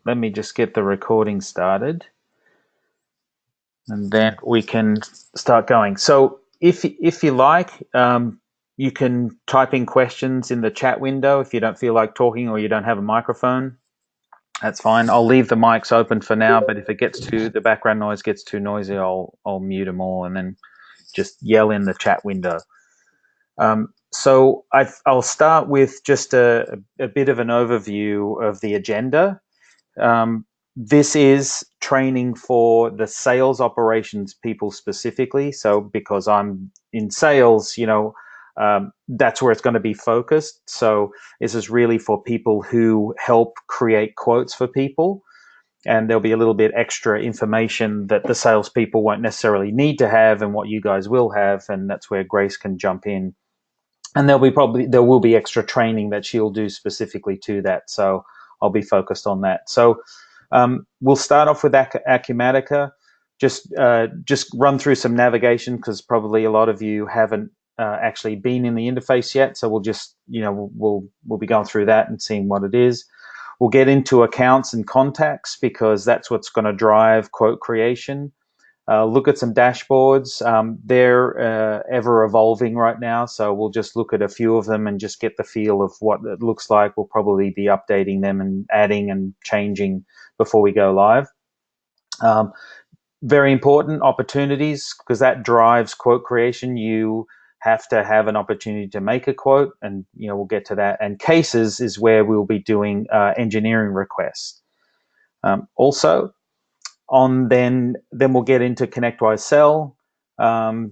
let me just get the recording started, and then we can start going. So if you like, you can type in questions in the chat window if you don't feel like talking or you don't have a microphone. That's fine. I'll leave the mics open for now, but if it gets the background noise gets too noisy, I'll mute them all and then just yell in the chat window. So I'll start with just a bit of an overview of the agenda. This is training for the sales operations people specifically. So because I'm in sales, that's where it's going to be focused. So this is really for people who help create quotes for people. And there'll be a little bit extra information that the salespeople won't necessarily need to have and what you guys will have. And that's where Grace can jump in. And there will be extra training that she'll do specifically to that. So I'll be focused on that. So we'll start off with Acumatica. Just run through some navigation because probably a lot of you haven't actually been in the interface yet. So we'll just, we'll be going through that and seeing what it is. We'll get into accounts and contacts because that's what's going to drive quote creation. Look at some dashboards. They're ever evolving right now, so we'll just look at a few of them and just get the feel of what it looks like. We'll probably be updating them and adding and changing before we go live. Very important, opportunities, because that drives quote creation. You have to have an opportunity to make a quote, and we'll get to that. And cases is where we'll be doing engineering requests. Also, then we'll get into Connectwise Sell.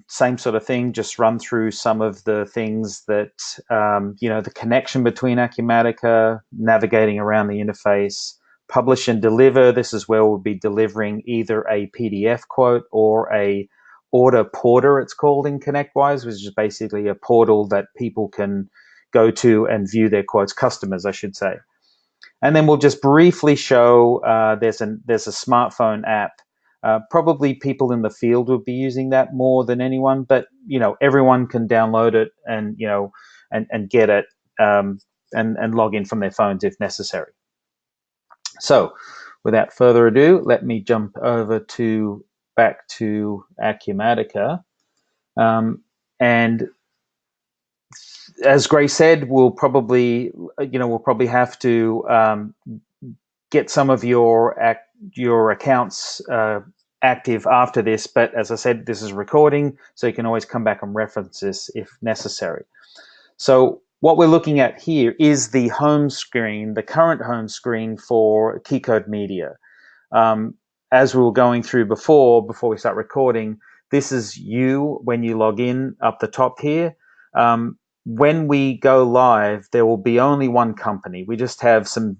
Same sort of thing, just run through some of the things that, the connection between Acumatica, navigating around the interface, publish and deliver. This is where we'll be delivering either a PDF quote or a order porter, it's called in Connectwise, which is basically a portal that people can go to and view their quotes, customers, I should say. And then we'll just briefly show there's a smartphone app. Probably people in the field would be using that more than anyone, but everyone can download it and and get it and log in from their phones if necessary. So, without further ado, let me jump over back to Acumatica, and as Grace said, we'll probably have to get some of your accounts active after this. But as I said, this is recording, so you can always come back and reference this if necessary. So what we're looking at here is the home screen, the current home screen for Keycode Media. As we were going through before we start recording, this is you when you log in up the top here. When we go live, there will be only one company. We just have some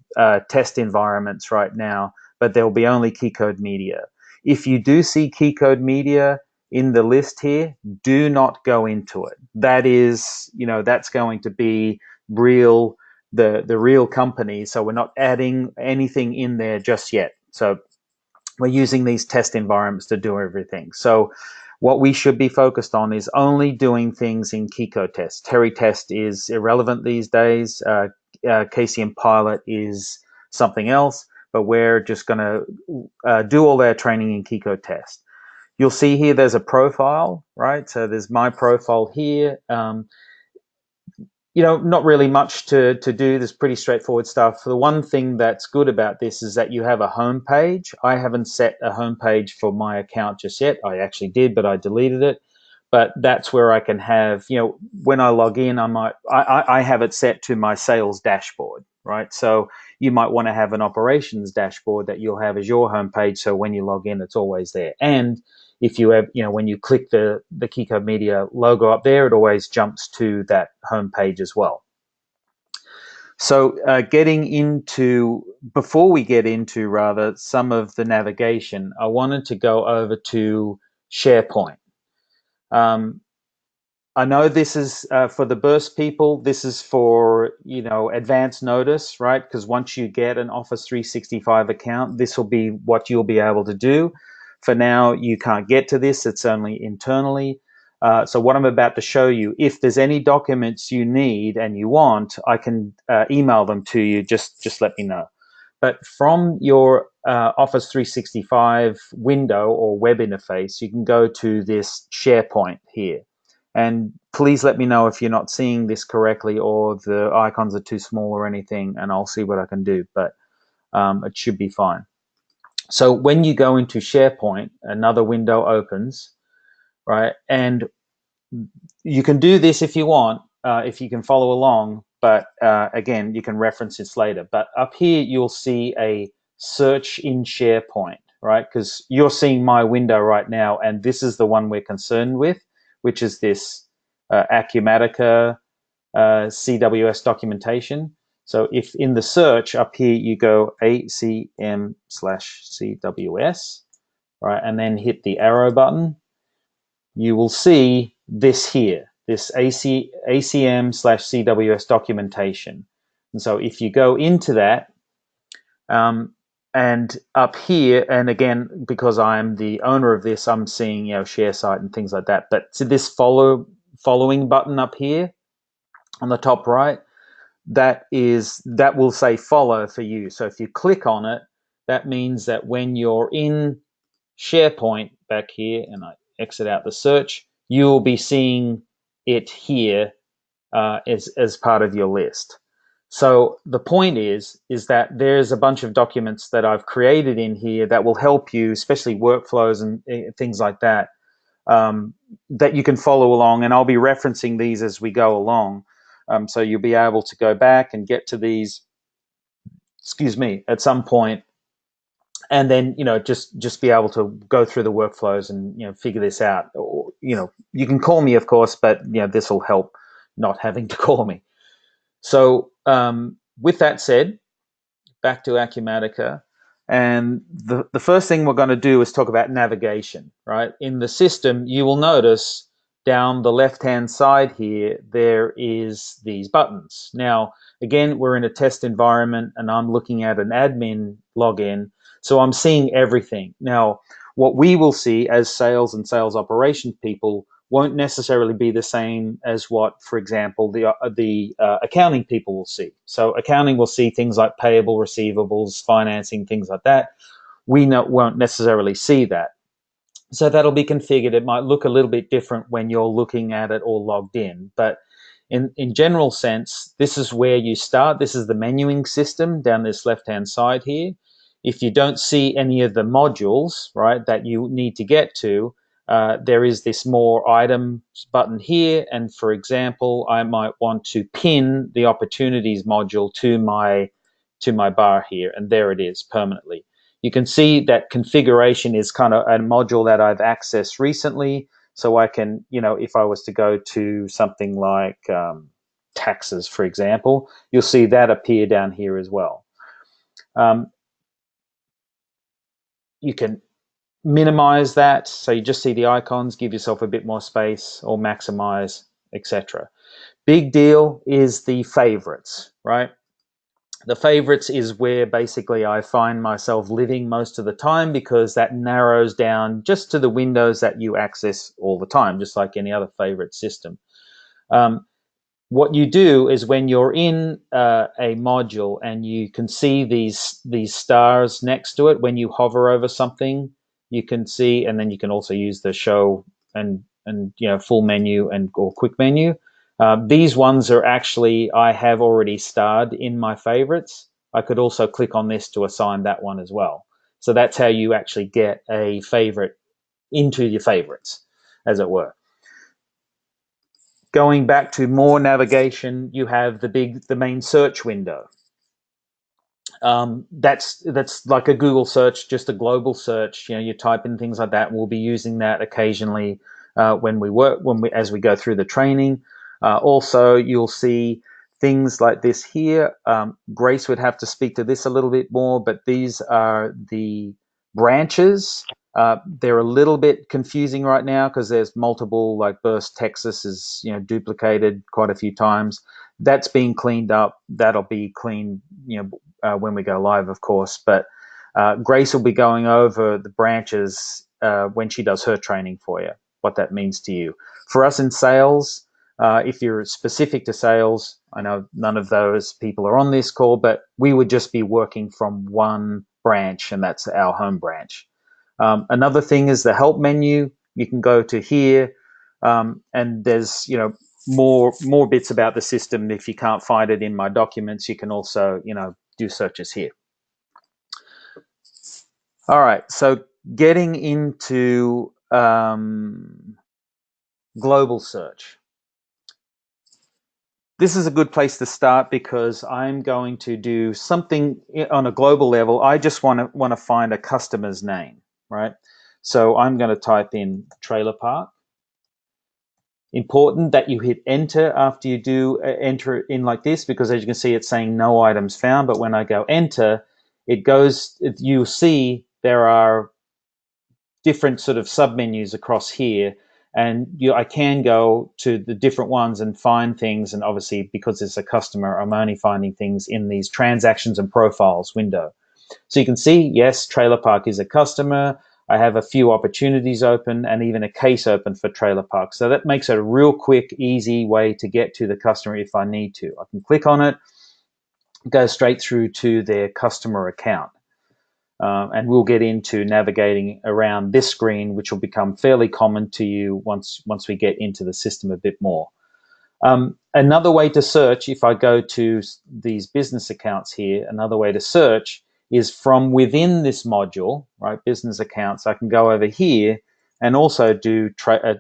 test environments right now, but there will be only Keycode Media. If you do see Keycode Media in the list here, do not go into it. That is, that's going to be the real company. So we're not adding anything in there just yet. So we're using these test environments to do everything. So what we should be focused on is only doing things in Keycode Test. Terry Test is irrelevant these days. KCM Pilot is something else, but we're just going to do all our training in Keycode Test. You'll see here there's a profile, right? So there's my profile here. Not really much to do. There's pretty straightforward stuff. The one thing that's good about this is that you have a home page. I haven't set a home page for my account just yet. I actually did, but I deleted it. But that's where I can have, when I log in, I have it set to my sales dashboard, right? So you might want to have an operations dashboard that you'll have as your home page. So when you log in, it's always there. And if you have, when you click the Keycode Media logo up there, it always jumps to that home page as well. So before we get into some of the navigation, I wanted to go over to SharePoint. I know this is for the burst people, this is for, advance notice, right? Because once you get an Office 365 account, this will be what you'll be able to do. For now, you can't get to this. It's only internally. So what I'm about to show you, if there's any documents you need and you want, I can email them to you. Just let me know. But from your Office 365 window or web interface, you can go to this SharePoint here. And please let me know if you're not seeing this correctly or the icons are too small or anything, and I'll see what I can do. But it should be fine. So when you go into SharePoint, another window opens, right? And you can do this if you want, if you can follow along, but again, you can reference this later. But up here, you'll see a search in SharePoint, right? Because you're seeing my window right now, and this is the one we're concerned with, which is this Acumatica CWS documentation. So if in the search up here, you go ACM/CWS, right, and then hit the arrow button, you will see this here, this ACM/CWS documentation. And so if you go into that, and up here, and again, because I'm the owner of this, I'm seeing, share site and things like that. But to this following button up here on the top right, that will say follow for you. So if you click on it, that means that when you're in SharePoint back here, and I exit out the search, you'll be seeing it here as part of your list. So the point is that there's a bunch of documents that I've created in here that will help you, especially workflows and things like that, that you can follow along. And I'll be referencing these as we go along. So you'll be able to go back and get to these, at some point, and then just be able to go through the workflows and figure this out. Or you can call me, of course, but this will help not having to call me. So with that said, back to Acumatica, and the first thing we're going to do is talk about navigation. Right, in the system, you will notice down the left-hand side here, there is these buttons. Now, again, we're in a test environment, and I'm looking at an admin login, so I'm seeing everything. Now, what we will see as sales and sales operations people won't necessarily be the same as what, for example, the accounting people will see. So accounting will see things like payable, receivables, financing, things like that. We won't necessarily see that. So that'll be configured. It might look a little bit different when you're looking at it or logged in. But in general sense, this is where you start. This is the menuing system down this left-hand side here. If you don't see any of the modules, right, that you need to get to, there is this more items button here. And for example, I might want to pin the opportunities module to my bar here. And there it is permanently. You can see that configuration is kind of a module that I've accessed recently. So I can, if I was to go to something like taxes, for example, you'll see that appear down here as well. You can minimize that. So you just see the icons, give yourself a bit more space, or maximize, etc. Big deal is the favorites, right? The favorites is where basically I find myself living most of the time, because that narrows down just to the windows that you access all the time, just like any other favorite system. What you do is when you're in a module and you can see these stars next to it, when you hover over something, you can see, and then you can also use the show and full menu or quick menu. These ones are actually, I have already starred in my favorites. I could also click on this to assign that one as well. So that's how you actually get a favorite into your favorites, as it were. Going back to more navigation, you have the main search window. That's like a Google search, just a global search. You type in things like that. We'll be using that occasionally as we go through the training. Also, you'll see things like this here. Grace would have to speak to this a little bit more, but these are the branches. They're a little bit confusing right now because there's multiple, like Burst, Texas is duplicated quite a few times. That's being cleaned up. That'll be cleaned when we go live, of course. But Grace will be going over the branches when she does her training for you, what that means to you. For us in sales, If you're specific to sales, I know none of those people are on this call, but we would just be working from one branch, and that's our home branch. Another thing is the help menu. You can go to here, and there's more bits about the system. If you can't find it in my documents, you can also do searches here. All right, so getting into global search. This is a good place to start because I'm going to do something on a global level. I just want to find a customer's name, right? So I'm going to type in trailer park. Important that you hit enter after you do enter in like this, because as you can see, it's saying no items found. But when I go enter, it goes, you'll see there are different sort of submenus across here. And I can go to the different ones and find things. And obviously, because it's a customer, I'm only finding things in these transactions and profiles window. So you can see, yes, trailer park is a customer. I have a few opportunities open and even a case open for trailer park. So that makes it a real quick, easy way to get to the customer if I need to. I can click on it, go straight through to their customer account. And we'll get into navigating around this screen, which will become fairly common to you once we get into the system a bit more. Another way to search, if I go to these business accounts here, another way to search is from within this module, right? Business accounts. I can go over here and also do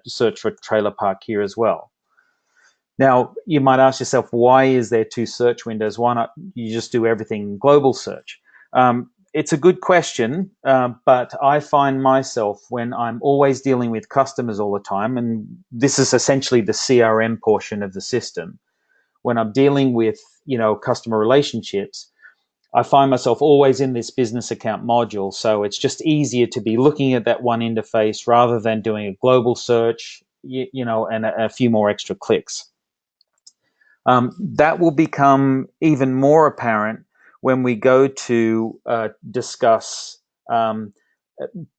search for trailer park here as well. Now, you might ask yourself, why is there two search windows? Why not you just do everything global search? It's a good question, but I find myself when I'm always dealing with customers all the time, and this is essentially the CRM portion of the system. When I'm dealing with, customer relationships, I find myself always in this business account module. So it's just easier to be looking at that one interface rather than doing a global search, and a few more extra clicks. That will become even more apparent when we go to discuss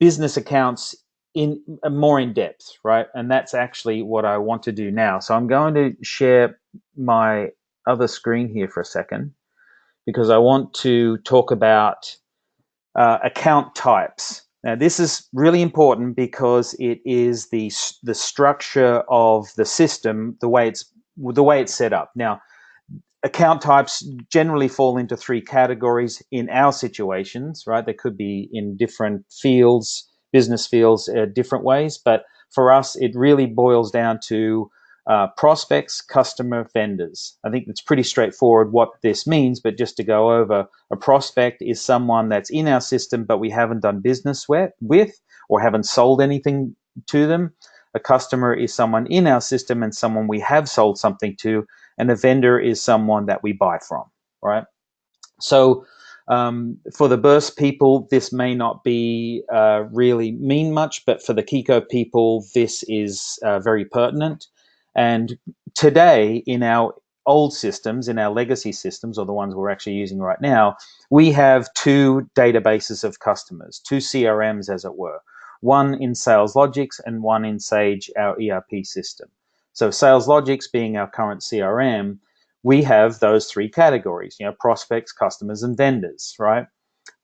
business accounts in more in depth, right? And that's actually what I want to do now. So I'm going to share my other screen here for a second, because I want to talk about account types. Now, this is really important because it is the structure of the system, the way it's set up. Now, account types generally fall into three categories in our situations, right? They could be in different fields, business fields, different ways. But for us, it really boils down to prospects, customer, vendors. I think it's pretty straightforward what this means, but just to go over, a prospect is someone that's in our system, but we haven't done business with or haven't sold anything to them. A customer is someone in our system and someone we have sold something to, and a vendor is someone that we buy from, right? So for the burst people, this may not be really mean much, but for the Kiko people, this is very pertinent. And today, in our old systems, in our legacy systems, or the ones we're actually using right now, we have two databases of customers, two CRMs, as it were. One in SalesLogix and one in Sage, our ERP system. So SalesLogix being our current CRM, we have those three categories, prospects, customers, and vendors, right?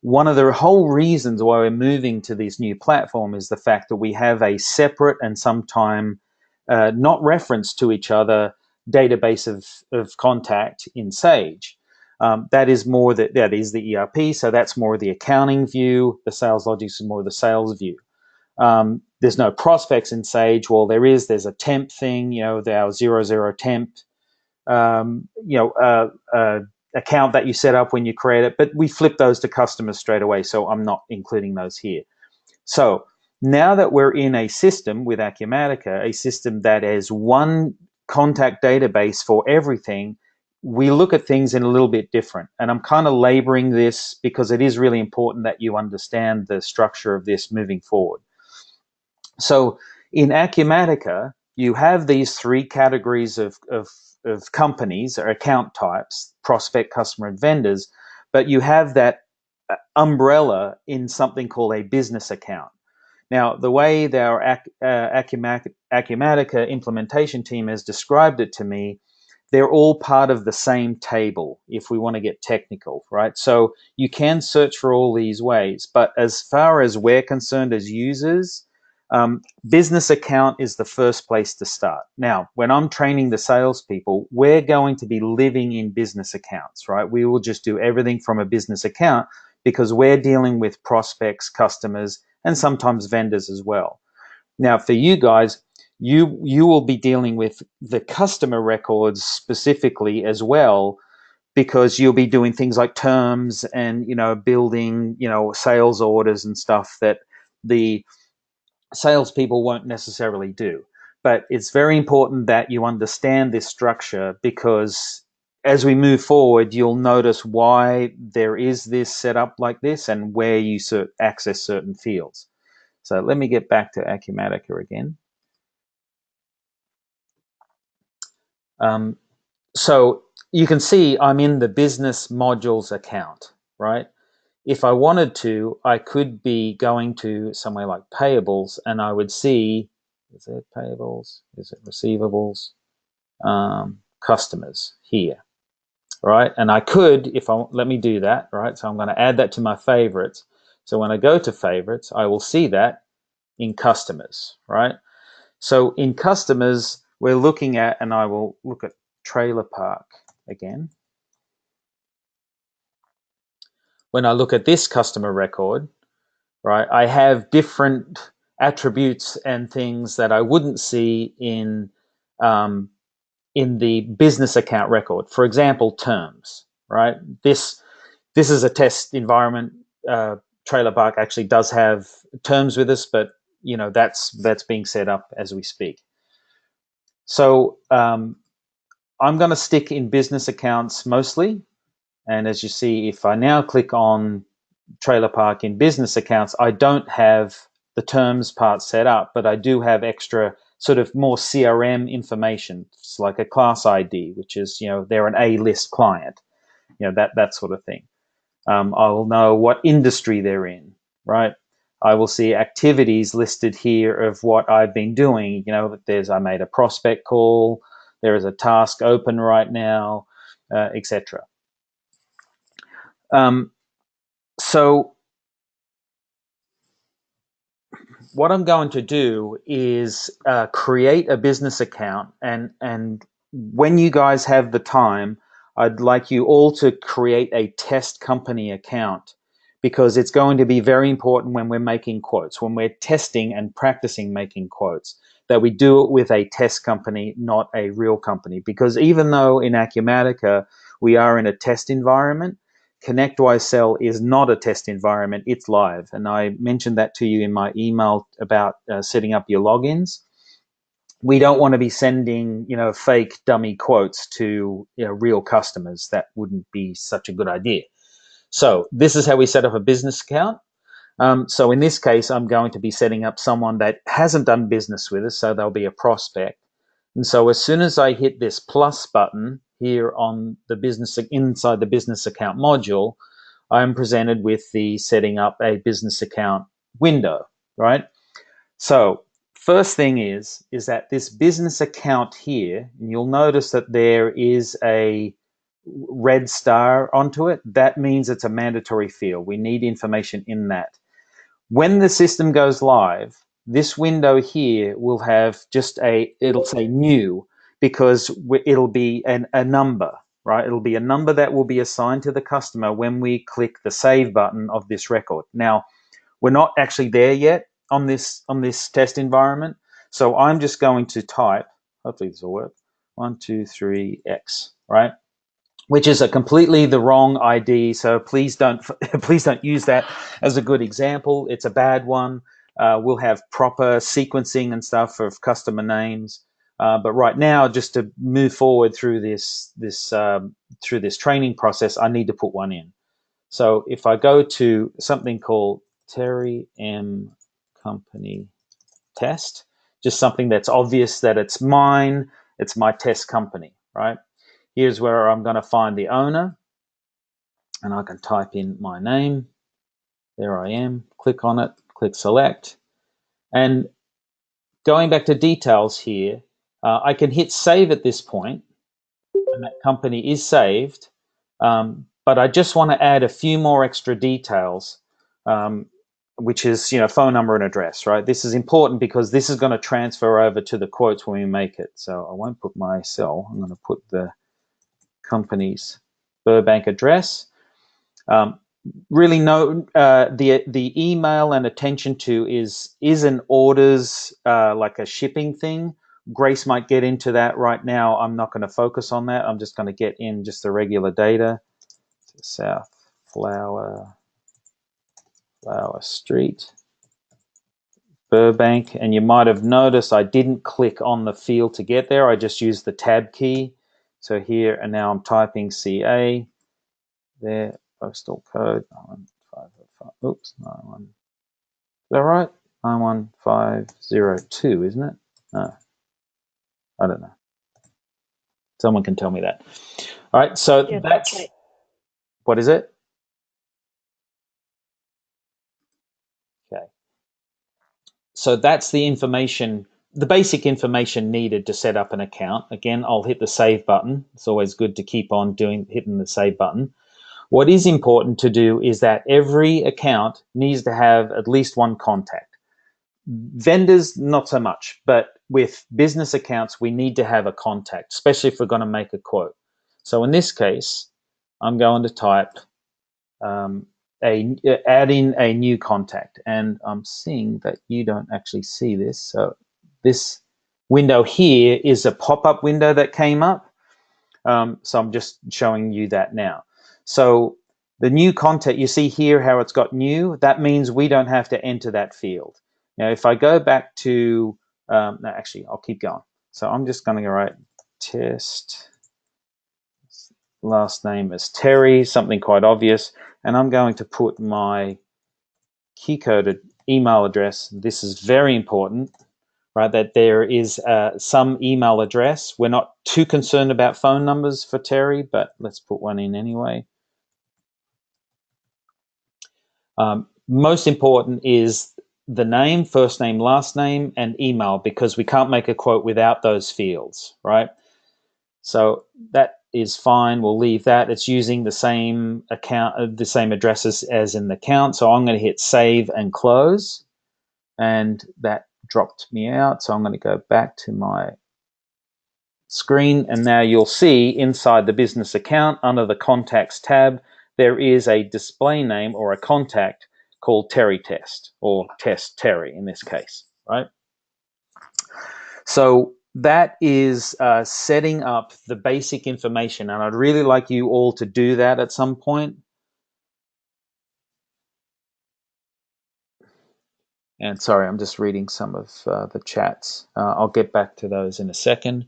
One of the whole reasons why we're moving to this new platform is the fact that we have a separate and sometime not referenced to each other database of contact in Sage. That is the ERP, so that's more the accounting view. The SalesLogix is more the sales view. There's no prospects in Sage. Well, there's a temp thing, our 00 temp, account that you set up when you create it, but we flip those to customers straight away. So I'm not including those here. So now that we're in a system with Acumatica, a system that has one contact database for everything, we look at things in a little bit different. And I'm kind of laboring this because it is really important that you understand the structure of this moving forward. So in Acumatica, you have these three categories of companies or account types, prospect, customer, and vendors, but you have that umbrella in something called a business account. Now, the way that our Acumatica implementation team has described it to me, they're all part of the same table if we want to get technical, right? So you can search for all these ways, but as far as we're concerned as users, business account is the first place to start. Now, when I'm training the salespeople, we're going to be living in business accounts, right? We will just do everything from a business account because we're dealing with prospects, customers, and sometimes vendors as well. Now, for you guys, you will be dealing with the customer records specifically as well, because you'll be doing things like terms and building sales orders and stuff that the salespeople won't necessarily do. But it's very important that you understand this structure, because as we move forward, you'll notice why there is this setup like this and where you access certain fields. So let me get back to Acumatica again. So you can see I'm in the business modules account, right? If I wanted to, I could be going to somewhere like payables and I would see, is it payables? Is it receivables? Customers here, right? And I could, let me do that, right? So I'm going to add that to my favorites. So when I go to favorites, I will see that in customers, right? So in customers, we're looking at, and I will look at trailer park again. When I look at this customer record, right, I have different attributes and things that I wouldn't see in the business account record. For example, terms, right? This is a test environment. Trailer park actually does have terms with us, but that's being set up as we speak. So I'm going to stick in business accounts mostly. And as you see, if I now click on trailer park in business accounts, I don't have the terms part set up, but I do have extra sort of more CRM information. It's like a class ID, which is, they're an A-list client, that sort of thing. I will know what industry they're in, right? I will see activities listed here of what I've been doing. I made a prospect call, there is a task open right now, etc. So what I'm going to do is create a business account, and when you guys have the time, I'd like you all to create a test company account, because it's going to be very important when we're making quotes, when we're testing and practicing making quotes, that we do it with a test company, not a real company. Because even though in Acumatica we are in a test environment, Connectwise Cell is not a test environment, it's live. And I mentioned that to you in my email about setting up your logins. We don't want to be sending, fake dummy quotes to real customers. That wouldn't be such a good idea. So this is how we set up a business account. So in this case, I'm going to be setting up someone that hasn't done business with us, so they'll be a prospect. And so as soon as I hit this plus button here on the business, inside the business account module, I'm presented with the setting up a business account window, right? So first thing is that this business account here, and you'll notice that there is a red star onto it. That means it's a mandatory field. We need information in that. When the system goes live, this window here will have it'll say new, because it'll be a number, right? It'll be a number that will be assigned to the customer when we click the save button of this record. Now, we're not actually there yet on this test environment, so I'm just going to type, hopefully this will work, 123X, right? Which is a completely the wrong ID. So please don't use that as a good example. It's a bad one. We'll have proper sequencing and stuff of customer names. But right now, just to move forward through this training process, I need to put one in. So if I go to something called Terry M Company Test, just something that's obvious that it's mine, it's my test company, right? Here's where I'm going to find the owner, and I can type in my name. There I am. Click on it, click select. And going back to details here, I can hit save at this point, and that company is saved. But I just want to add a few more extra details, which is, phone number and address, right? This is important because this is going to transfer over to the quotes when we make it. So I won't put my cell. I'm going to put the company's Burbank address. Really, no, the email and attention to is an orders, like a shipping thing. Grace might get into that right now. I'm not going to focus on that. I'm just going to get in just the regular data. South Flower Street, Burbank. And you might have noticed I didn't click on the field to get there. I just used the tab key. So here, and now I'm typing CA there, postal code 91505. Oops, 91. Is that right? 91502, isn't it? No, I don't know. Someone can tell me that. All right, so Yeah, that's right. What is it? Okay. So that's the information, the basic information needed to set up an account. Again, I'll hit the save button. It's always good to keep on hitting the save button. What is important to do is that every account needs to have at least one contact. Vendors, not so much, but with business accounts, we need to have a contact, especially if we're going to make a quote. So in this case, I'm going to type add in a new contact, and I'm seeing that you don't actually see this. So this window here is a pop-up window that came up. So I'm just showing you that now. So the new contact, you see here how it's got new. That means we don't have to enter that field. Now, if I go back to, no, actually, I'll keep going. So I'm just going to go write test. Last name is Terry, something quite obvious. And I'm going to put my key-coded email address. This is very important, right? That there is some email address. We're not too concerned about phone numbers for Terry, but let's put one in anyway. Most important is the name, first name, last name, and email, because we can't make a quote without those fields, right? So that is fine. We'll leave that. It's using the same account, the same addresses as in the account. So I'm going to hit save and close, and that dropped me out. So I'm going to go back to my screen, and now you'll see inside the business account under the contacts tab, there is a display name or a contact called Terry Test, or Test Terry in this case, right? So that is setting up the basic information, and I'd really like you all to do that at some point. And sorry, I'm just reading some of the chats. I'll get back to those in a second.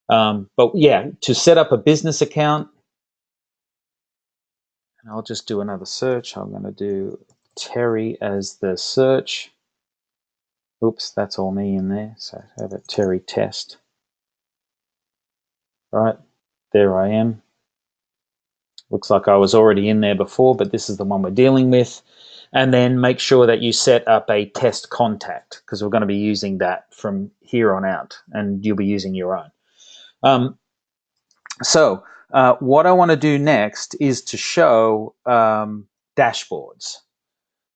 But yeah, to set up a business account, and I'll just do another search. I'm going to do Terry as the search. Oops, that's all me in there. So I have a Terry Test. Right, there I am. Looks like I was already in there before, but this is the one we're dealing with. And then make sure that you set up a test contact, because we're going to be using that from here on out, and you'll be using your own. So what I want to do next is to show dashboards.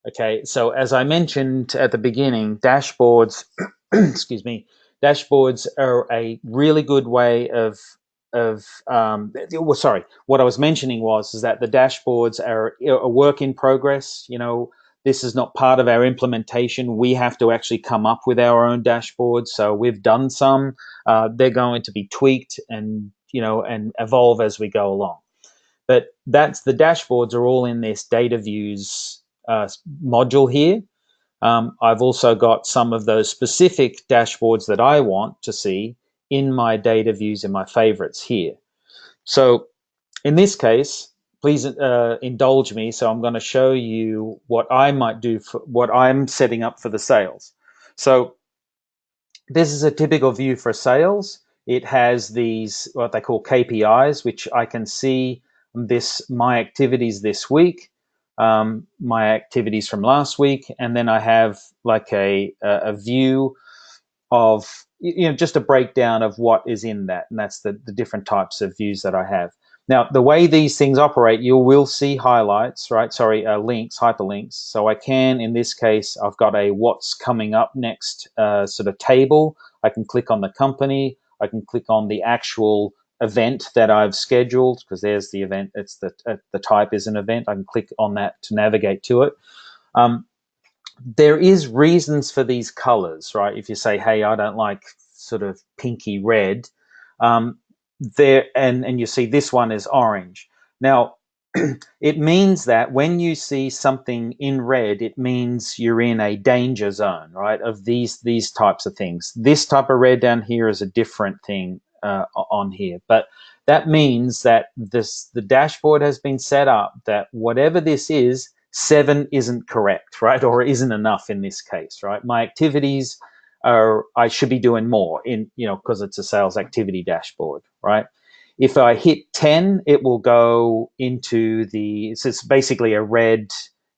Okay, so as I mentioned at the beginning, dashboards, excuse me, dashboards are a really good way well, sorry, what I was mentioning is that the dashboards are a work in progress. This is not part of our implementation. We have to actually come up with our own dashboards. So we've done some. They're going to be tweaked and evolve as we go along. But the dashboards are all in this data views module here. I've also got some of those specific dashboards that I want to see in my data views and my favorites here. So in this case, please indulge me. So I'm going to show you what I might do for what I'm setting up for the sales. So this is a typical view for sales. It has these, what they call KPIs, which I can see my activities this week. my activities from last week, and then I have like a view of, just a breakdown of what is in that, and that's the different types of views that I have. Now, the way these things operate, you will see highlights, right? Sorry, links, hyperlinks. So I can, in this case, I've got a what's coming up next sort of table. I can click on the company. I can click on the actual event that I've scheduled, because there's the event. It's the type is an event. I can click on that to navigate to it. There is reasons for these colors, right? If you say, hey, I don't like sort of pinky red, there, and you see this one is orange. Now, it means that when you see something in red, it means you're in a danger zone, right? Of these types of things. This type of red down here is a different thing on here, but that means that the dashboard has been set up that whatever this is, 7 isn't correct, right? Or isn't enough in this case, right? My activities are, I should be doing more in, because it's a sales activity dashboard, right? If I hit 10, it will go into it's basically a red,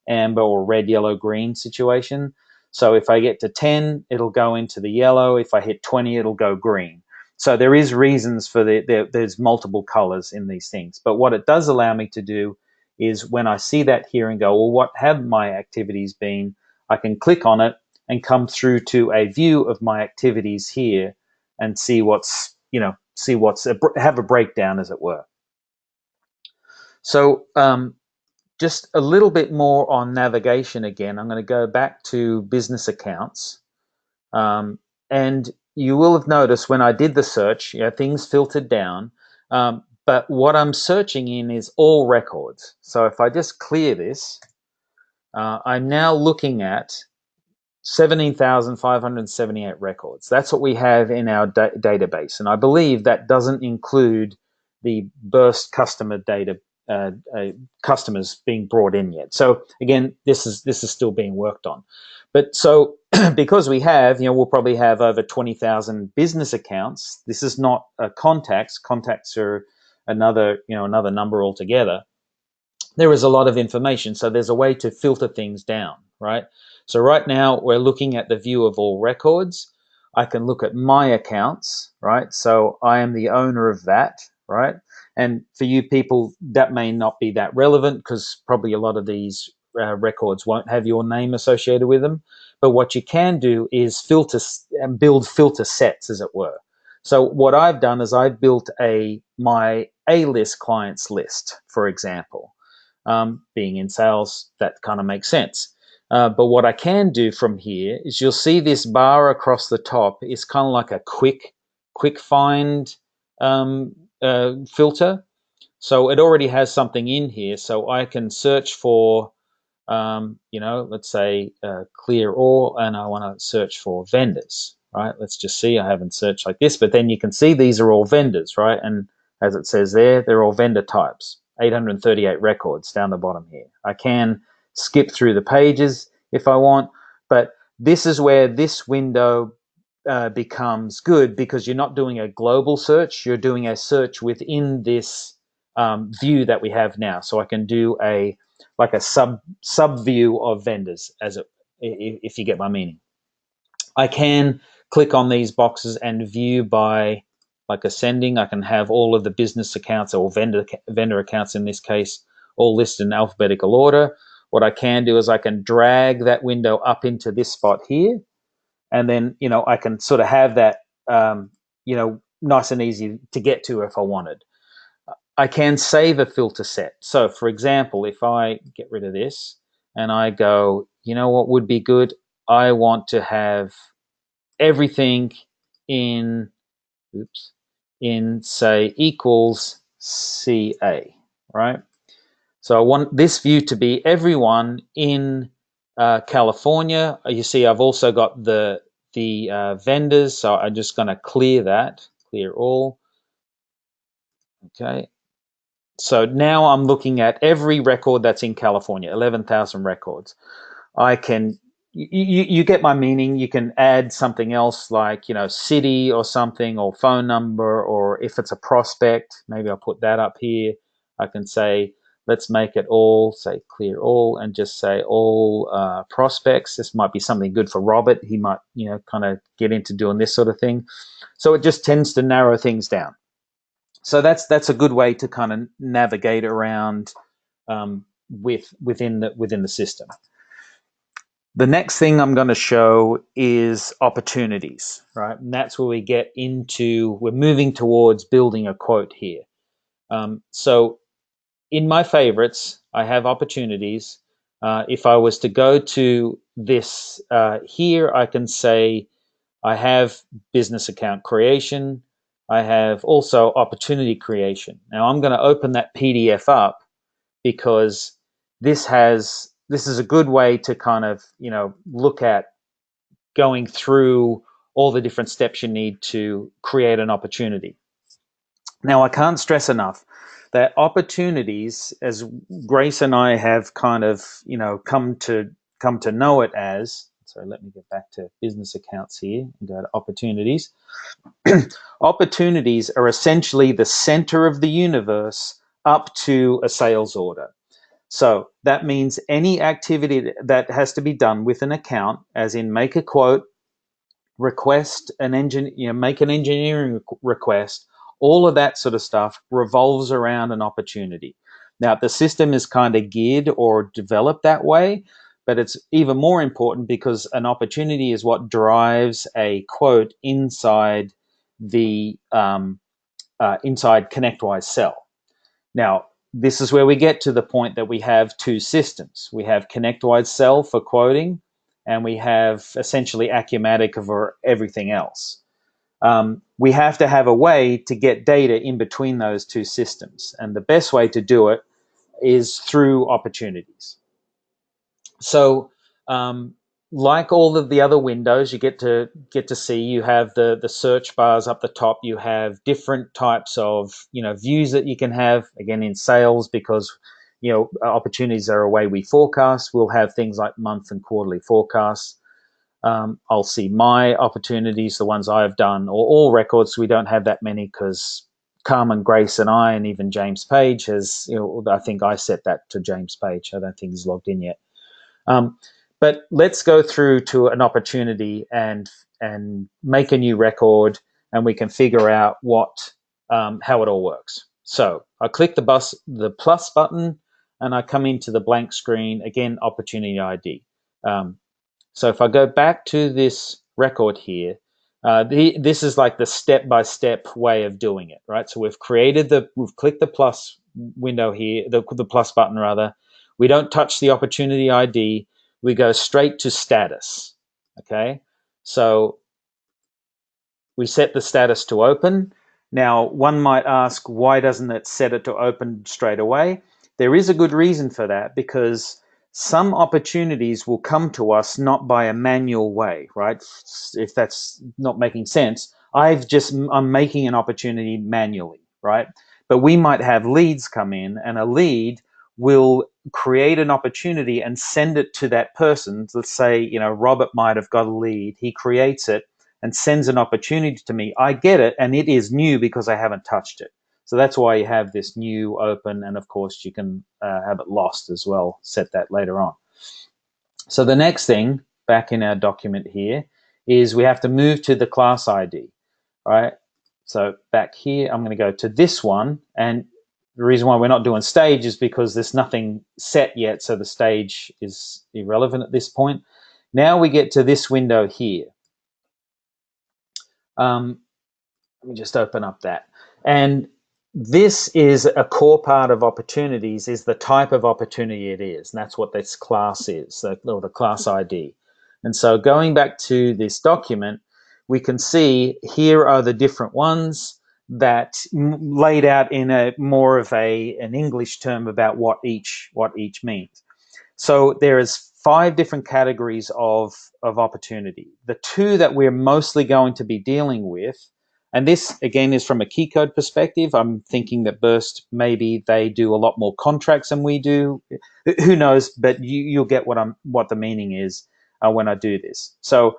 amber, or red, yellow, green situation. So if I get to 10, it'll go into the yellow. If I hit 20, it'll go green. So there is reasons for there's multiple colors in these things. But what it does allow me to do is when I see that here and go, well, what have my activities been? I can click on it and come through to a view of my activities here and see have a breakdown, as it were. So just a little bit more on navigation again. I'm going to go back to business accounts. And you will have noticed when I did the search, things filtered down. But what I'm searching in is all records. So if I just clear this, I'm now looking at 17,578 records. That's what we have in our database. And I believe that doesn't include the burst customer data, customers being brought in yet. So again, this is still being worked on. But so because we have, we'll probably have over 20,000 business accounts. This is not contacts. Contacts are another number altogether. There is a lot of information. So there's a way to filter things down, right? So right now we're looking at the view of all records. I can look at my accounts, right? So I am the owner of that, right? And for you people, that may not be that relevant because probably a lot of these records won't have your name associated with them. But what you can do is build filter sets, as it were. So what I've done is I've built my A-list clients list, for example. Being in sales, that kind of makes sense. But what I can do from here is you'll see this bar across the top is kind of like a quick find filter. So it already has something in here. So I can search for, let's say clear all, and I want to search for vendors, right? Let's just see, I haven't searched like this, but then you can see these are all vendors, right? And as it says there, they're all vendor types. 838 records down the bottom here. I can skip through the pages if I want, but this is where this window becomes good because you're not doing a global search, you're doing a search within this view that we have now. So I can do a sub view of vendors, if you get my meaning. I can click on these boxes and view by ascending. I can have all of the business accounts or vendor accounts in this case all listed in alphabetical order. What I can do is I can drag that window up into this spot here, and then I can sort of have that nice and easy to get to if I wanted. I can save a filter set. So for example, if I get rid of this and I go, what would be good? I want to have everything in say equals CA, right? So I want this view to be everyone in California. You see, I've also got the vendors, so I'm just going to clear all. Okay. So now I'm looking at every record that's in California, 11,000 records. I can, you get my meaning. You can add something else like, city or something, or phone number, or if it's a prospect, maybe I'll put that up here. I can say, Let's make it all, say clear all, and just say all prospects. This might be something good for Robert. He might, kind of get into doing this sort of thing. So it just tends to narrow things down. So that's a good way to kind of navigate around within the system. The next thing I'm going to show is opportunities, right? And that's where we get into, we're moving towards building a quote here. So in my favorites, I have opportunities. If I was to go to this here, I can say I have business account creation. I have also opportunity creation. Now I'm going to open that PDF up because this is a good way to kind of, look at going through all the different steps you need to create an opportunity. Now, I can't stress enough that opportunities, as Grace and I have kind of, come to know it as, sorry, let me get back to business accounts here and go to opportunities. Opportunities are essentially the center of the universe up to a sales order. So that means any activity that has to be done with an account, as in make a quote, request an make an engineering request, all of that sort of stuff revolves around an opportunity. Now, the system is kind of geared or developed that way, but it's even more important because an opportunity is what drives a quote inside the inside Connectwise cell. Now, this is where we get to the point that we have two systems. We have Connectwise cell for quoting, and we have essentially Acumatica for everything else. We have to have a way to get data in between those two systems, and the best way to do it is through opportunities. So, like all of the other windows, you get to see, you have the search bars up the top. You have different types of views that you can have. Again, in sales, because opportunities are a way we forecast. We'll have things like month and quarterly forecasts. I'll see my opportunities, the ones I've done, or all records. We don't have that many because Carmen, Grace, and I, and even James Page has. I think I set that to James Page. I don't think he's logged in yet. But let's go through to an opportunity and make a new record, and we can figure out how it all works. So I click the plus button, and I come into the blank screen again. Opportunity ID. So if I go back to this record here, this is like the step-by-step way of doing it, right? So we've clicked the plus window here, the plus button rather. We don't touch the opportunity ID. We go straight to status, okay? So we set the status to open. Now, one might ask, why doesn't it set it to open straight away? There is a good reason for that, because some opportunities will come to us not by a manual way, right? If that's not making sense, I'm making an opportunity manually, right? But we might have leads come in, and a lead will create an opportunity and send it to that person. Let's say, Robert might have got a lead. He creates it and sends an opportunity to me. I get it, and it is new because I haven't touched it. So that's why you have this new open, and of course you can have it lost as well. Set that later on. So the next thing back in our document here is we have to move to the class ID, right? So back here, I'm going to go to this one, and the reason why we're not doing stage is because there's nothing set yet, so the stage is irrelevant at this point. Now we get to this window here. Let me just open up that. And this is a core part of opportunities, is the type of opportunity it is. And that's what this class is, or the class ID. And so going back to this document, we can see here are the different ones that laid out in a more of an English term about what each means. So there is 5 different categories of opportunity. The 2 that we're mostly going to be dealing with, and this again is from a key code perspective. I'm thinking that Burst, maybe they do a lot more contracts than we do. Who knows? But you'll get what the meaning is when I do this. So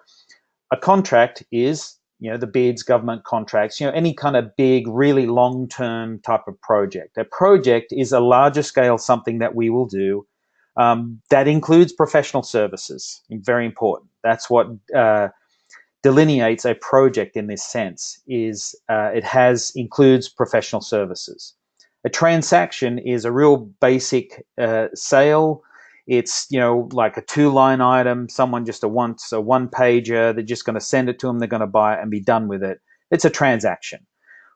a contract is the bids, government contracts, any kind of big, really long-term type of project. A project is a larger scale something that we will do that includes professional services. Very important. That's what delineates a project in this sense, is it includes professional services. A transaction is a real basic sale. It's like a 2-line item. Someone just wants a one-pager. They're just going to send it to them. They're going to buy it and be done with it. It's a transaction.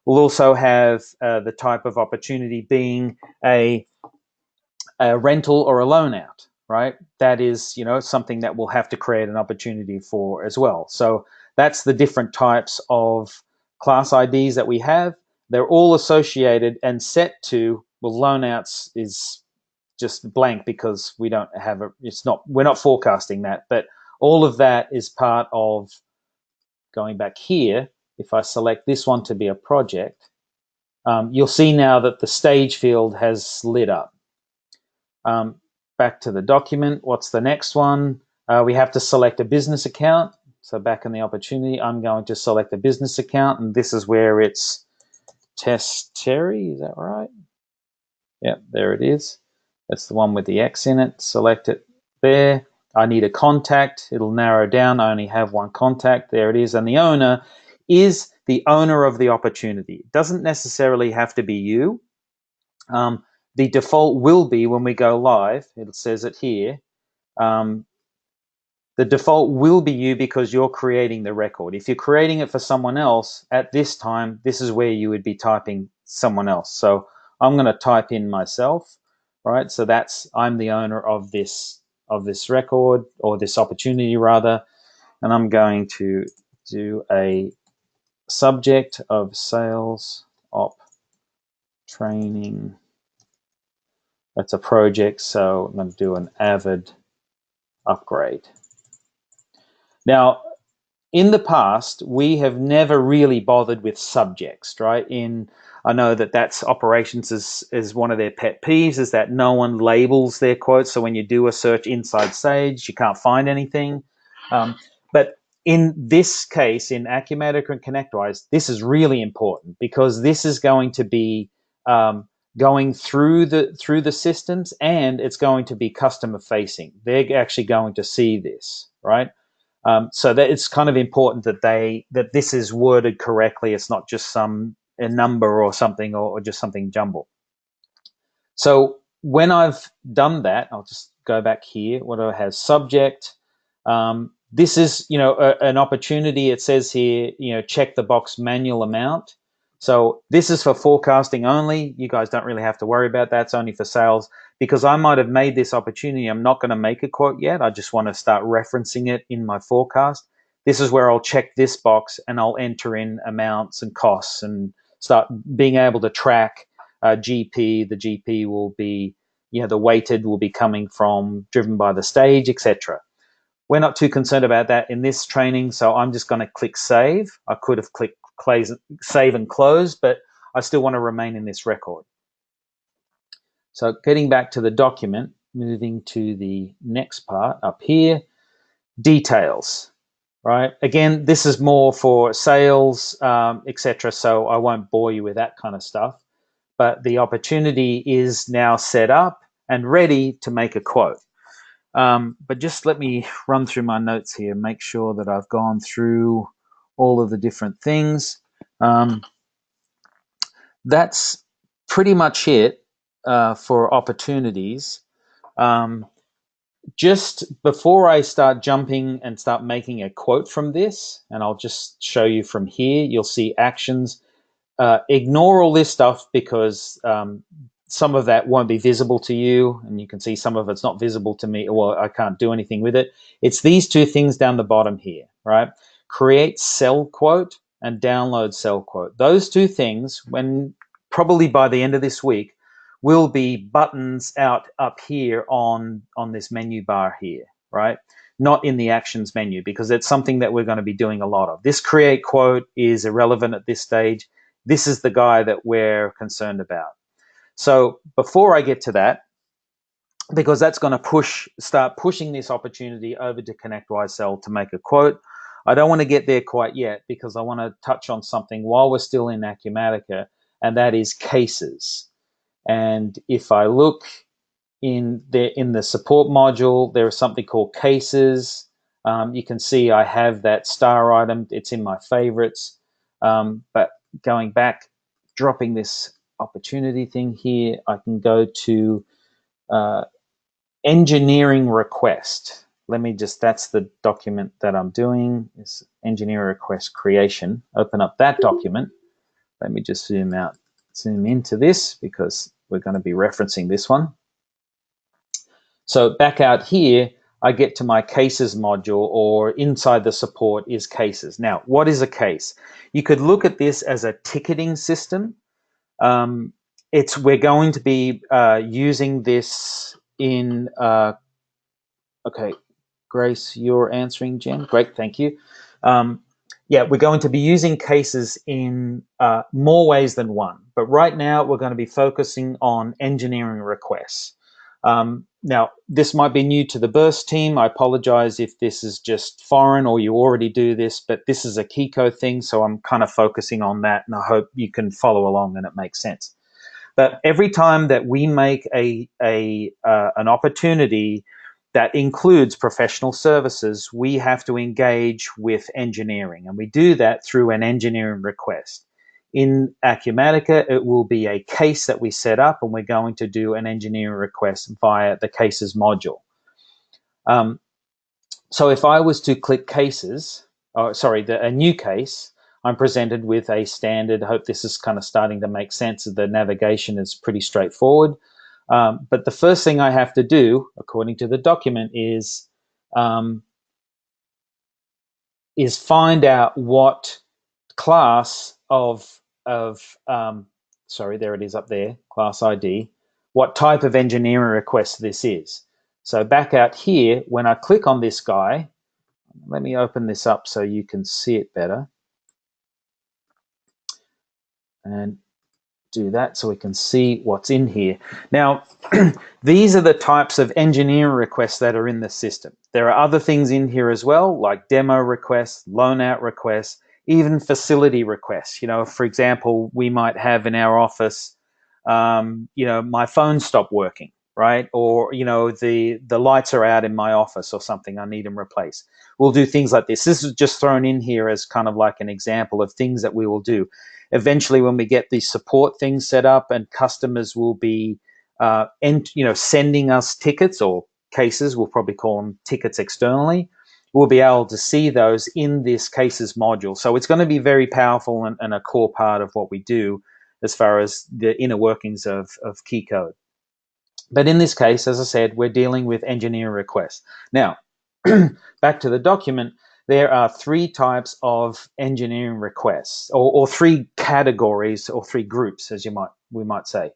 We'll also have the type of opportunity being a rental or a loan out, right? That is, something that we'll have to create an opportunity for as well. So that's the different types of class IDs that we have. They're all associated and set to, well, loan outs is just blank because we don't have we're not forecasting that, but all of that is part of going back here. If I select this one to be a project, you'll see now that the stage field has lit up. Back to the document. What's the next one? We have to select a business account. So back in the opportunity, I'm going to select a business account, and this is where it's Test Terry. Is that right? Yep, there it is. That's the one with the X in it. Select it there. I need a contact. It'll narrow down. I only have one contact. There it is. And the owner is the owner of the opportunity. It doesn't necessarily have to be you. The default will be when we go live. It says it here. The default will be you because you're creating the record. If you're creating it for someone else, at this time, this is where you would be typing someone else. So I'm going to type in myself, right? So I'm the owner of this record, or this opportunity rather, and I'm going to do a subject of sales op training. That's a project, so I'm going to do an Avid upgrade. Now, in the past, we have never really bothered with subjects, right? I know that's operations is one of their pet peeves, is that no one labels their quotes. So when you do a search inside Sage, you can't find anything. But in this case, in Acumatica and Connectwise, this is really important because this is going to be going through the systems, and it's going to be customer facing. They're actually going to see this, right? So that it's kind of important that this is worded correctly. It's not just a number or something, or just something jumbled. So when I've done that, I'll just go back here. What do I have? Subject. This is an opportunity. It says here, check the box manual amount. So this is for forecasting only. You guys don't really have to worry about that. It's only for sales. Because I might have made this opportunity, I'm not going to make a quote yet. I just want to start referencing it in my forecast. This is where I'll check this box and I'll enter in amounts and costs and start being able to track GP. The GP will be, the weighted will be coming from, driven by the stage, etc. We're not too concerned about that in this training, so I'm just going to click save. I could have clicked save and close, but I still want to remain in this record. So getting back to the document, moving to the next part up here, details, right? Again, this is more for sales, etc. So I won't bore you with that kind of stuff. But the opportunity is now set up and ready to make a quote. But just let me run through my notes here, make sure that I've gone through all of the different things. That's pretty much it. For opportunities. Just before I start jumping and start making a quote from this, and I'll just show you from here, you'll see actions. Ignore all this stuff because some of that won't be visible to you, and you can see some of it's not visible to me, or I can't do anything with it. It's these two things down the bottom here, right? Create cell quote and download cell quote. Those two things, when probably by the end of this week, will be buttons out up here on this menu bar here, right? Not in the actions menu, because it's something that we're going to be doing a lot of. This create quote is irrelevant at this stage. This is the guy that we're concerned about. So before I get to that, because that's going to start pushing this opportunity over to Connectwise Cell to make a quote, I don't want to get there quite yet because I want to touch on something while we're still in Acumatica, and that is cases. And if I look in the support module, there is something called cases. You can see I have that star item. It's in my favorites. But going back, dropping this opportunity thing here, I can go to engineering request. Let me just, that's the document that I'm doing, is engineering request creation. Open up that document. Let me just zoom into this because we're going to be referencing this one. So back out here, I get to my cases module, or inside the support is cases. Now, what is a case? You could look at this as a ticketing system. We're going to be using this in, okay, Grace, you're answering, Jen. Great, thank you. Yeah, we're going to be using cases in more ways than one. But right now, we're going to be focusing on engineering requests. Now, this might be new to the Burst team. I apologize if this is just foreign or you already do this, but this is a Kiko thing, so I'm kind of focusing on that, and I hope you can follow along and it makes sense. But every time that we make an opportunity that includes professional services, we have to engage with engineering, and we do that through an engineering request. In Acumatica, it will be a case that we set up, and we're going to do an engineering request via the cases module. So if I was to click cases, a new case, I'm presented with a standard. I hope this is kind of starting to make sense. The navigation is pretty straightforward. But the first thing I have to do, according to the document, is find out what class of sorry, there it is up there, class ID, what type of engineering request this is. So back out here, when I click on this guy, let me open this up so you can see it better. And do that so we can see what's in here. Now, these are the types of engineering requests that are in the system. There are other things in here as well, like demo requests, loan out requests, even facility requests. You know, for example, we might have in our office, you know, my phone stopped working, right? Or, you know, the lights are out in my office or something, I need them replaced. We'll do things like this. This is just thrown in here as kind of like an example of things that we will do. Eventually, when we get these support things set up and customers will be sending us tickets or cases, we'll probably call them tickets externally, we'll be able to see those in this cases module. So it's going to be very powerful and a core part of what we do as far as the inner workings of key code. But in this case, as I said, we're dealing with engineering requests. Now, back to the document, there are three types of engineering requests, or three categories, or three groups, as we might say: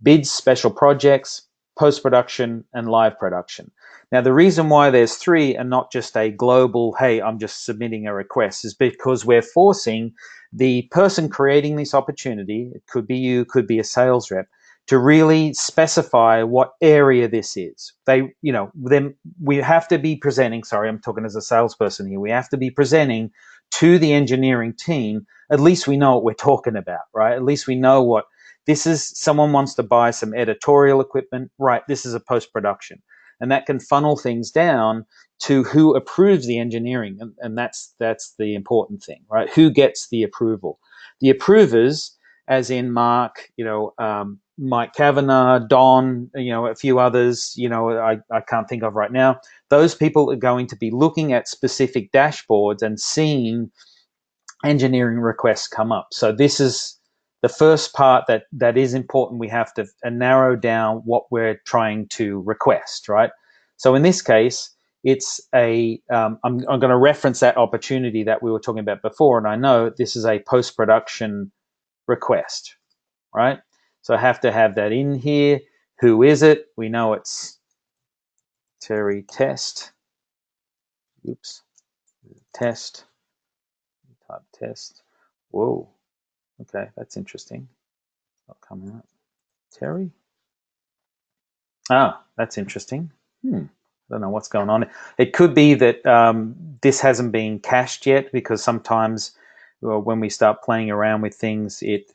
bids, special projects, post-production, and live production. Now, the reason why there's three and not just a global, hey, I'm just submitting a request, is because we're forcing the person creating this opportunity, it could be you, could be a sales rep, to really specify what area this is. Then we have to be presenting, sorry, I'm talking as a salesperson here, we have to be presenting to the engineering team, at least we know what we're talking about, right? At least we know what this is. Someone wants to buy some editorial equipment, right? This is a post-production. And that can funnel things down to who approves the engineering. And that's the important thing, right? Who gets the approval? The approvers, as in Mark, Mike Kavanagh, Don, a few others, I can't think of right now. Those people are going to be looking at specific dashboards and seeing engineering requests come up. So this is the first part that is important. We have to narrow down what we're trying to request, right? So in this case, it's I'm going to reference that opportunity that we were talking about before, and I know this is a post-production request, right? So I have to have that in here. Who is it? We know it's Terry Test. Oops. Test. Type test. Whoa. Okay, that's interesting. Not coming up. Terry? Ah, that's interesting. I don't know what's going on. It could be that this hasn't been cached yet, because sometimes when we start playing around with things, it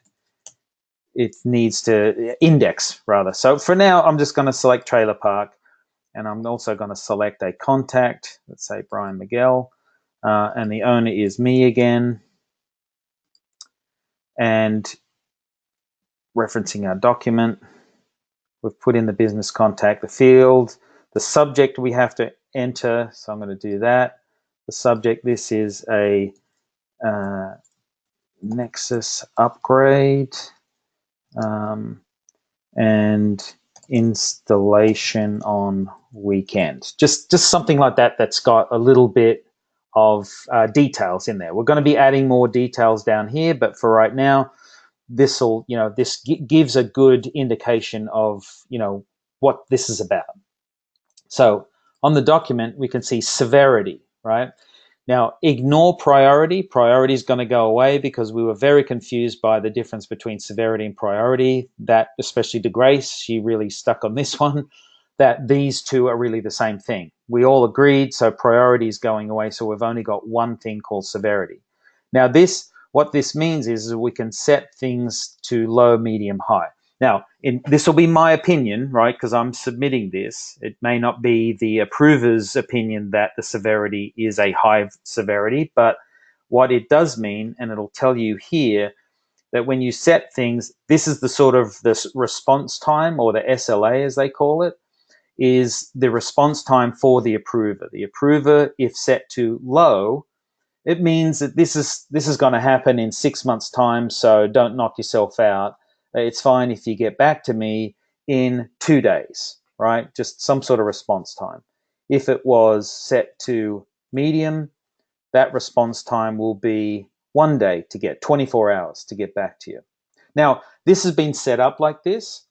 needs to index rather. So for now, I'm just going to select trailer park, and I'm also going to select a contact. Let's say Brian Miguel, and the owner is me again. And referencing our document, we've put in the business contact, the field, the subject we have to enter. So I'm going to do that. The subject, this is a Nexus upgrade, and installation on weekend. Just something like that that's got a little bit of details in there. We're going to be adding more details down here, but for right now, this gives a good indication of what this is about. So on the document, we can see severity, right? Now, ignore priority. Priority is going to go away because we were very confused by the difference between severity and priority. That, especially to Grace, she really stuck on this one, that these two are really the same thing. We all agreed, so priority is going away, so we've only got one thing called severity. Now, what this means is we can set things to low, medium, high. Now, this will be my opinion, right, because I'm submitting this. It may not be the approver's opinion that the severity is a high severity, but what it does mean, and it'll tell you here, that when you set things, this is the sort of this response time, or the SLA as they call it, is the response time for the approver. The approver, if set to low, it means that this is going to happen in 6 months' time, so don't knock yourself out. It's fine if you get back to me in 2 days, right? Just some sort of response time. If it was set to medium, that response time will be 1 day to get 24 hours to get back to you. Now, this has been set up like this.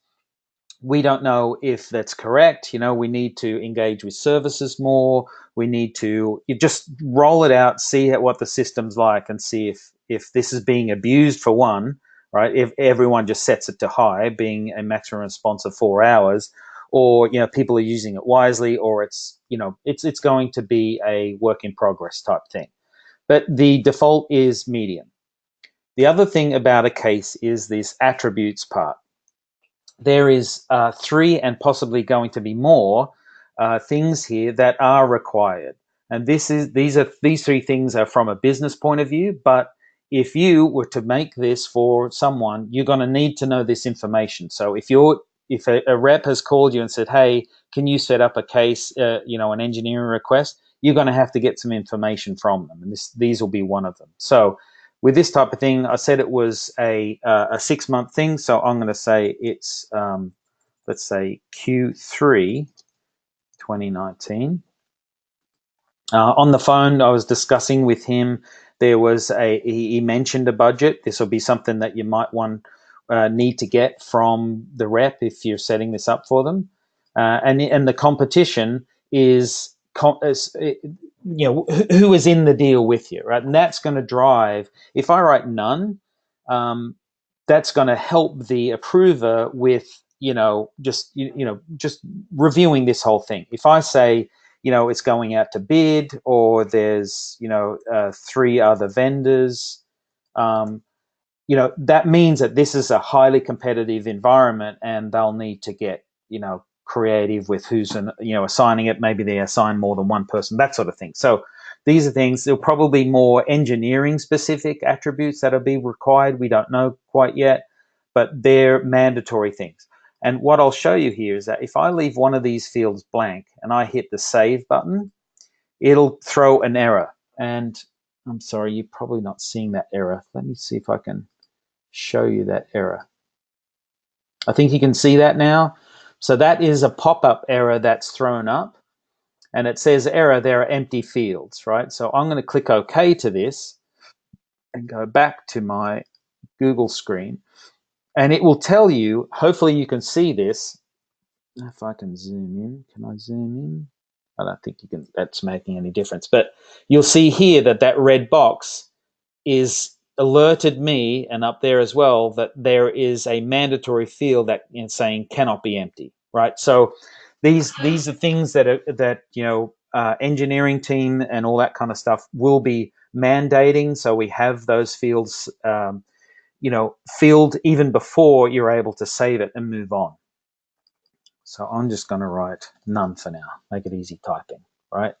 We don't know if that's correct. We need to engage with services more. We need to just roll it out, see what the system's like, and see if this is being abused, for one, right? If everyone just sets it to high, being a maximum response of 4 hours, or people are using it wisely, or it's going to be a work in progress type thing. But the default is medium. The other thing about a case is this attributes part. There is 3 and possibly going to be more things here that are required. And these 3 things are from a business point of view, but if you were to make this for someone, you're going to need to know this information. So if a rep has called you and said, hey, can you set up a case, an engineering request, you're going to have to get some information from them. And these will be one of them. So with this type of thing, I said it was a 6-month thing, so I'm going to say it's, let's say, Q3 2019. On the phone, I was discussing with him. He mentioned a budget. This will be something that you might need to get from the rep if you're setting this up for them. And the competition is who is in the deal with you, right? And that's going to drive. If I write none, that's going to help the approver with just reviewing this whole thing. If I say it's going out to bid, or there's 3 other vendors, that means that this is a highly competitive environment, and they'll need to get creative with who's assigning it. Maybe they assign more than one person, that sort of thing. So these are things, there'll probably be more engineering specific attributes that'll be required. We don't know quite yet, but they're mandatory things. And what I'll show you here is that if I leave one of these fields blank and I hit the save button, it'll throw an error. And I'm sorry, you're probably not seeing that error. Let me see if I can show you that error. I think you can see that now. So that is a pop-up error that's thrown up, and it says error, there are empty fields, right? So I'm going to click OK to this and go back to my Google screen, and it will tell you, hopefully you can see this. If I can zoom in, can I zoom in? I don't think you can, that's making any difference, but you'll see here that red box is alerted me, and up there as well, that there is a mandatory field that saying cannot be empty, right? So these are things that engineering team and all that kind of stuff will be mandating. So we have those fields, filled even before you're able to save it and move on. So I'm just going to write none for now, make it easy typing, right?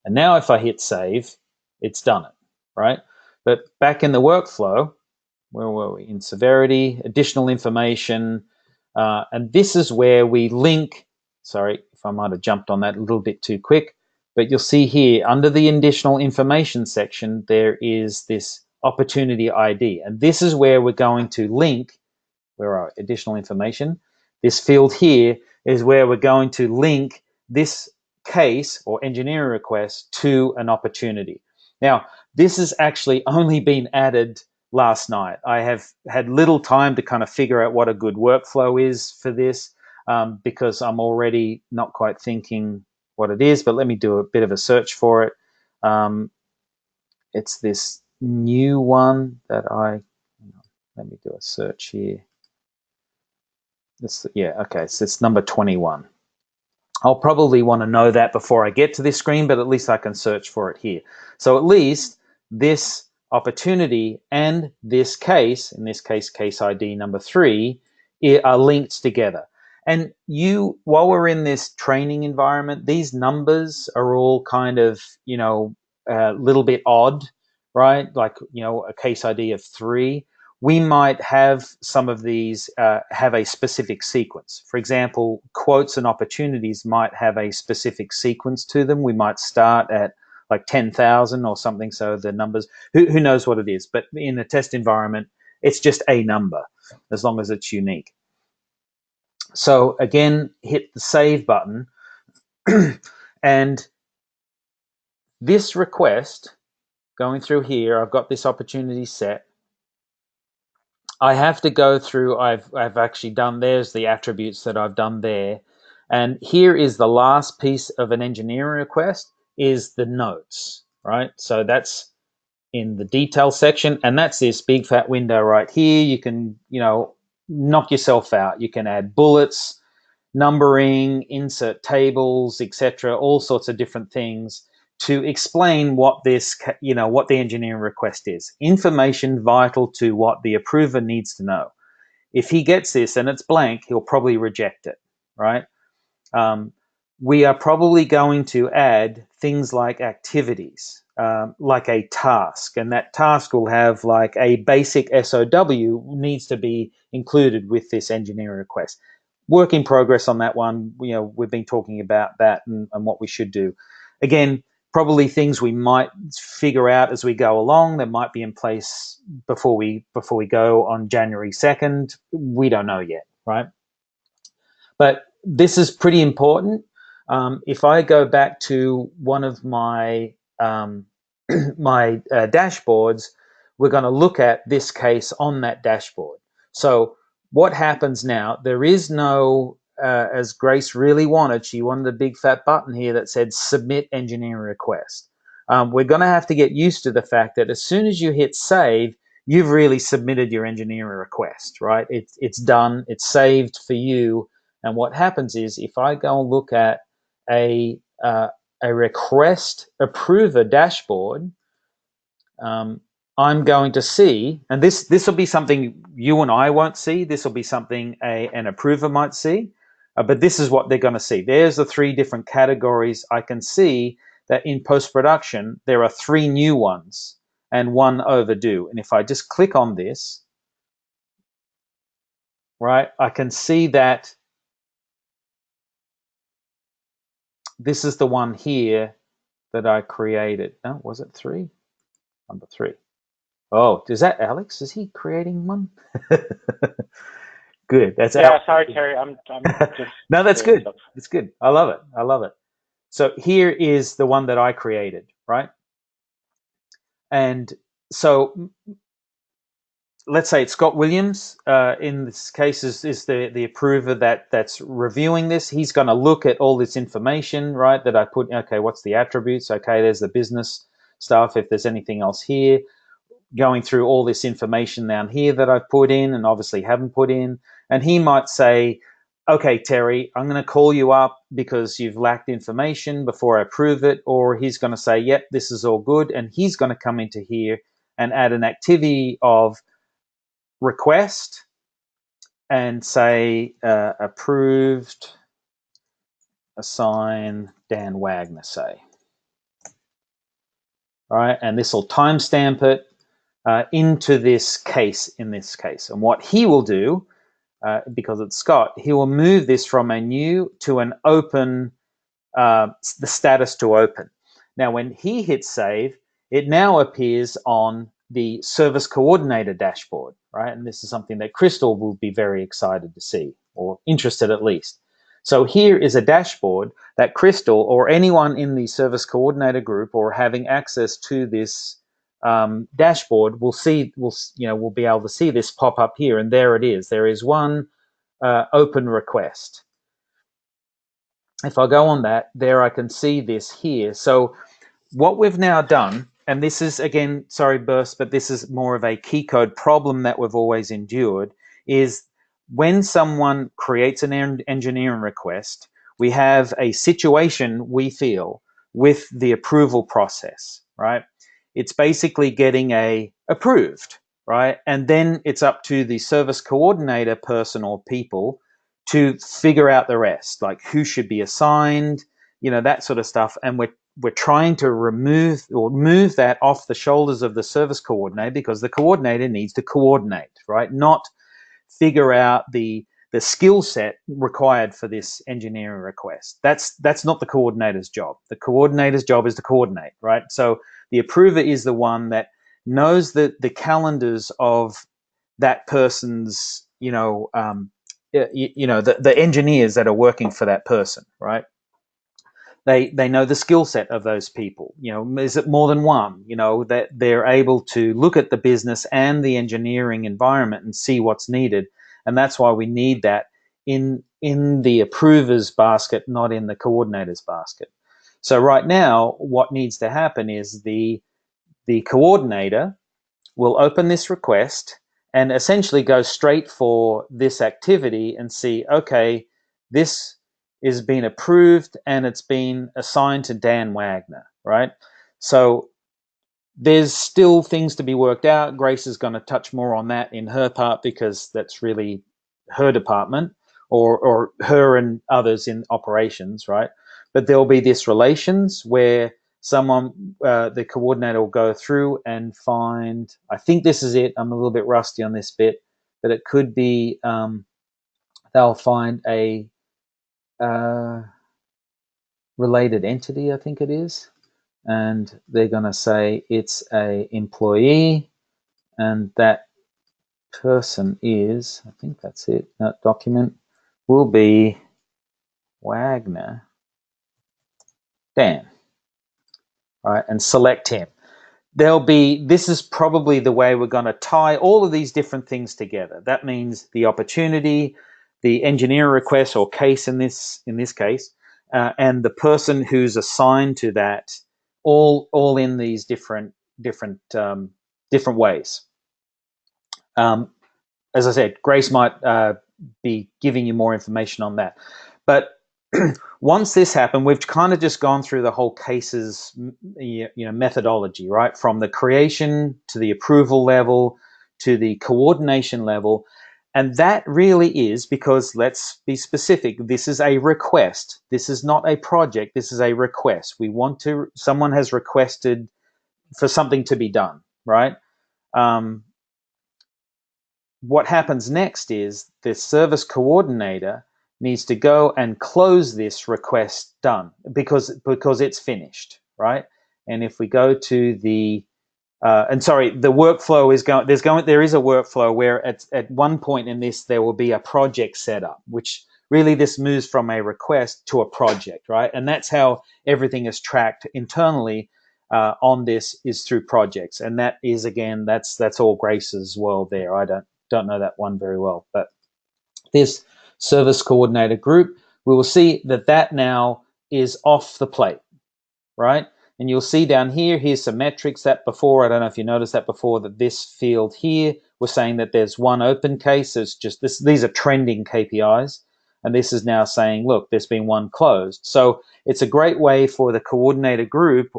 And now if I hit save, it's done it, right? But back in the workflow, where were we? In severity, additional information, and this is where we link, sorry if I might have jumped on that a little bit too quick, but you'll see here under the additional information section, there is this opportunity ID. And this is where we're going to link, where are additional information? This field here is where we're going to link this case or engineering request to an opportunity. Now, this has actually only been added last night. I have had little time to kind of figure out what a good workflow is for this because I'm already not quite thinking what it is, but let me do a bit of a search for it. It's this new one that let me do a search here. Okay, so it's number 21. I'll probably want to know that before I get to this screen, but at least I can search for it here. So at least this opportunity and this case, in this case, case ID number 3, are linked together. And while we're in this training environment, these numbers are all kind of, a little bit odd, right? Like, a case ID of 3. We might have some of these have a specific sequence. For example, quotes and opportunities might have a specific sequence to them. We might start at like 10,000 or something. So the numbers, who knows what it is? But in a test environment, it's just a number as long as it's unique. So again, hit the save button. And this request going through here, I've got this opportunity set. I have to go through, I've actually done, there's the attributes that I've done there. And here is the last piece of an engineering request is the notes, right? So that's in the detail section, and that's this big fat window right here. You can, knock yourself out. You can add bullets, numbering, insert tables, etc., all sorts of different things to explain what this, what the engineering request is. Information vital to what the approver needs to know. If he gets this and it's blank, he'll probably reject it, right? We are probably going to add things like activities, like a task, and that task will have like a basic SOW needs to be included with this engineering request. Work in progress on that one. We've been talking about that and what we should do. Again, probably things we might figure out as we go along that might be in place before we go on January 2nd. We don't know yet, right? But this is pretty important. If I go back to one of my my dashboards, we're going to look at this case on that dashboard. So what happens now? There is no, as Grace really wanted, she wanted a big fat button here that said submit engineering request. We're going to have to get used to the fact that as soon as you hit save, you've really submitted your engineering request, right? It's done, it's saved for you. And what happens is if I go and look at a request approver dashboard, I'm going to see, and this will be something you and I won't see. This will be something an approver might see, but this is what they're going to see. There's the 3 different categories. I can see that in post-production, there are 3 new ones and 1 overdue. And if I just click on this, right, I can see that this is the one here that I created. No, was it 3? Number 3. Oh, is that Alex? Is he creating one? Good. That's Sorry, Terry. I'm just no, that's good. That's good. I love it. I love it. So here is the one that I created, right? And so let's say it's Scott Williams. In this case, is the approver that's reviewing this. He's going to look at all this information, right? That I put. Okay, what's the attributes? Okay, there's the business stuff. If there's anything else here, going through all this information down here that I've put in and obviously haven't put in, and he might say, okay, Terry, I'm going to call you up because you've lacked information before I approve it, or he's going to say, yep, this is all good, and he's going to come into here and add an activity of request and say approved, assign Dan Wagner, say. Right, and this will timestamp it into this case in this case. And what he will do, because it's Scott, he will move this from a new to an open, the status to open. Now, when he hits save, it now appears on the service coordinator dashboard, right? And this is something that Crystal will be very excited to see, or interested at least. So here is a dashboard that Crystal or anyone in the service coordinator group or having access to this dashboard will see, will be able to see this pop up here, and there it is. There is one open request. If I go on that, there I can see this here. So what we've now done, and this is, again, sorry, Burst, but this is more of a key code problem that we've always endured, is when someone creates an engineering request, we have a situation, we feel, with the approval process, right? It's basically getting a approved, right? And then it's up to the service coordinator person or people to figure out the rest, like who should be assigned, that sort of stuff. And we're trying to remove or move that off the shoulders of the service coordinator, because the coordinator needs to coordinate, right? Not figure out the skill set required for this engineering request. That's not the coordinator's job. The coordinator's job is to coordinate, right? So the approver is the one that knows the calendars of that person's, the engineers that are working for that person, right? They know the skill set of those people. Is it more than one? That they're able to look at the business and the engineering environment and see what's needed. And that's why we need that in the approver's basket, not in the coordinator's basket. So right now, what needs to happen is the coordinator will open this request and essentially go straight for this activity and see, okay, this is being approved and it's been assigned to Dan Wagner, right? So there's still things to be worked out. Grace is going to touch more on that in her part because that's really her department, or her and others in operations, right? But there'll be this relations where someone, the coordinator, will go through and find, I think this is it, I'm a little bit rusty on this bit, but it could be they'll find a related entity, I think it is, and they're going to say it's a employee, and that person is, I think that's it, that document will be Wagner Dan, right, and select him. This is probably the way we're going to tie all of these different things together. That means the opportunity, the engineer request or case in this case, and the person who's assigned to that, all in these different ways. As I said, Grace might be giving you more information on that. But once this happened, we've kind of just gone through the whole cases, methodology, right? From the creation to the approval level to the coordination level. And that really is because, let's be specific, this is a request. This is not a project. This is a request. Someone has requested for something to be done, right? What happens next is the service coordinator needs to go and close this request done because it's finished, right? And if we go to the the workflow is there is a workflow where at one point in this there will be a project set up, which really this moves from a request to a project, right? And that's how everything is tracked internally on this, is through projects. And that is, again, that's all Grace as well there. I don't know that one very well, but this service coordinator group, we will see that now is off the plate, right? And you'll see down here, here's some metrics that before, I don't know if you noticed that before, that this field here, we're saying that there's one open case. It's just these are trending KPIs. and this is now saying, look, there's been one closed. So it's a great way for the coordinator group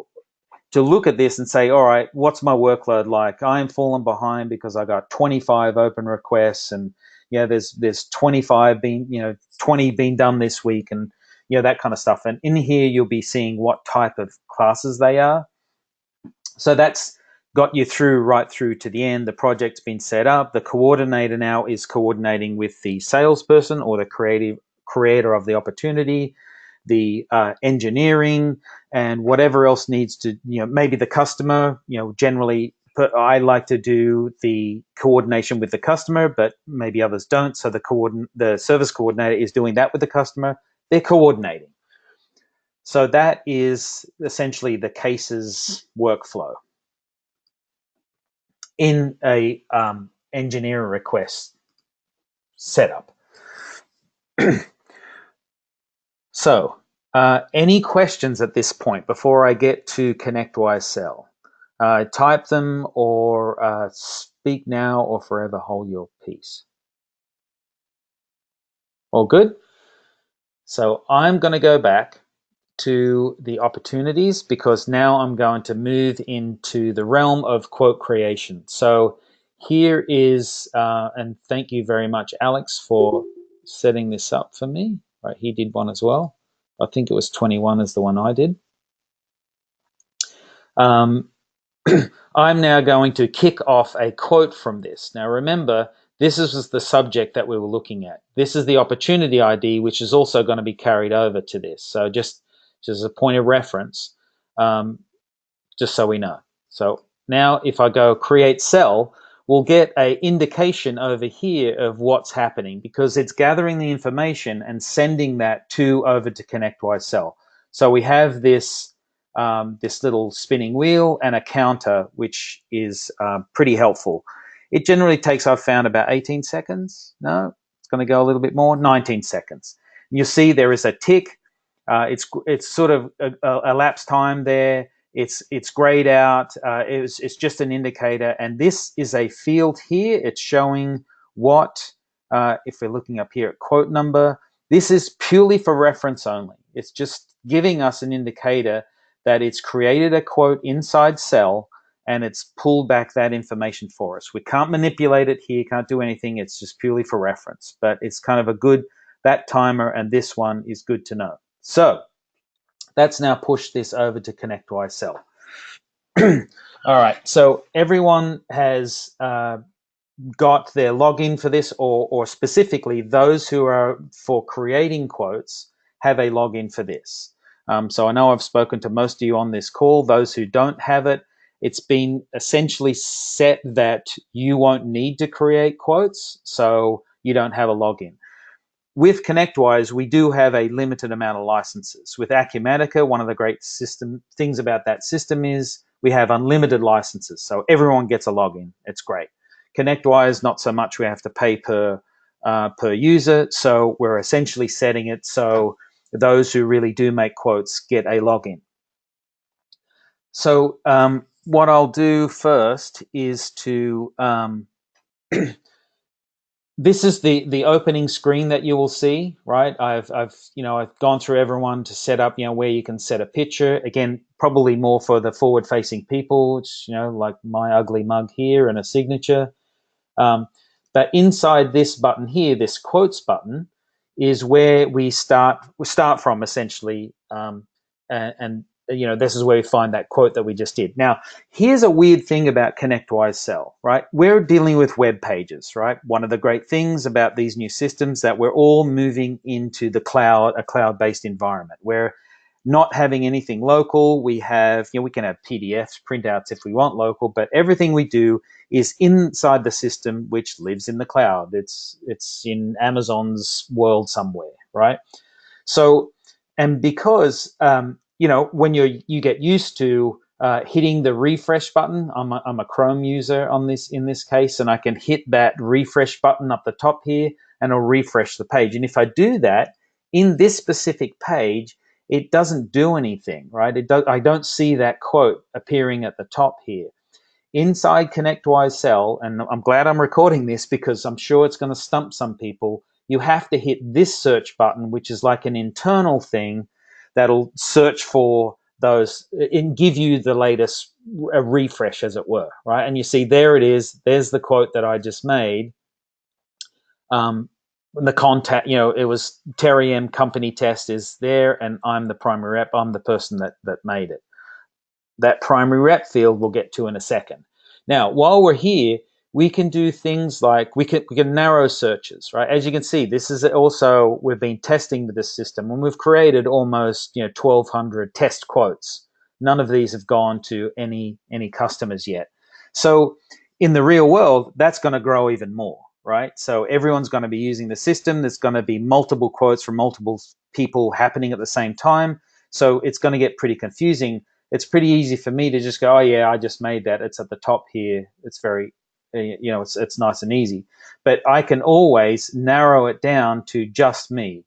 to look at this and say, all right, what's my workload like? I'm falling behind because I got 25 open requests, and there's 25 being, 20 being done this week, and that kind of stuff. And in here, you'll be seeing what type of classes they are. So that's got you right through to the end. The project's been set up. The coordinator now is coordinating with the salesperson or the creator of the opportunity, the engineering, and whatever else needs to, maybe the customer, generally I like to do the coordination with the customer, but maybe others don't. So the service coordinator is doing that with the customer. They're coordinating. So that is essentially the cases workflow in a engineering request setup. So any questions at this point before I get to Connectwise Sell? Type them or speak now or forever hold your peace. All good? So I'm going to go back to the opportunities because now I'm going to move into the realm of quote creation. So here is, and thank you very much, Alex, for setting this up for me. Right, he did one as well. I think it was 21 is the one I did. I'm now going to kick off a quote from this. Now remember, this is the subject that we were looking at. This is the opportunity ID, which is also going to be carried over to this. So just as a point of reference, just so we know. So now if I go create cell, we'll get an indication over here of what's happening because it's gathering the information and sending that over to Connectwise Cell. So we have this this little spinning wheel and a counter, which is pretty helpful. It generally takes, I've found, about 18 seconds. No, it's going to go a little bit more, 19 seconds. And you'll see there is a tick. It's sort of a elapsed time there. It's grayed out. It's just an indicator, and this is a field here. It's showing what, if we're looking up here at quote number, this is purely for reference only. It's just giving us an indicator that it's created a quote inside cell and it's pulled back that information for us. We can't manipulate it here, can't do anything. It's just purely for reference, but it's kind of a good, that timer and this one is good to know. So that's now pushed this over to Connectwise Cell. All right, so everyone has got their login for this, or specifically those who are for creating quotes have a login for this. So I know I've spoken to most of you on this call. Those who don't have it, it's been essentially set that you won't need to create quotes, so you don't have a login. With Connectwise, we do have a limited amount of licenses. With Acumatica, one of the great things about that system is we have unlimited licenses, so everyone gets a login. It's great. Connectwise, not so much. We have to pay per user, so we're essentially setting it so those who really do make quotes get a login. So what I'll do first is to this is the opening screen that you will see, right? I've gone through everyone to set up, where you can set a picture. Again, probably more for the forward-facing people, which, like my ugly mug here and a signature. But inside this button here, this quotes button, is where we start from essentially, and this is where we find that quote that we just did. Now, here's a weird thing about Connectwise Cell, right? We're dealing with web pages, right? One of the great things about these new systems that we're all moving into the cloud, a cloud-based environment. We're not having anything local. We have, we can have PDFs, printouts if we want local, but everything we do is inside the system, which lives in the cloud. It's in Amazon's world somewhere, right? So, and because when you get used to hitting the refresh button, I'm a Chrome user in this case, and I can hit that refresh button up the top here, and it'll refresh the page. And if I do that in this specific page, it doesn't do anything, right? I don't see that quote appearing at the top here. Inside Connectwise Cell, and I'm glad I'm recording this because I'm sure it's going to stump some people, you have to hit this search button, which is like an internal thing that'll search for those and give you the latest a refresh, as it were, right? And you see, there it is. There's the quote that I just made. The contact, it was Terry M company test is there, and I'm the primary rep. I'm the person that made it. That primary rep field we'll get to in a second. Now, while we're here, we can do things like we can narrow searches, right? As you can see, this is also, we've been testing with this system, and we've created almost 1,200 test quotes. None of these have gone to any customers yet. So in the real world, that's going to grow even more, right? So everyone's going to be using the system. There's going to be multiple quotes from multiple people happening at the same time. So it's going to get pretty confusing. It's pretty easy for me to just go, oh yeah, I just made that. It's at the top here. It's very, it's nice and easy. But I can always narrow it down to just me,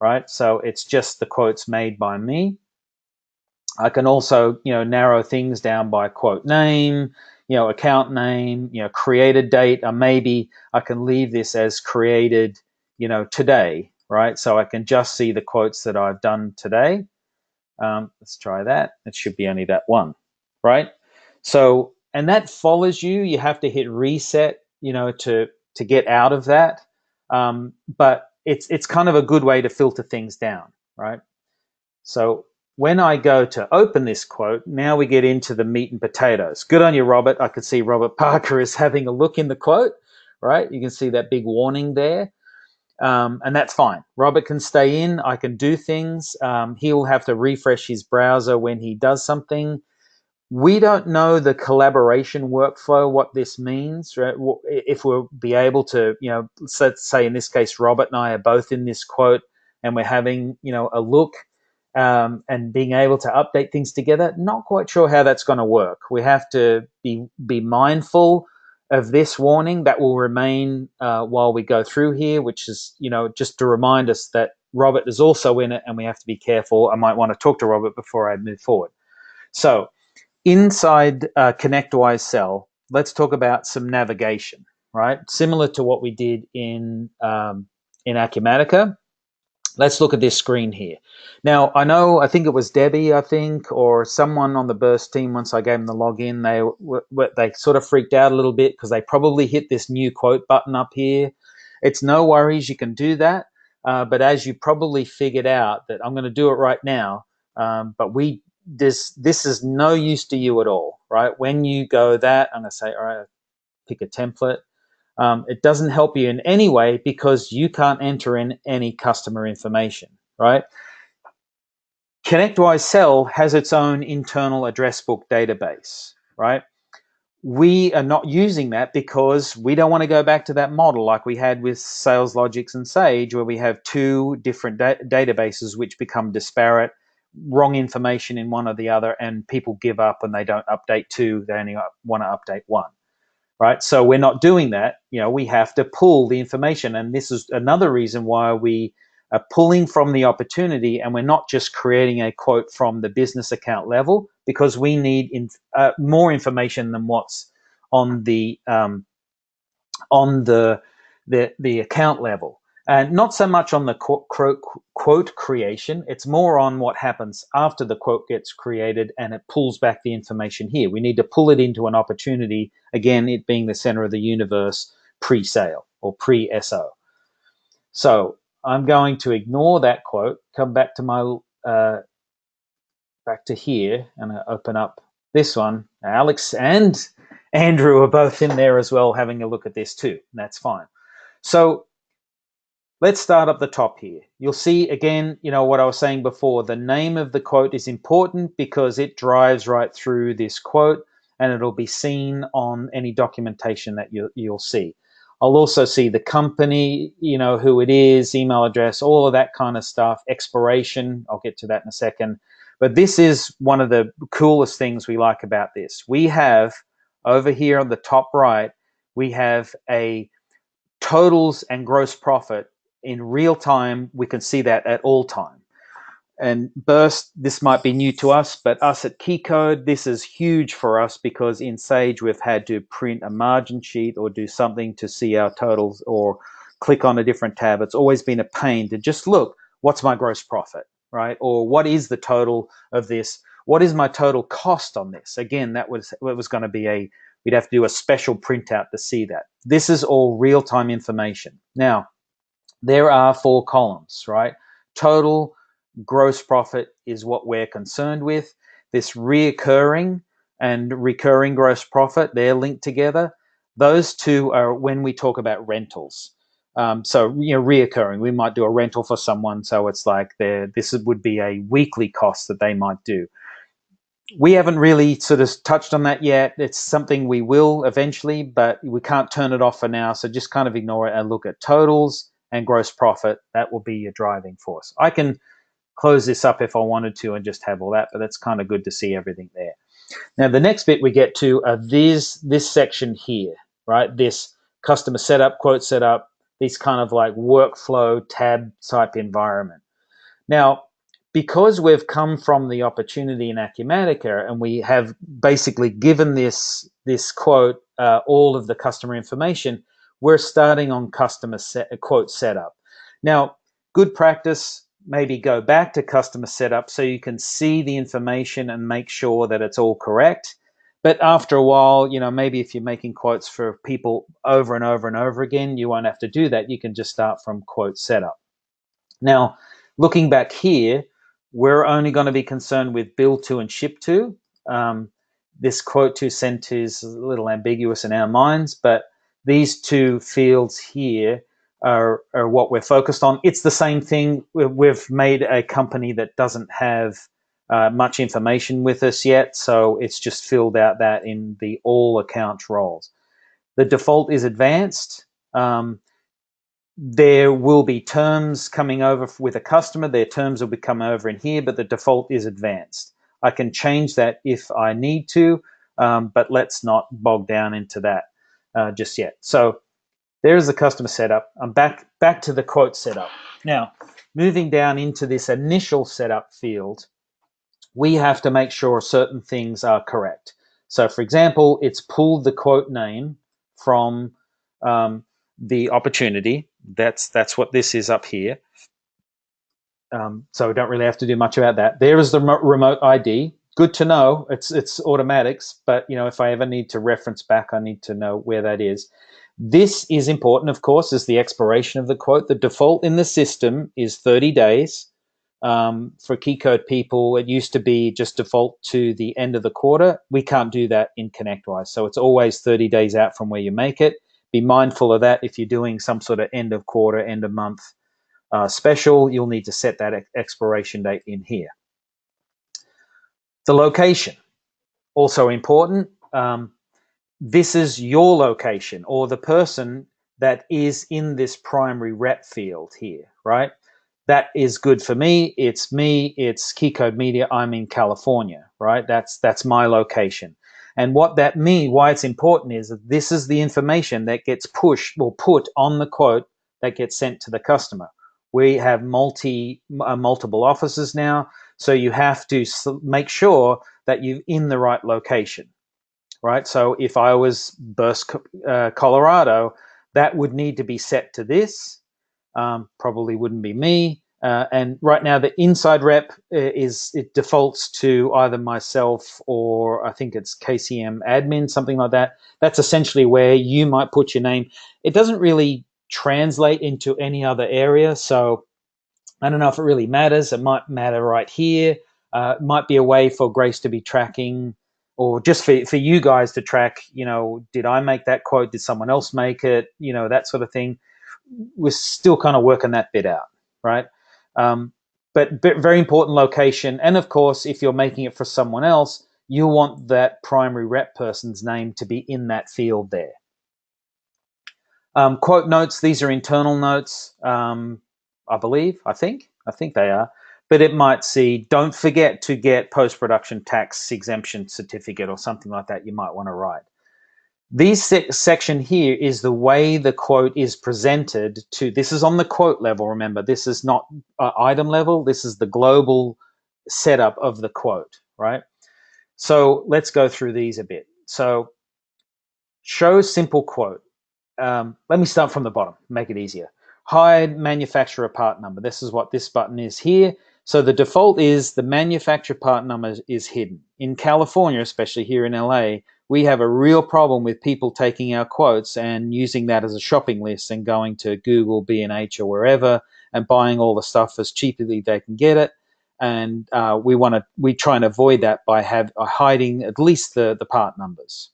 right? So it's just the quotes made by me. I can also, narrow things down by quote name, account name, created date, or maybe I can leave this as created, today, right? So I can just see the quotes that I've done today. Let's try that. It should be only that one, right? So, and that follows you. You have to hit reset, to get out of that. But it's kind of a good way to filter things down, right? So when I go to open this quote, now we get into the meat and potatoes. Good on you, Robert. I could see Robert Parker is having a look in the quote, right? You can see that big warning there. And that's fine. Robert can stay in. I can do things. He will have to refresh his browser when he does something. We don't know the collaboration workflow, what this means, right? If we'll be able to, let's say in this case, Robert and I are both in this quote and we're having, a look and being able to update things together. Not quite sure how that's going to work. We have to be mindful of this warning that will remain while we go through here, which is, just to remind us that Robert is also in it and we have to be careful. I might want to talk to Robert before I move forward. So inside Connectwise Cell, let's talk about some navigation, right? Similar to what we did in Acumatica. Let's look at this screen here. Now, I think it was Debbie, or someone on the Burst team, once I gave them the login, they sort of freaked out a little bit because they probably hit this new quote button up here. It's no worries, you can do that. But as you probably figured out, that I'm going to do it right now, but this is no use to you at all, right? When you go that, I'm going to say, all right, pick a template. It doesn't help you in any way because you can't enter in any customer information, right? Connectwise Cell has its own internal address book database, right? We are not using that because we don't want to go back to that model like we had with SalesLogix and Sage, where we have two different databases which become disparate, wrong information in one or the other, and people give up and they don't update two, they only want to update one. Right, so we're not doing that. We have to pull the information, and this is another reason why we are pulling from the opportunity, and we're not just creating a quote from the business account level, because we need more information than what's on the account level. And not so much on the quote creation, it's more on what happens after the quote gets created and it pulls back the information here. We need to pull it into an opportunity, again, it being the center of the universe, pre-sale or pre-SO. So I'm going to ignore that quote, come back to my back to here, and I open up this one. Alex and Andrew are both in there as well having a look at this too, and that's fine. So let's start up the top here. You'll see again, what I was saying before, the name of the quote is important because it drives right through this quote and it'll be seen on any documentation that you'll see. I'll also see the company, who it is, email address, all of that kind of stuff, expiration. I'll get to that in a second. But this is one of the coolest things we like about this. We have over here on the top right, we have a totals and gross profit in real time. We can see that at all time. And Burst, this might be new to us, but us at KeyCode, this is huge for us because in Sage we've had to print a margin sheet or do something to see our totals or click on a different tab. It's always been a pain to just look, what's my gross profit, right? Or what is the total of this? What is my total cost on this? Again, that was going to be we'd have to do a special printout to see that. This is all real-time information. Now, there are 4 columns, right? Total gross profit is what we're concerned with. This reoccurring and recurring gross profit, they're linked together. Those two are when we talk about rentals. So, reoccurring, we might do a rental for someone. So it's like this would be a weekly cost that they might do. We haven't really sort of touched on that yet. It's something we will eventually, but we can't turn it off for now. So just kind of ignore it and look at totals and gross profit. That will be your driving force. I can close this up if I wanted to and just have all that, but that's kind of good to see everything there. Now, the next bit we get to are this section here, right? This customer setup, quote setup, these kind of like workflow tab type environment. Now, because we've come from the opportunity in Acumatica and we have basically given this quote all of the customer information, we're starting on quote setup. Now, good practice, maybe go back to customer setup so you can see the information and make sure that it's all correct. But after a while, maybe if you're making quotes for people over and over and over again, you won't have to do that. You can just start from quote setup. Now, looking back here, we're only going to be concerned with bill to and ship to. This quote to send to is a little ambiguous in our minds, but these 2 fields here are what we're focused on. It's the same thing. We've made a company that doesn't have much information with us yet, so it's just filled out that in the all account roles. The default is advanced. There will be terms coming over with a customer. Their terms will be coming over in here, but the default is advanced. I can change that if I need to, but let's not bog down into that just yet. So there's the customer setup. I'm back to the quote setup. Now, moving down into this initial setup field, we have to make sure certain things are correct. So, for example, it's pulled the quote name from the opportunity. That's what this is up here. So we don't really have to do much about that. There is the remote ID. Good to know. It's automatics, but if I ever need to reference back, I need to know where that is. This is important, of course, is the expiration of the quote. The default in the system is 30 days. For key code people, it used to be just default to the end of the quarter. We can't do that in Connectwise. So it's always 30 days out from where you make it. Be mindful of that. If you're doing some sort of end of quarter, end of month special, you'll need to set that expiration date in here. The location, also important. This is your location or the person that is in this primary rep field here, right? That is good for me. It's Keycode Media. I'm in California, right? That's my location. And what that means, why it's important, is that this is the information that gets pushed or put on the quote that gets sent to the customer. We have multiple offices now, so you have to make sure that you're in the right location, right? So if I was Burst, Colorado, that would need to be set to this. Probably wouldn't be me. And right now the inside rep it defaults to either myself or I think it's KCM admin, something like that. That's essentially where you might put your name. It doesn't really translate into any other area, so I don't know if it really matters. It might matter right here. It might be a way for Grace to be tracking, or just for you guys to track, did I make that quote? Did someone else make it? That sort of thing. We're still kind of working that bit out, right? But very important location. And of course, if you're making it for someone else, you want that primary rep person's name to be in that field there. Quote notes, these are internal notes, I think they are. But it might see, don't forget to get post-production tax exemption certificate or something like that you might want to write. This section here is the way the quote is presented to, this is on the quote level, remember, this is not item level, this is the global setup of the quote, right? So let's go through these a bit. So show simple quote. let me start from the bottom, make it easier. Hide manufacturer part number. This is what this button is here. So the default is the manufacturer part number is hidden. In California, especially here in LA, we have a real problem with people taking our quotes and using that as a shopping list and going to Google, B&H, or wherever and buying all the stuff as cheaply they can get it. And we try and avoid that by hiding at least the part numbers.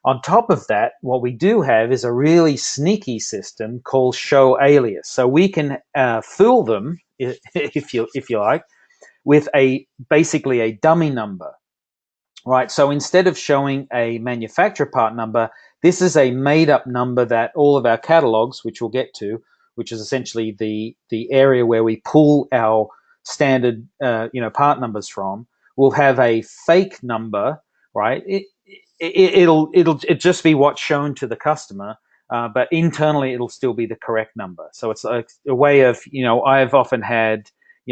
On top of that, what we do have is a really sneaky system called show alias. So we can fool them, if you like, with basically a dummy number, right? So instead of showing a manufacturer part number, this is a made-up number that all of our catalogs, which we'll get to, which is essentially the area where we pull our standard part numbers from, will have a fake number, right? It'll just be what's shown to the customer, but internally it'll still be the correct number. So it's a way of, I've often had,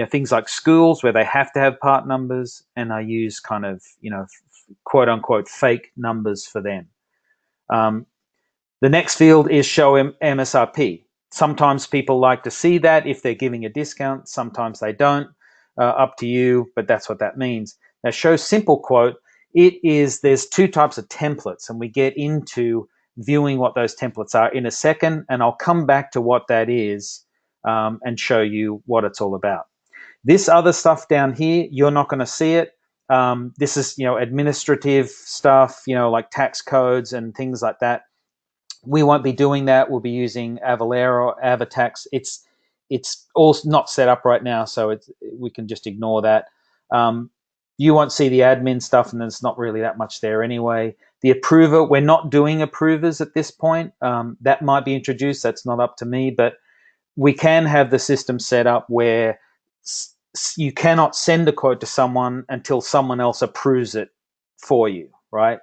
things like schools where they have to have part numbers, and I use kind of, quote unquote fake numbers for them. The next field is show MSRP. Sometimes people like to see that if they're giving a discount. Sometimes they don't. Up to you, but that's what that means. Now, show simple quote. There's two types of templates, and we get into viewing what those templates are in a second, and I'll come back to what that is and show you what it's all about. This other stuff down here, you're not going to see it. This is, administrative stuff, like tax codes and things like that. We won't be doing that. We'll be using Avalara or Avatax. It's all not set up right now, so we can just ignore that. You won't see the admin stuff, and there's not really that much there anyway. The approver, we're not doing approvers at this point. That might be introduced. That's not up to me, but we can have the system set up where you cannot send a quote to someone until someone else approves it for you, right?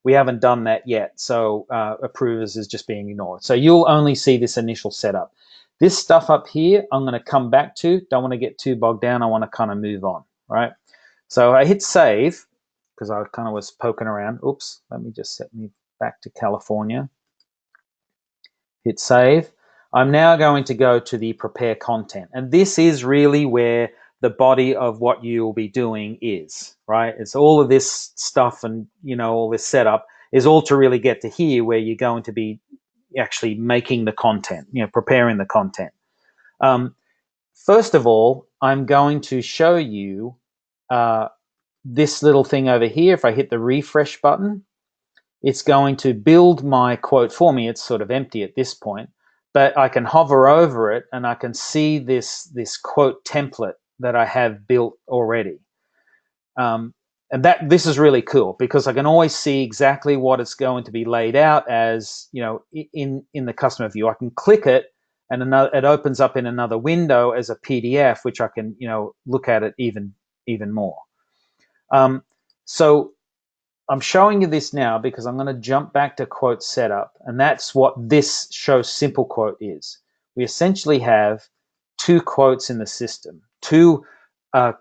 We haven't done that yet, so approvers is just being ignored. So you'll only see this initial setup. This stuff up here, I'm going to come back to. Don't want to get too bogged down. I want to kind of move on, right? So I hit save because I kind of was poking around. Oops, let me just set me back to California. Hit save. I'm now going to go to the prepare content. And this is really where the body of what you'll be doing is, right? It's all of this stuff and, all this setup is all to really get to here where you're going to be actually making the content, preparing the content. First of all, I'm going to show you this little thing over here. If I hit the refresh button, it's going to build my quote for me. It's sort of empty at this point, but I can hover over it and I can see this quote template that I have built already. And this is really cool because I can always see exactly what it's going to be laid out as, in the customer view. I can click it and it opens up in another window as a PDF, which I can, look at it even more. So I'm showing you this now because I'm going to jump back to quote setup, and that's what this show simple quote is. We essentially have two quotes in the system, two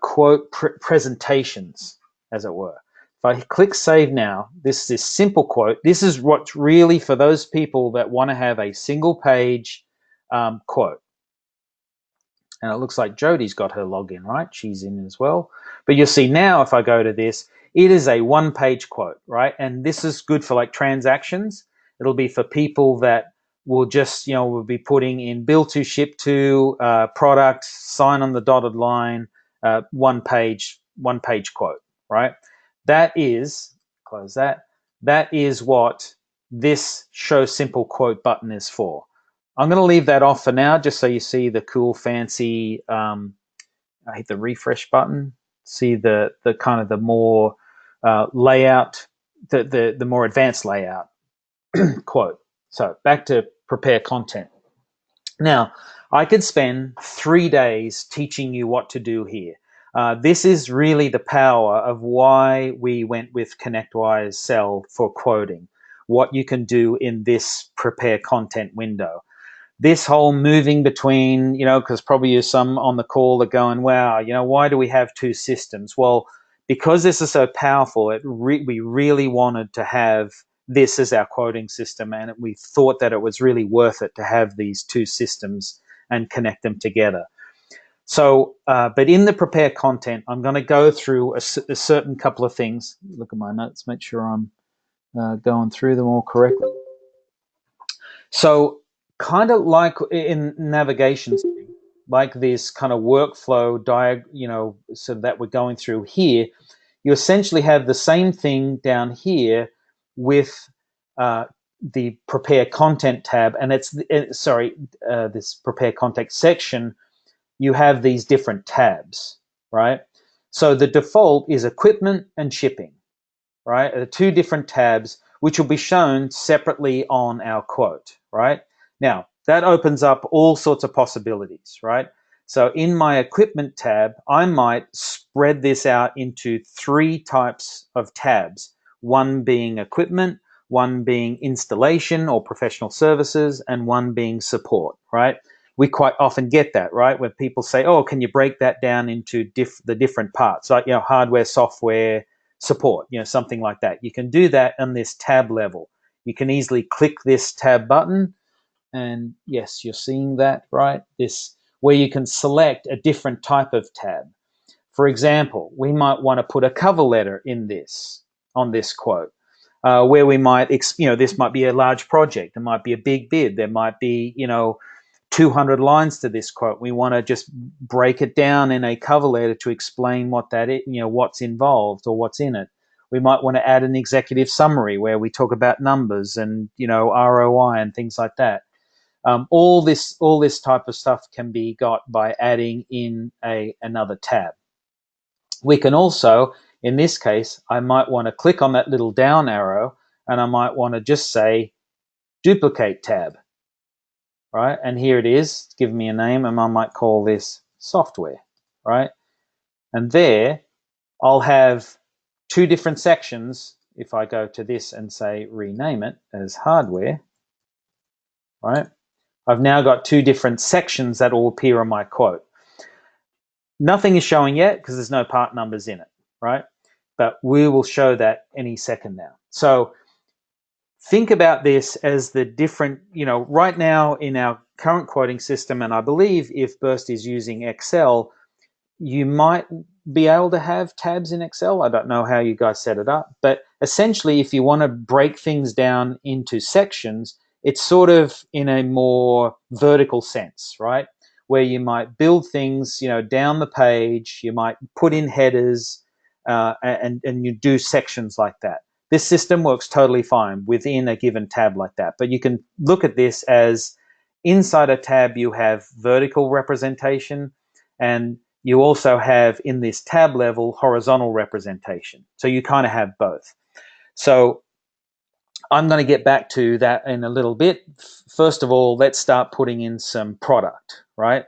quote presentations, as it were. If I click save now, this simple quote, this is what's really for those people that want to have a single page quote. And it looks like Jodi's got her login, right? She's in as well. But you'll see now if I go to this, it is a one-page quote, right? And this is good for like transactions. It'll be for people that will just, will be putting in bill to, ship to, product, sign on the dotted line, one page quote, right? That is, close that. That is what this show simple quote button is for. I'm going to leave that off for now, just so you see the cool, fancy. I hit the refresh button. See the kind of the more layout, the more advanced layout quote. So back to prepare content. Now, I could spend 3 days teaching you what to do here. This is really the power of why we went with Connectwise Cell for quoting. What you can do in this prepare content window. This whole moving between, because probably there's some on the call that going, wow, why do we have two systems? Well, because this is so powerful, we really wanted to have this as our quoting system, and we thought that it was really worth it to have these two systems and connect them together. So, but in the prepare content, I'm going to go through a certain couple of things. Look at my notes, make sure I'm going through them all correctly. So, kind of like in navigation, like this kind of workflow so that we're going through here, you essentially have the same thing down here with the prepare content tab, and this prepare content section. You have these different tabs, right? So the default is equipment and shipping, right? The two different tabs, which will be shown separately on our quote, right? Now, that opens up all sorts of possibilities, right? So in my equipment tab, I might spread this out into 3 types of tabs, one being equipment, one being installation or professional services, and one being support, right? We quite often get that, right? When people say, oh, can you break that down into the different parts, like, hardware, software, support, something like that. You can do that on this tab level. You can easily click this tab button, and yes, you're seeing that, right? This, where you can select a different type of tab. For example, we might want to put a cover letter in this, on this quote, where we might, this might be a large project. There might be a big bid. There might be, 200 lines to this quote. We want to just break it down in a cover letter to explain what that is, what's involved or what's in it. We might want to add an executive summary where we talk about numbers and, ROI and things like that. All this type of stuff can be got by adding in another tab. We can also, in this case, I might want to click on that little down arrow, and I might want to just say duplicate tab, right? And here it is, it's giving me a name, and I might call this software, right? And there I'll have 2 different sections. If I go to this and say rename it as hardware, right? I've now got 2 different sections that will appear on my quote. Nothing is showing yet because there's no part numbers in it, right? But we will show that any second now. So think about this as the different, right now in our current quoting system, and I believe if Burst is using Excel, you might be able to have tabs in Excel. I don't know how you guys set it up, but essentially if you want to break things down into sections, it's sort of in a more vertical sense, right? Where you might build things, down the page, you might put in headers, and you do sections like that. This system works totally fine within a given tab like that, but you can look at this as inside a tab you have vertical representation, and you also have in this tab level horizontal representation. So you kind of have both. So I'm going to get back to that in a little bit. First of all, let's start putting in some product, right?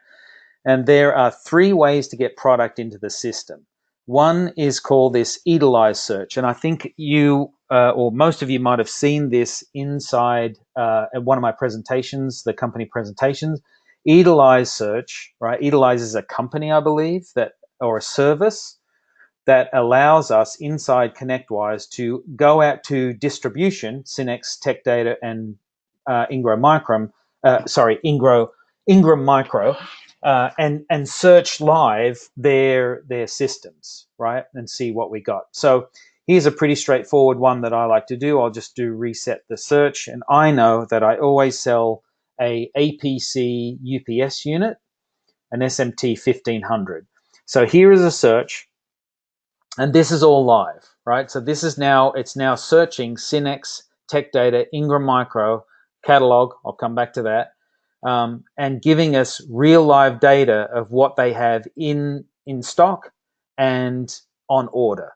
And there are 3 ways to get product into the system. One is called this Edelweiss search. And I think you, or most of you might have seen this inside at one of my presentations, the company presentations. Edelweiss search, right? Edelweiss is a company, I believe, or a service that allows us inside Connectwise to go out to distribution, Synex, Tech Data, and Ingram Micro, Ingram Micro, and search live their systems, right, and see what we got. So here's a pretty straightforward one that I like to do. I'll just do reset the search, and I know that I always sell a APC UPS unit, an SMT 1500. So here is a search. And this is all live, right? So this is it's now searching Synex, Tech Data, Ingram Micro, catalog, I'll come back to that, and giving us real live data of what they have in stock and on order,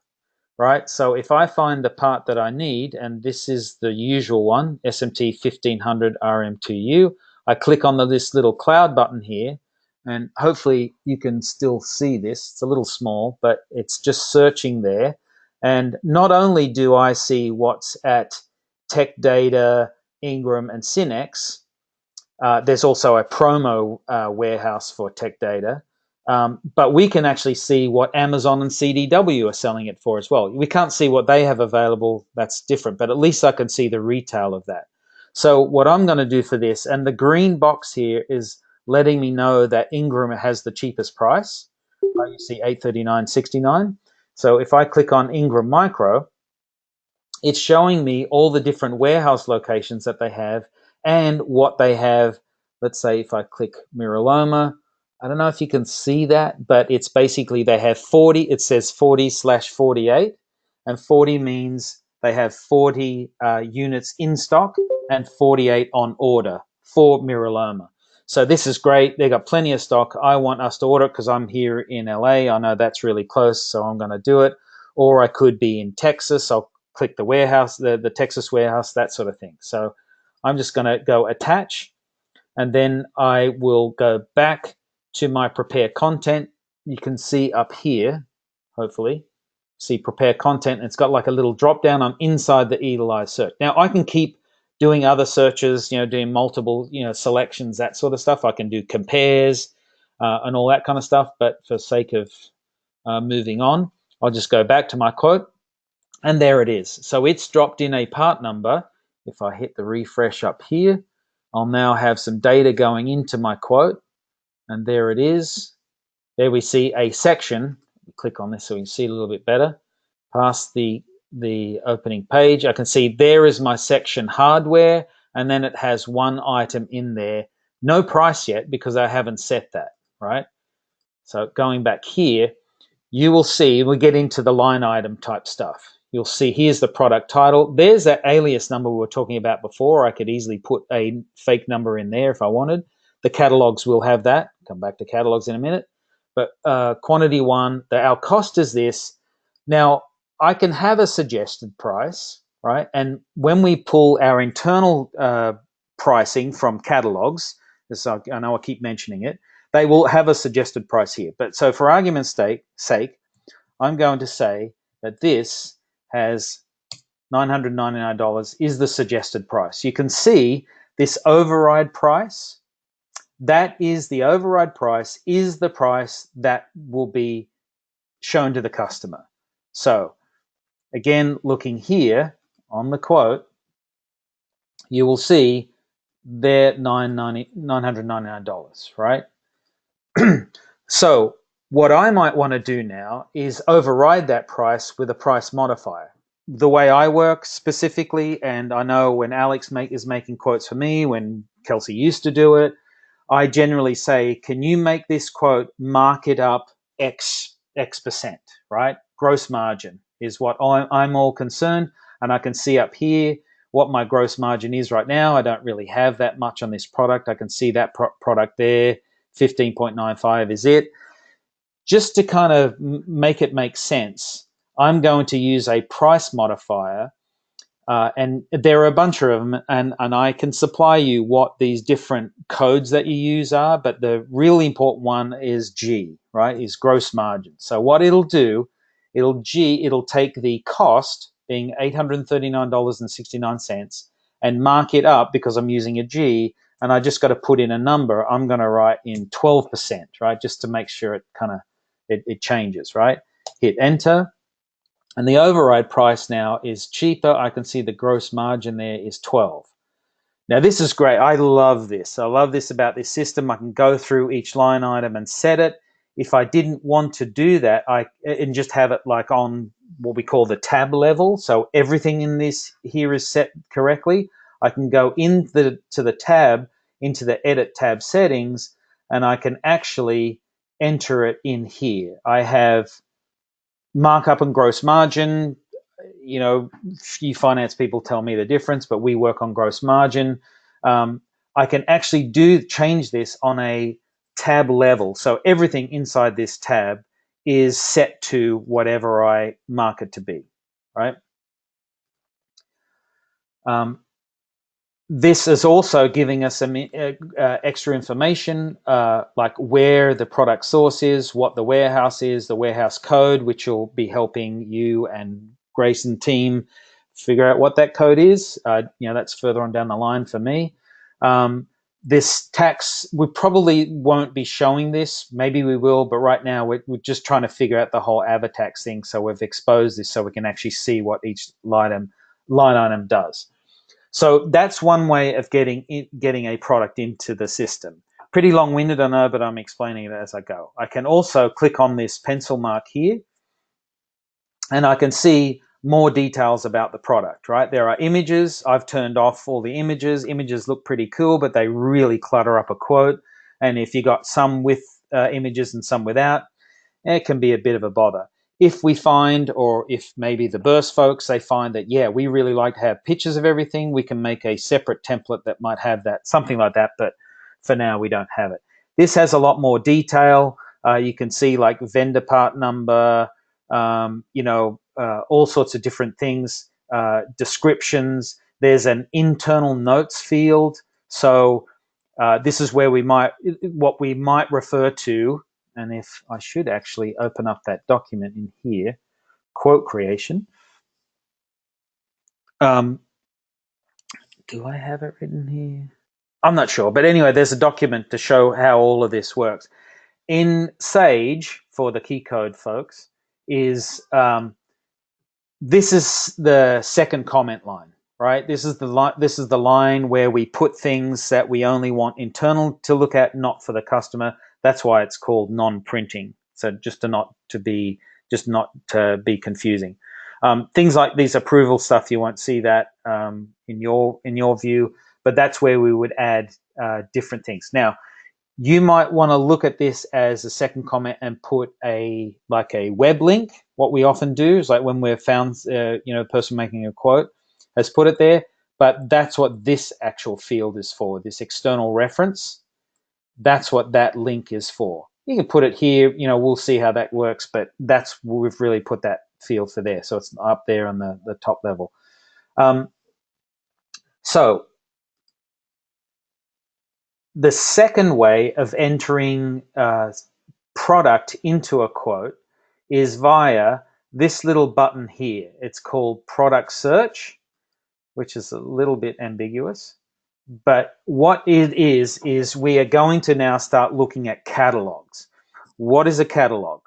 right? So if I find the part that I need, and this is the usual one, SMT 1500 RM2U, I click on this little cloud button here, and hopefully you can still see this. It's a little small, but it's just searching there. And not only do I see what's at Tech Data, Ingram, and Synex, there's also a promo warehouse for Tech Data. But we can actually see what Amazon and CDW are selling it for as well. We can't see what they have available. That's different, but at least I can see the retail of that. So what I'm going to do for this, and the green box here is letting me know that Ingram has the cheapest price. You see 839.69. So if I click on Ingram Micro, it's showing me all the different warehouse locations that they have and what they have. Let's say if I click Miraloma, I don't know if you can see that, but it's basically they have 40, it says 40/48, and 40 means they have 40 units in stock and 48 on order for Miraloma. So this is great. They got plenty of stock. I want us to order it because I'm here in LA. I know that's really close, so I'm going to do it. Or I could be in Texas. I'll click the warehouse, the Texas warehouse, that sort of thing. So I'm just going to go attach, and then I will go back to my prepare content. You can see up here, hopefully, see prepare content. It's got like a little drop down. I'm inside the Eagle-Eye search. Now I can keep doing other searches, doing multiple, selections, that sort of stuff. I can do compares and all that kind of stuff. But for sake of moving on, I'll just go back to my quote. And there it is. So it's dropped in a part number. If I hit the refresh up here, I'll now have some data going into my quote. And there it is. There we see a section. Click on this so we can see a little bit better. Past the opening page, I can see there is my section hardware, and then it has one item in there. No price yet because I haven't set that, right? So going back here, you will see, we get into the line item type stuff. You'll see here's the product title. There's that alias number we were talking about before. I could easily put a fake number in there if I wanted. The catalogs will have that. Come back to catalogs in a minute. But quantity one, our cost is this. Now, I can have a suggested price, right? And when we pull our internal pricing from catalogs, I know I keep mentioning it, they will have a suggested price here. But so for argument's sake, I'm going to say that this has $999 is the suggested price. You can see this override price. That is the override price, is the price that will be shown to the customer. So again, looking here on the quote, you will see they're $999, right? So what I might want to do now is override that price with a price modifier. The way I work specifically, and I know when Alex is making quotes for me, when Kelsey used to do it, I generally say, can you make this quote mark it up X percent, right? Gross margin is what I'm all concerned. And I can see up here what my gross margin is right now. I don't really have that much on this product. I can see that product there, 15.95 is it. Just to kind of make it make sense, I'm going to use a price modifier. And there are a bunch of them, and I can supply you what these different codes that you use are, but the really important one is G, right, is gross margin. So what it'll do, it'll take the cost, being $839.69, and mark it up because I'm using a G, and I just got to put in a number. I'm going to write in 12%, right, just to make sure it kind of, it changes, right? Hit enter. And the override price now is cheaper. I can see the gross margin there is 12. Now this is great. I love this. I love this about this system. I can go through each line item and set it. If I didn't want to do that, and just have it like on what we call the tab level, so everything in this here is set correctly, I can go to the tab, into the edit tab settings, and I can actually enter it in here. I have markup and gross margin. Few finance people tell me the difference, but we work on gross margin. I can actually change this on a tab level. So everything inside this tab is set to whatever I mark it to be, right? This is also giving us some extra information, like where the product source is, what the warehouse is, the warehouse code, which will be helping you and Grace and team figure out what that code is. That's further on down the line for me. this tax, we probably won't be showing this. Maybe we will, but right now we're just trying to figure out the whole AvaTax thing. So we've exposed this so we can actually see what each line item does. So that's one way of getting a product into the system. Pretty long-winded, I know, but I'm explaining it as I go. I can also click on this pencil mark here, and I can see more details about the product, right? There are images. I've turned off all the images. Images look pretty cool, but they really clutter up a quote. And if you got some with images and some without, it can be a bit of a bother. If we find, or if maybe the burst folks, they find that, yeah, we really like to have pictures of everything, we can make a separate template that might have that, something like that, but for now we don't have it. This has a lot more detail. You can see like vendor part number, all sorts of different things, descriptions. There's an internal notes field. So this is where what we might refer to, and if I should actually open up that document in here, quote creation. Do I have it written here? I'm not sure, but anyway, there's a document to show how all of this works. In Sage, for the key code folks, is this is the second comment line, right? This is the line where we put things that we only want internal to look at, not for the customer. That's why it's called non-printing. So just not to be confusing. Things like these approval stuff, you won't see that in your view, but that's where we would add different things. Now, you might want to look at this as a second comment and put a web link. What we often do is like when we've found a person making a quote has put it there, but that's what this actual field is for, this external reference. That's what that link is for. You can put it here, we'll see how that works, but we've really put that field for there. So it's up there on the top level. So the second way of entering product into a quote is via this little button here. It's called product search, which is a little bit ambiguous. But what it is we are going to now start looking at catalogs. What is a catalog?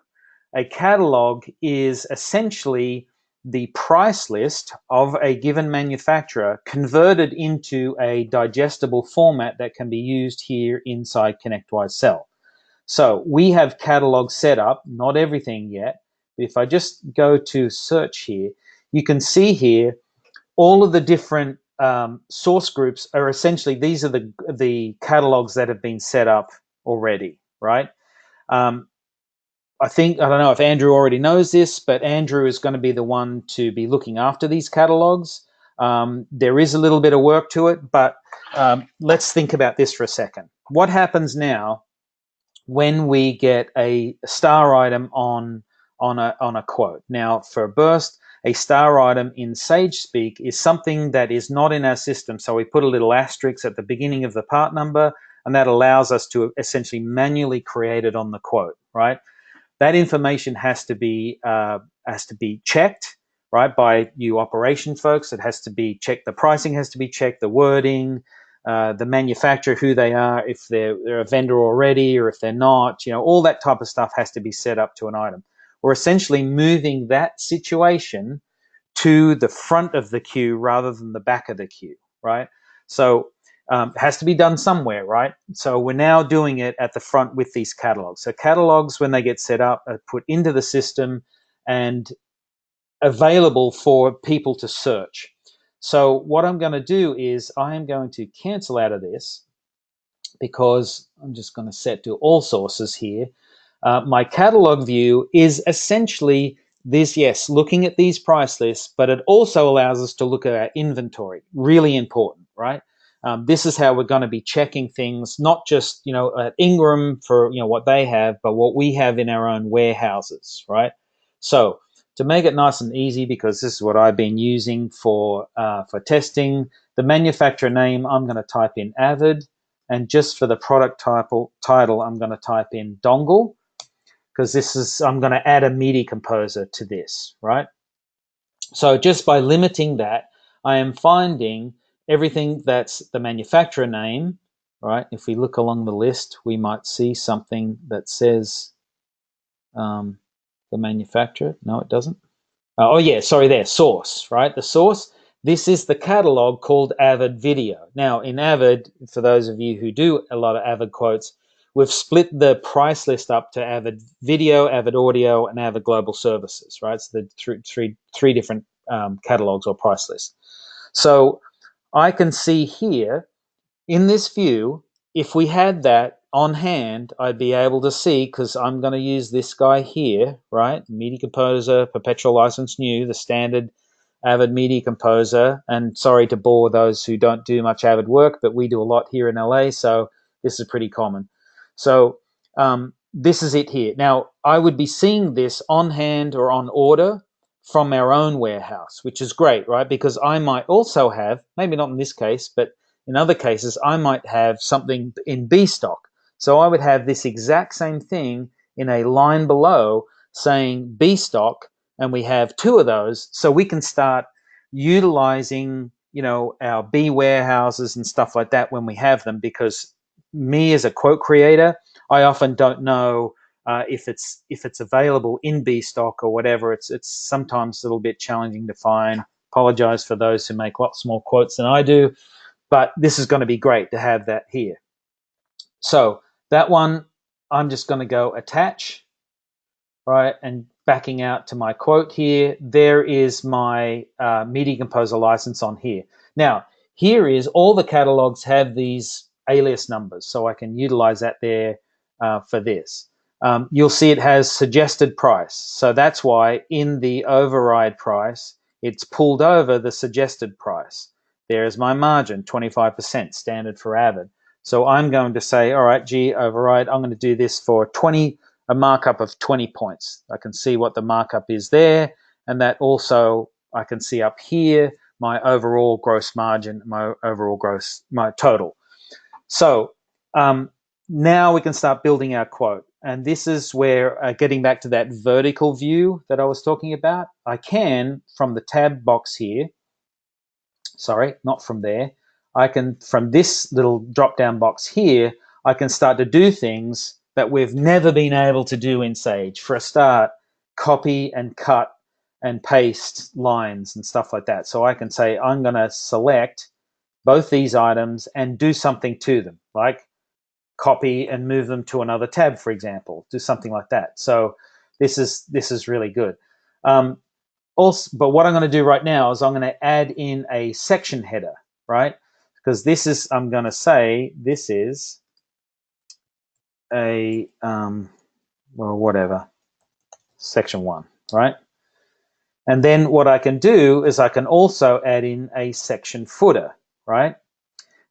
A catalog is essentially the price list of a given manufacturer converted into a digestible format that can be used here inside Connectwise Cell. So we have catalogs set up, not everything yet. If I just go to search here, you can see here all of the different source groups are essentially, these are the catalogs that have been set up already, right? I don't know if Andrew already knows this, but Andrew is going to be the one to be looking after these catalogs. There is a little bit of work to it, but let's think about this for a second. What happens now when we get a star item on a quote? Now, for a burst, a star item in Sage speak is something that is not in our system. So we put a little asterisk at the beginning of the part number, and that allows us to essentially manually create it on the quote, right? That information has to be checked, right, by you operation folks. It has to be checked. The pricing has to be checked. The wording, the manufacturer, who they are, if they're a vendor already or if they're not. All that type of stuff has to be set up to an item. We're essentially moving that situation to the front of the queue rather than the back of the queue, right? So it has to be done somewhere, right? So we're now doing it at the front with these catalogs. So catalogs, when they get set up, are put into the system and available for people to search. So what I'm going to do is I am going to cancel out of this because I'm just going to set to all sources here. My catalog view is essentially this, yes, looking at these price lists, but it also allows us to look at our inventory. Really important, right? This is how we're going to be checking things, not just at Ingram for what they have, but what we have in our own warehouses, right? So to make it nice and easy, because this is what I've been using for testing, the manufacturer name, I'm going to type in Avid, and just for the product title, I'm going to type in dongle, because I'm going to add a MIDI composer to this, right? So just by limiting that, I am finding everything that's the manufacturer name, right? If we look along the list, we might see something that says the manufacturer. No, it doesn't. Oh yeah, sorry there, source, right? The source. This is the catalog called Avid Video. Now in Avid, for those of you who do a lot of Avid quotes, we've split the price list up to Avid Video, Avid Audio, and Avid Global Services, right? So the three different catalogs or price lists. So I can see here in this view, if we had that on hand, I'd be able to see, because I'm going to use this guy here, right? Media Composer, Perpetual License New, the standard Avid Media Composer. And sorry to bore those who don't do much Avid work, but we do a lot here in LA, so this is pretty common. So this is it here. Now, I would be seeing this on hand or on order from our own warehouse, which is great, right? Because I might also have, maybe not in this case, but in other cases, I might have something in B stock. So I would have this exact same thing in a line below saying B stock, and we have two of those. So we can start utilizing, our B warehouses and stuff like that when we have them, because me as a quote creator, I often don't know if it's available in B stock or whatever. It's sometimes a little bit challenging to find. Apologize for those who make lots more quotes than I do. But this is going to be great to have that here. So that one, I'm just going to go attach, right? And backing out to my quote here, there is my Media Composer license on here. Now, here is all the catalogs have these alias numbers, so I can utilize that there for this. You'll see it has suggested price. So that's why in the override price, it's pulled over the suggested price. There's my margin, 25%, standard for Avid. So I'm going to say, all right, G, override, I'm going to do this for a markup of 20 points. I can see what the markup is there, and that also I can see up here my overall gross margin, my total. So now we can start building our quote. And this is where, getting back to that vertical view that I was talking about, I can, from the tab box here, sorry, not from there, I can, from this little drop-down box here, I can start to do things that we've never been able to do in Sage. For a start, copy and cut and paste lines and stuff like that. So I can say, I'm going to select both these items and do something to them, like copy and move them to another tab, for example, do something like that. So this is really good. Also, but what I'm going to do right now is I'm going to add in a section header, right? Because this is, I'm going to say this is a, well, whatever, section 1, right? And then what I can do is I can also add in a section footer, right?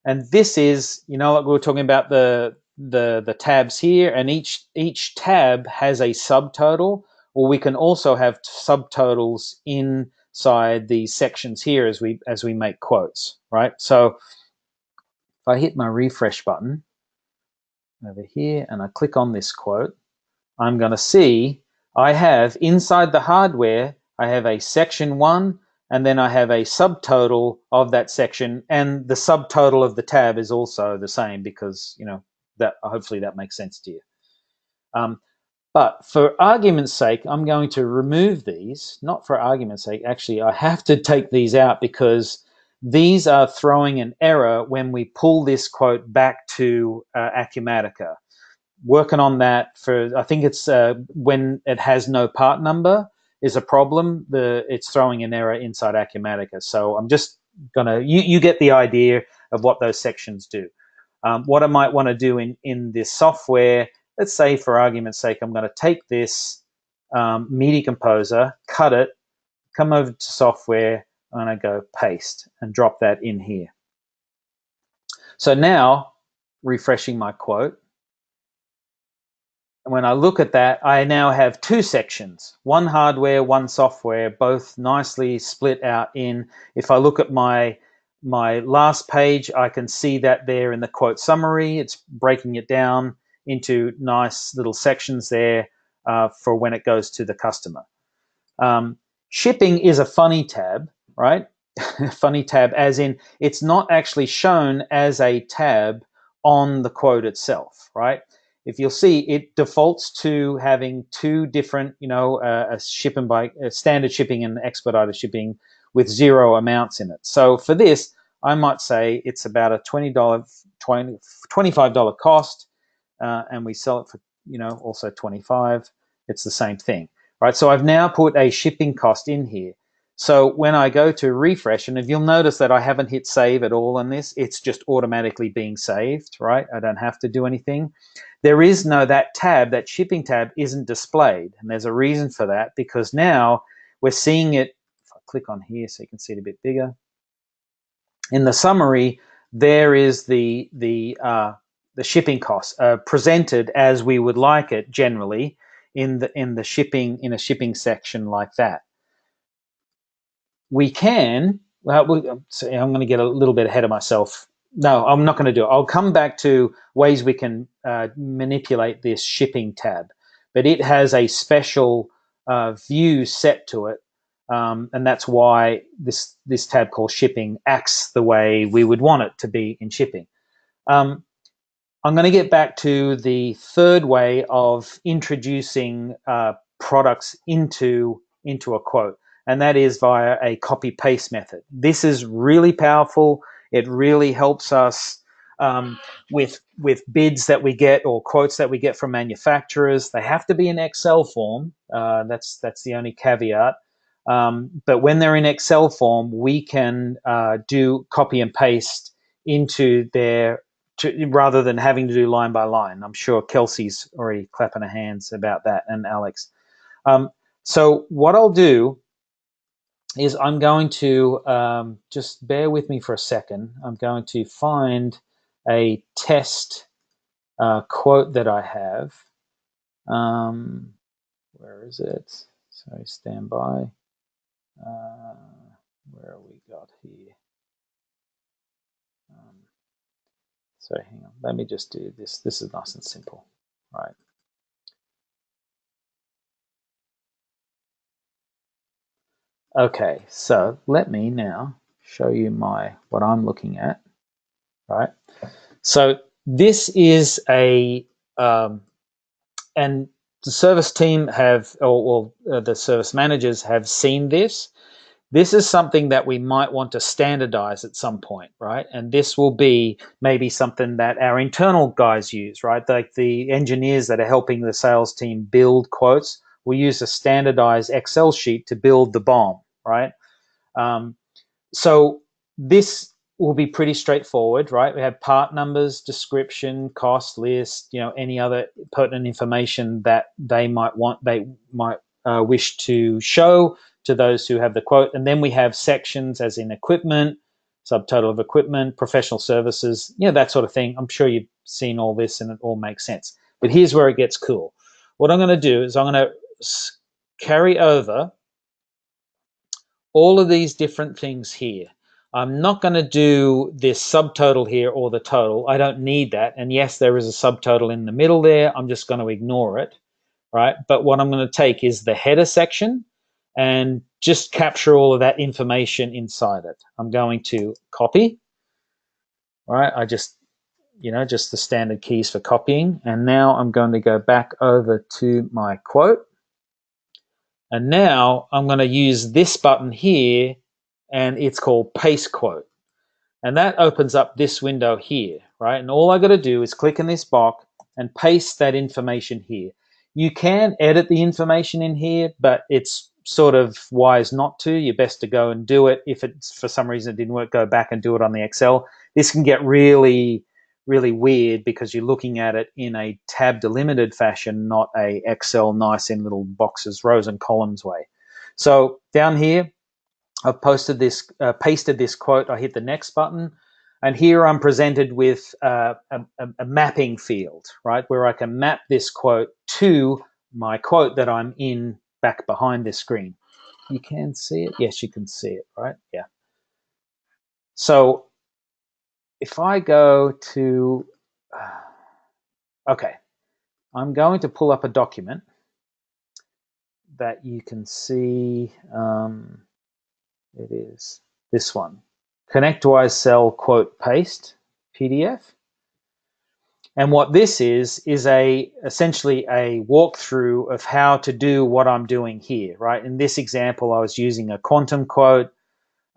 And this is, like we were talking about the tabs here, and each tab has a subtotal, or we can also have subtotals inside the sections here as we make quotes, right? So if I hit my refresh button over here and I click on this quote, I'm going to see I have inside the hardware, I have a section 1, and then I have a subtotal of that section, and the subtotal of the tab is also the same because, that hopefully that makes sense to you. But for argument's sake, I'm going to remove these, not for argument's sake. Actually, I have to take these out because these are throwing an error when we pull this quote back to Acumatica. Working on that for, I think it's when it has no part number is a problem. It's throwing an error inside Acumatica. So I'm just gonna, you get the idea of what those sections do. What I might want to do in this software, let's say for argument's sake, I'm going to take this Media Composer, cut it, come over to software, and I go paste and drop that in here. So now, refreshing my quote, and when I look at that, I now have two sections, one hardware, one software, both nicely split out in. If I look at my last page, I can see that there in the quote summary. It's breaking it down into nice little sections there for when it goes to the customer. Shipping is a funny tab, right? Funny tab as in it's not actually shown as a tab on the quote itself, right? If you'll see, it defaults to having two different, a shipping by standard shipping and expedited shipping with 0 amounts in it. So for this, I might say it's about a $25 cost, and we sell it for, also 25. It's the same thing, right? So I've now put a shipping cost in here. So when I go to refresh, and if you'll notice that I haven't hit save at all on this, it's just automatically being saved, right? I don't have to do anything. There is that tab, that shipping tab isn't displayed. And there's a reason for that, because now we're seeing it. If I click on here so you can see it a bit bigger. In the summary, there is the shipping costs presented as we would like it generally in a shipping section like that. We can, I'm going to get a little bit ahead of myself. No, I'm not going to do it. I'll come back to ways we can manipulate this shipping tab, but it has a special view set to it, and that's why this tab called shipping acts the way we would want it to be in shipping. I'm going to get back to the third way of introducing products into a quote, and that is via a copy-paste method. This is really powerful. It really helps us with bids that we get or quotes that we get from manufacturers. They have to be in Excel form. That's the only caveat. But when they're in Excel form, we can do copy and paste into their rather than having to do line by line. I'm sure Kelsey's already clapping her hands about that, and Alex. So what I'll do is I'm going to just bear with me for a second. I'm going to find a test quote that I have. Where is it? Sorry, stand by. Where have we got here? So hang on, let me just do this. This is nice and simple, right? Okay, so let me now show you what I'm looking at, right? So this is and the service team the service managers have seen this. This is something that we might want to standardize at some point, right? And this will be maybe something that our internal guys use, right? Like the engineers that are helping the sales team build quotes will use a standardized Excel sheet to build the BOM, right? So this will be pretty straightforward, right? We have part numbers, description, cost list, any other pertinent information that they might wish to show to those who have the quote. And then we have sections as in equipment, subtotal of equipment, professional services, that sort of thing. I'm sure you've seen all this and it all makes sense. But here's where it gets cool. What I'm going to do is I'm going to carry over all of these different things here. I'm not going to do this subtotal here or the total. I don't need that. And yes, there is a subtotal in the middle there. I'm just going to ignore it, right? But what I'm going to take is the header section and just capture all of that information inside it. I'm going to copy, right? I just the standard keys for copying. And now I'm going to go back over to my quote. And now I'm going to use this button here, and it's called Paste Quote. And that opens up this window here, right? And all I got to do is click in this box and paste that information here. You can edit the information in here, but it's sort of wise not to. You're best to go and do it. If it's for some reason it didn't work, go back and do it on the Excel. This can get really, really weird because you're looking at it in a tab delimited fashion, not a Excel nice in little boxes, rows and columns way. So down here, I've pasted this quote. I hit the next button, and here I'm presented with a mapping field, right, where I can map this quote to my quote that I'm in back behind this screen. You can see it? Yes, you can see it, right? Yeah. So if I go to, okay, I'm going to pull up a document that you can see. It is this one, Connectwise Cell Quote Paste PDF. And what this is essentially a walkthrough of how to do what I'm doing here, right? In this example, I was using a quantum quote,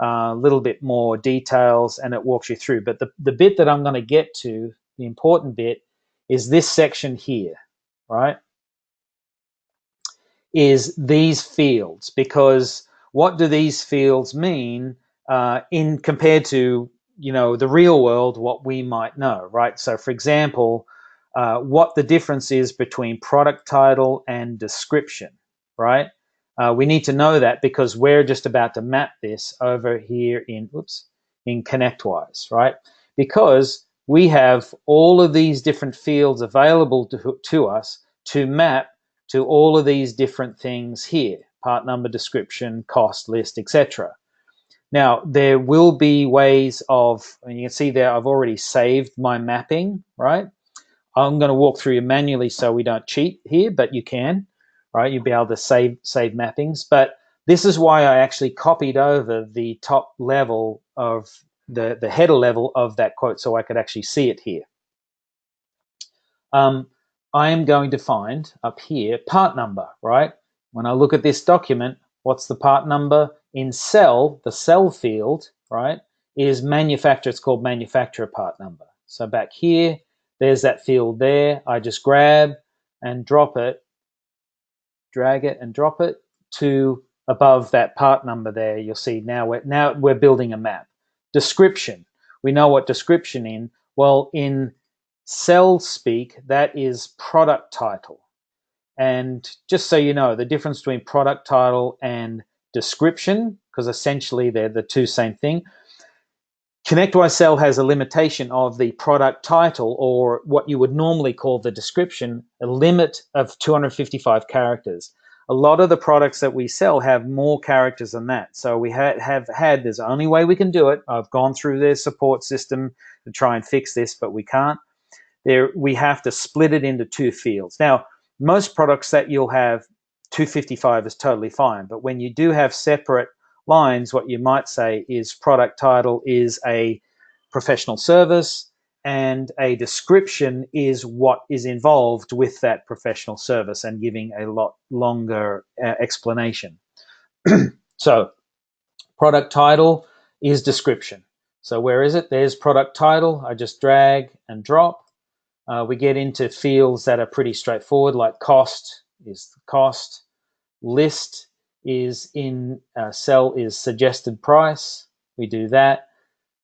a little bit more details, and it walks you through. But the bit that I'm going to get to, the important bit, is this section here, right? Is these fields, because what do these fields mean in compared to the real world, what we might know, right? So for example, what the difference is between product title and description, right? We need to know that because we're just about to map this over here in Connectwise, right? Because we have all of these different fields available to us to map to all of these different things here: part number, description, cost, list, etc. Now, there will be ways of, and you can see there I've already saved my mapping, right? I'm going to walk through you manually so we don't cheat here, but you can, right? You'll be able to save mappings. But this is why I actually copied over the top level of the header level of that quote so I could actually see it here. I am going to find up here part number, right? When I look at this document, what's the part number? In cell, the cell field, right, is manufacturer. It's called manufacturer part number. So back here, there's that field there. I just grab and drop it, drag it and drop it to above that part number there. You'll see now we're building a map. Description. We know what description in. Well, in cell speak, that is product title. And just so you know, the difference between product title and description, because essentially they're the two same thing. Connectwise Cell has a limitation of the product title, or what you would normally call the description, a limit of 255 characters. A lot of the products that we sell have more characters than that. So we have had, there's the only way we can do it. I've gone through their support system to try and fix this, but we can't. We have to split it into two fields. Now, most products that you'll have 255 is totally fine, but when you do have separate lines, what you might say is product title is a professional service and a description is what is involved with that professional service, and giving a lot longer explanation. So product title is description. So where is it? There's product title. I just drag and drop. We get into fields that are pretty straightforward, like cost is the cost. List is in cell is suggested price. We do that.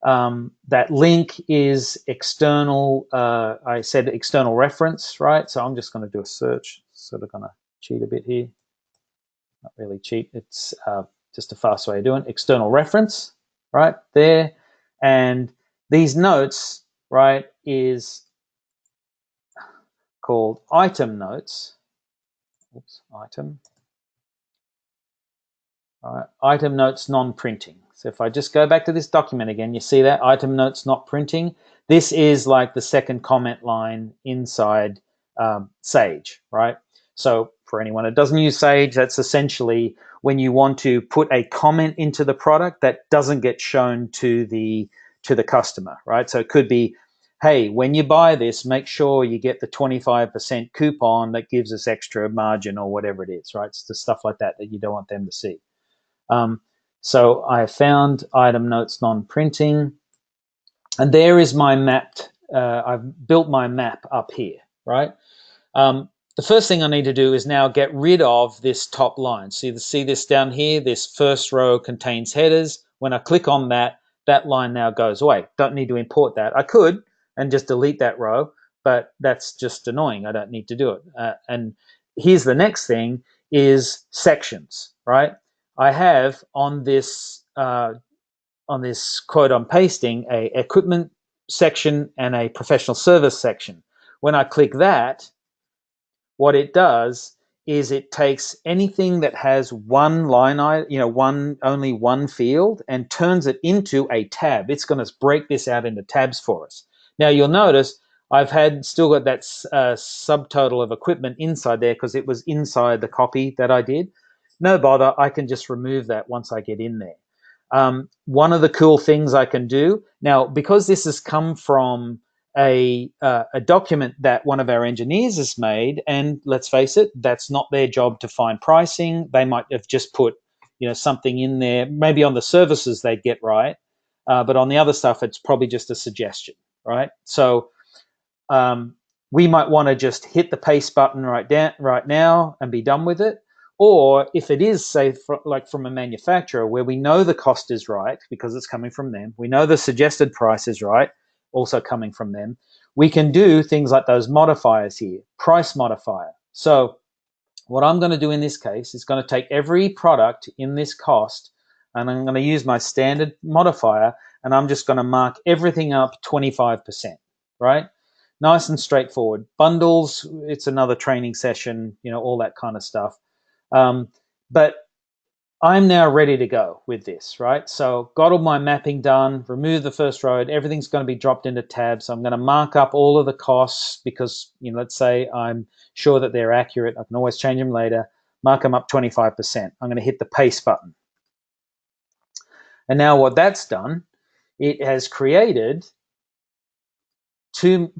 That link is external. I said external reference, right? So I'm just going to do a search. Sort of going to cheat a bit here. Not really cheat. It's just a fast way of doing it. External reference, right there. And these notes, right, is called item notes. Oops, item. All right, item notes non-printing. So if I just go back to this document again, you see that item notes not printing. This is like the second comment line inside Sage, right? So for anyone that doesn't use Sage, that's essentially when you want to put a comment into the product that doesn't get shown to the customer, right? So it could be, hey, when you buy this, make sure you get the 25% coupon that gives us extra margin, or whatever it is, right? It's the stuff like that that you don't want them to see. So I found item notes non-printing, and there is my mapped. I've built my map up here, right? The first thing I need to do is now get rid of this top line. So you see this down here, this first row contains headers. When I click on that, that line now goes away. Don't need to import that. I could and just delete that row, but that's just annoying. I don't need to do it. And here's the next thing is sections, right? I have on this quote I'm pasting a equipment section and a professional service section. When I click that, what it does is it takes anything that has one line, only one field, and turns it into a tab. It's going to break this out into tabs for us. Now you'll notice I've still got that subtotal of equipment inside there because it was inside the copy that I did. No bother, I can just remove that once I get in there. One of the cool things I can do now, because this has come from a document that one of our engineers has made, and let's face it, that's not their job to find pricing. They might have just put something in there, maybe on the services they'd get right, but on the other stuff, it's probably just a suggestion, right? So we might want to just hit the paste button right now and be done with it. Or if it is, say, like from a manufacturer where we know the cost is right because it's coming from them, we know the suggested price is right, also coming from them, we can do things like those modifiers here, price modifier. So what I'm going to do in this case is going to take every product in this cost, and I'm going to use my standard modifier, and I'm just going to mark everything up 25%, right? Nice and straightforward. Bundles, it's another training session, all that kind of stuff. But I'm now ready to go with this, right? So got all my mapping done, remove the first row, everything's going to be dropped into tabs. So I'm going to mark up all of the costs because, let's say I'm sure that they're accurate. I can always change them later. Mark them up 25%. I'm going to hit the paste button. And now what that's done, it has created two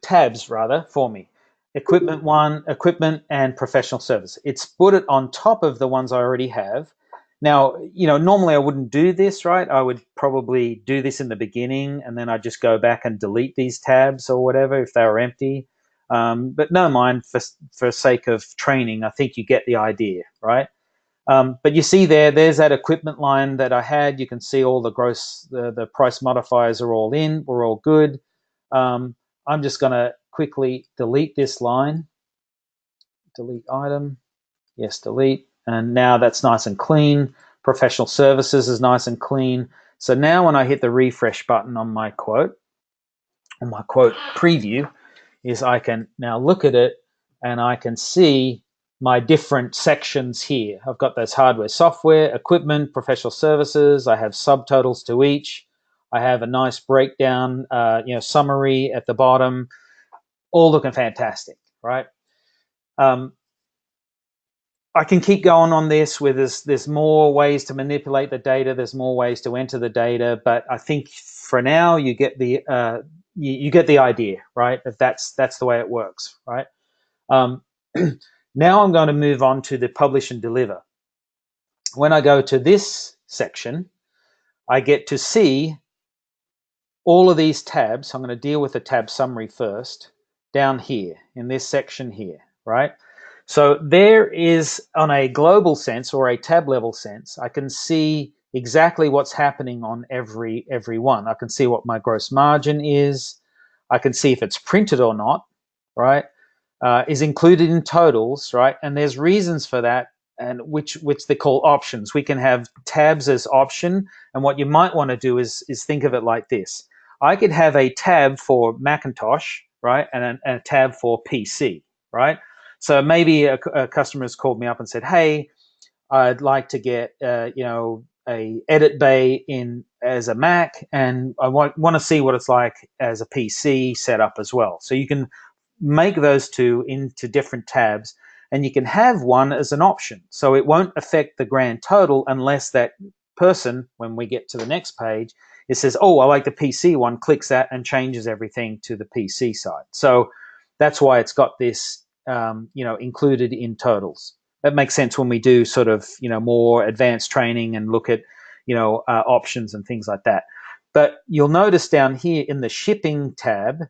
tabs rather for me. Equipment one, equipment and professional service. It's put it on top of the ones I already have. Now, normally I wouldn't do this, right? I would probably do this in the beginning and then I'd just go back and delete these tabs or whatever if they were empty. But no mind, for sake of training, I think you get the idea, right? But you see there's that equipment line that I had. You can see all the the price modifiers are all in. We're all good. I'm just going to quickly delete this line. Delete item. Yes, delete. And now that's nice and clean. Professional services is nice and clean. So now when I hit the refresh button on my quote preview, is I can now look at it and I can see my different sections here. I've got those hardware, software, equipment, professional services. I have subtotals to each. I have a nice breakdown, summary at the bottom, all looking fantastic, right? I can keep going on this with there's more ways to manipulate the data. There's more ways to enter the data, but I think for now you get the you get the idea, right? If that's the way it works, right? Now I'm going to move on to the publish and deliver. When I go to this section, I get to see all of these tabs. I'm going to deal with the tab summary first, down here in this section here, right? So there is, on a global sense or a tab level sense, I can see exactly what's happening on every one. I can see what my gross margin is. I can see if it's printed or not, right? Is included in totals, right? And there's reasons for that, and which they call options. We can have tabs as option, and what you might want to do is think of it like this. I could have a tab for Macintosh, right, and a tab for PC, right? So maybe a customer has called me up and said, "Hey, I'd like to get a edit bay in as a Mac, and I want to see what it's like as a PC setup as well." So you can make those two into different tabs, and you can have one as an option. So it won't affect the grand total unless that person, when we get to the next page, it says, "Oh, I like the PC one," clicks that and changes everything to the PC side. So that's why it's got this, included in totals. That makes sense when we do sort of, more advanced training and look at, options and things like that. But you'll notice down here in the shipping tab,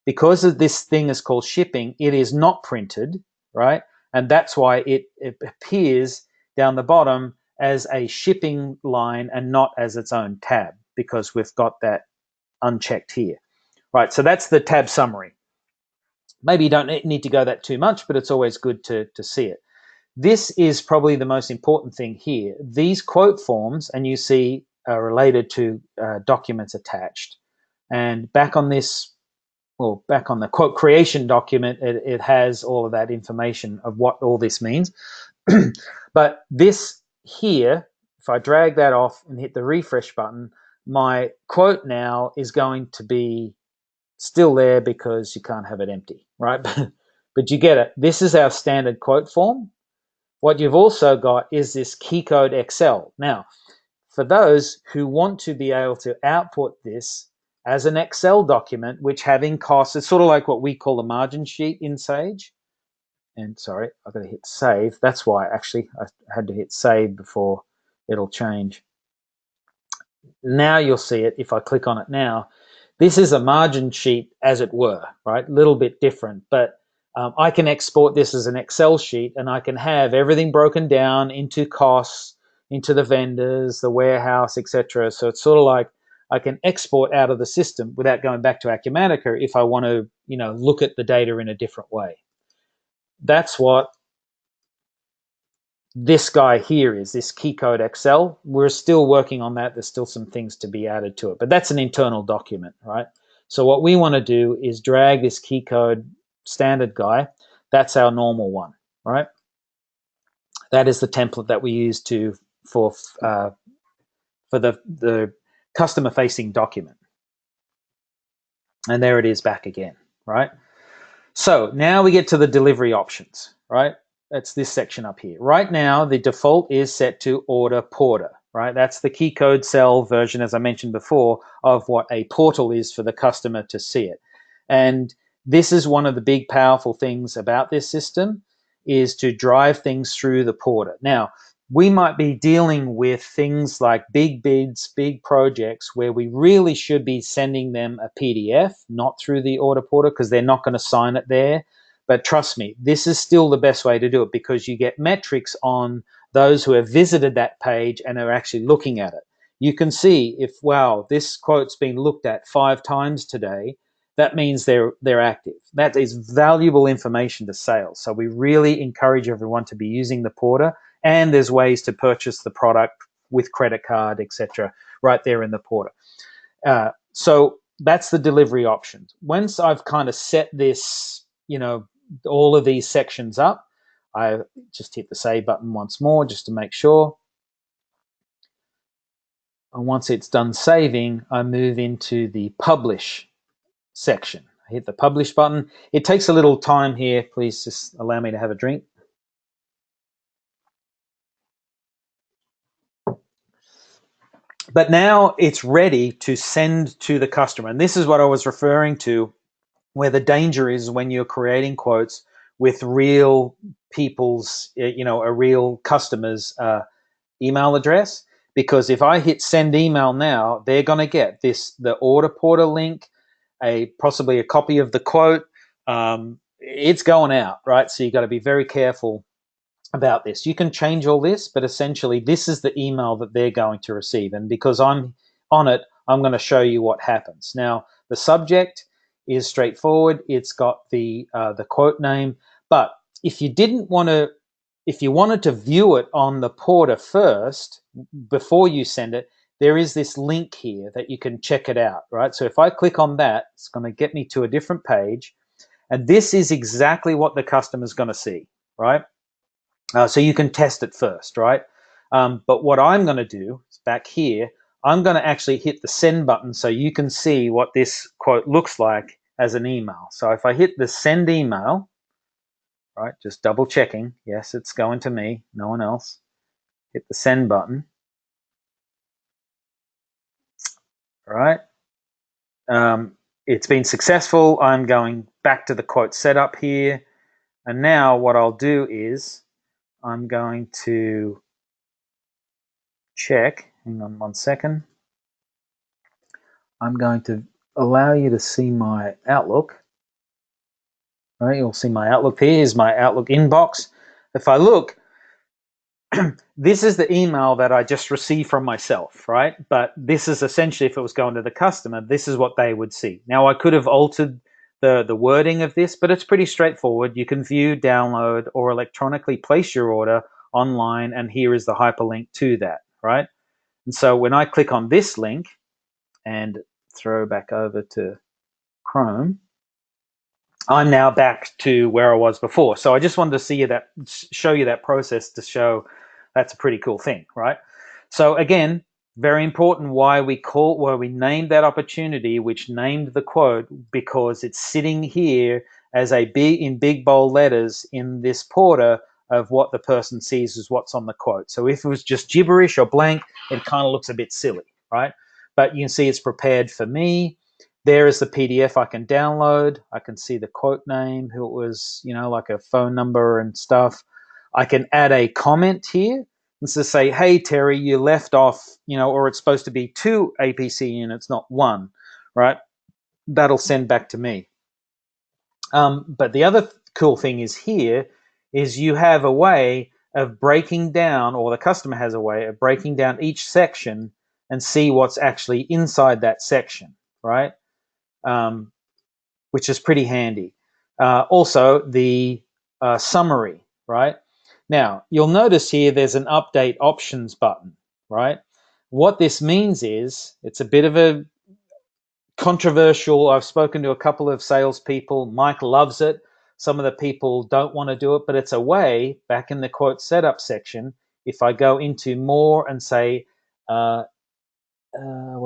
because of this thing is called shipping, it is not printed, right? And that's why it appears down the bottom as a shipping line and not as its own tab, because we've got that unchecked here, right? So that's the tab summary. Maybe you don't need to go that too much, but it's always good to see it. This is probably the most important thing here. These quote forms, and you see, are related to documents attached. And back on this, well, back on the quote creation document, it has all of that information of what all this means. But this here, if I drag that off and hit the refresh button, my quote now is going to be still there because you can't have it empty, right? But you get it. This is our standard quote form. What you've also got is this key code Excel. Now, for those who want to be able to output this as an Excel document, which having costs, it's sort of like what we call a margin sheet in Sage. And sorry, I've got to hit save. That's why actually I had to hit save before it'll change. Now you'll see it if I click on it now. This is a margin sheet, as it were, right? A little bit different, but I can export this as an Excel sheet, and I can have everything broken down into costs, into the vendors, the warehouse, etc. So it's sort of like I can export out of the system without going back to Acumatica if I want to, look at the data in a different way. That's what this guy here is, this key code Excel. We're still working on that. There's still some things to be added to it, but that's an internal document, right? So what we want to do is drag this key code standard guy. That's our normal one, right? That is the template that we use for the customer facing document. And there it is back again, right? So now we get to the delivery options, right? That's this section up here. Right now, the default is set to order porter, right? That's the key code cell version, as I mentioned before, of what a portal is for the customer to see it. And this is one of the big powerful things about this system, is to drive things through the porter. Now, we might be dealing with things like big bids, big projects, where we really should be sending them a PDF, not through the order porter, because they're not going to sign it there. But trust me, this is still the best way to do it, because you get metrics on those who have visited that page and are actually looking at it. You can see if, wow, this quote's been looked at 5 times today, that means they're active. That is valuable information to sales. So we really encourage everyone to be using the porter, and there's ways to purchase the product with credit card, etc., right there in the porter. So that's the delivery options. Once I've kind of set this, all of these sections up, I just hit the save button once more just to make sure. And once it's done saving, I move into the publish section. I hit the publish button. It takes a little time here. Please just allow me to have a drink. But now it's ready to send to the customer. And this is what I was referring to, where the danger is when you're creating quotes with real people's, a real customer's email address. Because if I hit send email now, they're going to get the order portal link, possibly a copy of the quote. It's going out, right? So you got to be very careful about this. You can change all this, but essentially this is the email that they're going to receive. And because I'm on it, I'm going to show you what happens. Now, the subject is straightforward. It's got the quote name, but if you wanted to view it on the porter first before you send it, there is this link here that you can check it out, right? So if I click on that, it's going to get me to a different page, and this is exactly what the customer is going to see, right? So you can test it first, right? But what I'm going to do is back here, I'm going to actually hit the send button so you can see what this quote looks like as an email. So if I hit the send email, right, just double checking, yes, it's going to me, no one else. Hit the send button, right? It's been successful. I'm going back to the quote setup here. And now what I'll do is I'm going to check, hang on 1 second. I'm going to allow you to see my Outlook. Right, you'll see my Outlook here. Here's my Outlook inbox. If I look, this is the email that I just received from myself, right? But this is essentially, if it was going to the customer, this is what they would see. Now, I could have altered the wording of this, but it's pretty straightforward. You can view, download, or electronically place your order online, and here is the hyperlink to that, right? And so when I click on this link and throw back over to Chrome, I'm now back to where I was before. So I just wanted to show you that process to show that's a pretty cool thing, right? So again, very important why we named that opportunity, which named the quote, because it's sitting here as in big bold letters in this porter of what the person sees is what's on the quote. So if it was just gibberish or blank, it kind of looks a bit silly, right? But you can see it's prepared for me. There is the PDF I can download. I can see the quote name, who it was, like a phone number and stuff. I can add a comment here and to say, hey, Terry, you left off, or it's supposed to be 2 APC units, not 1, right? That'll send back to me. But the other cool thing is here is you have a way of breaking down, or the customer has a way of breaking down each section and see what's actually inside that section, right? Which is pretty handy. Also, the summary, right? Now, you'll notice here there's an update options button, right? What this means is it's a bit of a controversial. I've spoken to a couple of salespeople. Mike loves it. Some of the people don't want to do it, but it's a way back in the quote setup section. If I go into more and say, what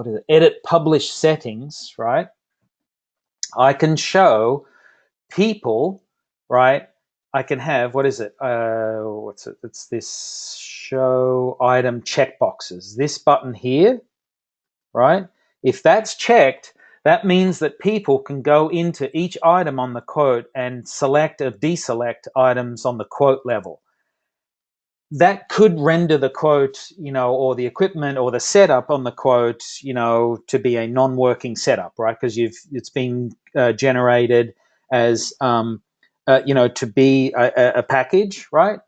is it? Edit publish settings, right? I can show people, right? I can have, what is it? What's it? It's this show item checkboxes. This button here, right? If that's checked, that means that people can go into each item on the quote and select or deselect items on the quote level. That could render the quote, or the equipment or the setup on the quote, to be a non-working setup, right? Because it's been generated as, to be a package, right?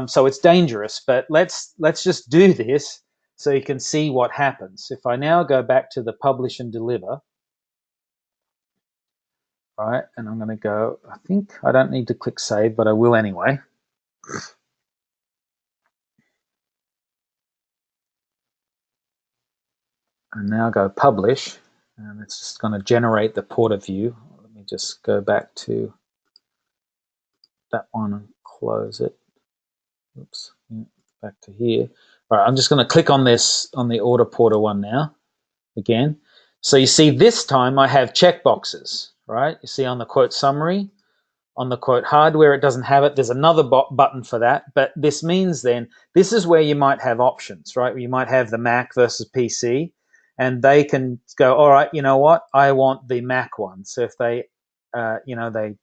So it's dangerous. But let's just do this so you can see what happens. If I now go back to the publish and deliver, right, and I'm going to go. I think I don't need to click save, but I will anyway. And now go publish, and it's just going to generate the porter view. Let me just go back to that one and close it. Oops, back to here. All right, I'm just going to click on this, on the order porter one now, again. So you see this time I have checkboxes, right? You see on the quote summary, on the quote hardware, it doesn't have it. There's another button for that, but this means then this is where you might have options, right? You might have the Mac versus PC, and they can go, all right, you know what? I want the Mac one. So if they, they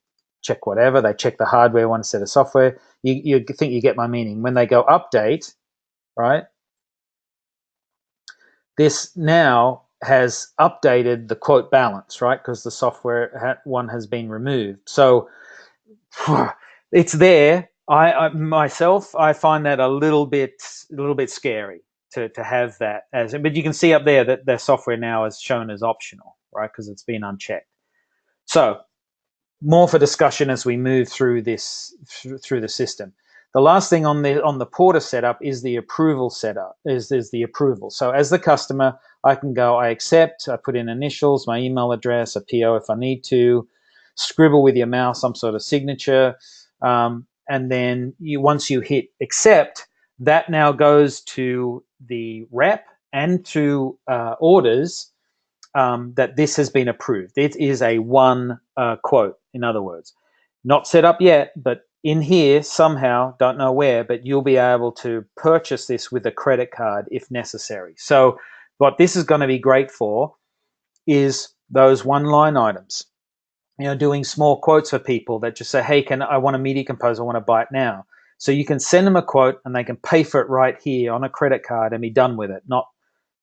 check whatever, they check the hardware one instead of software. You think you get my meaning. When they go update, right? This now has updated the quote balance, right? Because the software one has been removed. So it's there. I myself, I find that a little bit scary to have that as. But you can see up there that their software now is shown as optional, right? Because it's been unchecked. So more for discussion as we move through this through the system. The last thing on the porter setup is the approval setup. Is the approval. So as the customer, I can go, I accept. I put in initials, my email address, a PO if I need to. Scribble with your mouse some sort of signature, and then once you hit accept, that now goes to the rep and to orders that this has been approved. It is a one quote, in other words. Not set up yet, but in here somehow, don't know where, but you'll be able to purchase this with a credit card if necessary. So what this is going to be great for is those one-line items. Doing small quotes for people that just say, hey, I want a media composer, I want to buy it now. So you can send them a quote and they can pay for it right here on a credit card and be done with it, not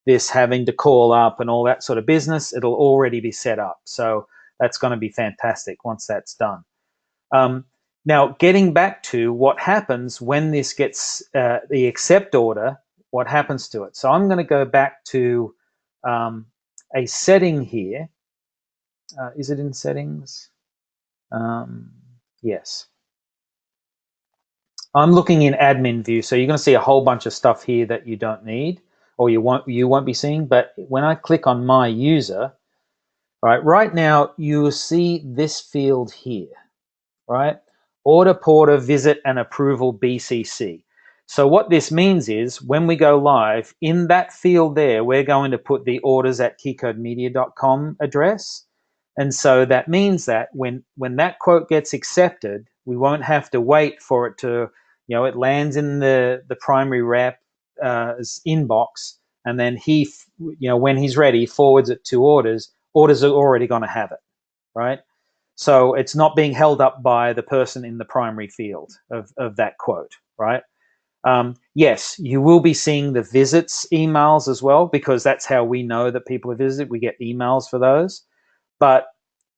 this having to call up and all that sort of business. It'll already be set up. So that's going to be fantastic once that's done. Now, getting back to what happens when this gets the accept order, what happens to it? So I'm going to go back to a setting here. Is it in settings? Yes. I'm looking in admin view, so you're going to see a whole bunch of stuff here that you don't need, or you won't be seeing. But when I click on my user, right now you will see this field here, right? Order porter visit and approval BCC. So what this means is when we go live, in that field there, we're going to put the orders@keycodemedia.com address. And so that means that when that quote gets accepted, we won't have to wait for it to, it lands in the primary rep's inbox, and then he, when he's ready, forwards it to orders. orders are already going to have it, right? So it's not being held up by the person in the primary field of that quote, right? Yes, you will be seeing the visits emails as well, because that's how we know that people have visited. We get emails for those, but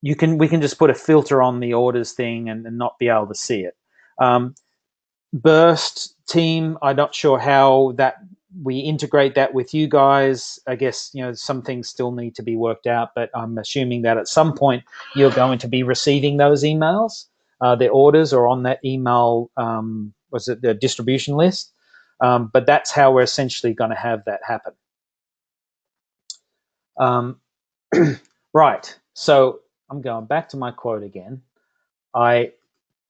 we can just put a filter on the orders thing and not be able to see it. Burst team, I'm not sure how that we integrate that with you guys. I guess some things still need to be worked out, but I'm assuming that at some point you're going to be receiving those emails. The orders are on that email. Was it the distribution list? But that's how we're essentially going to have that happen. Right. So I'm going back to my quote again. I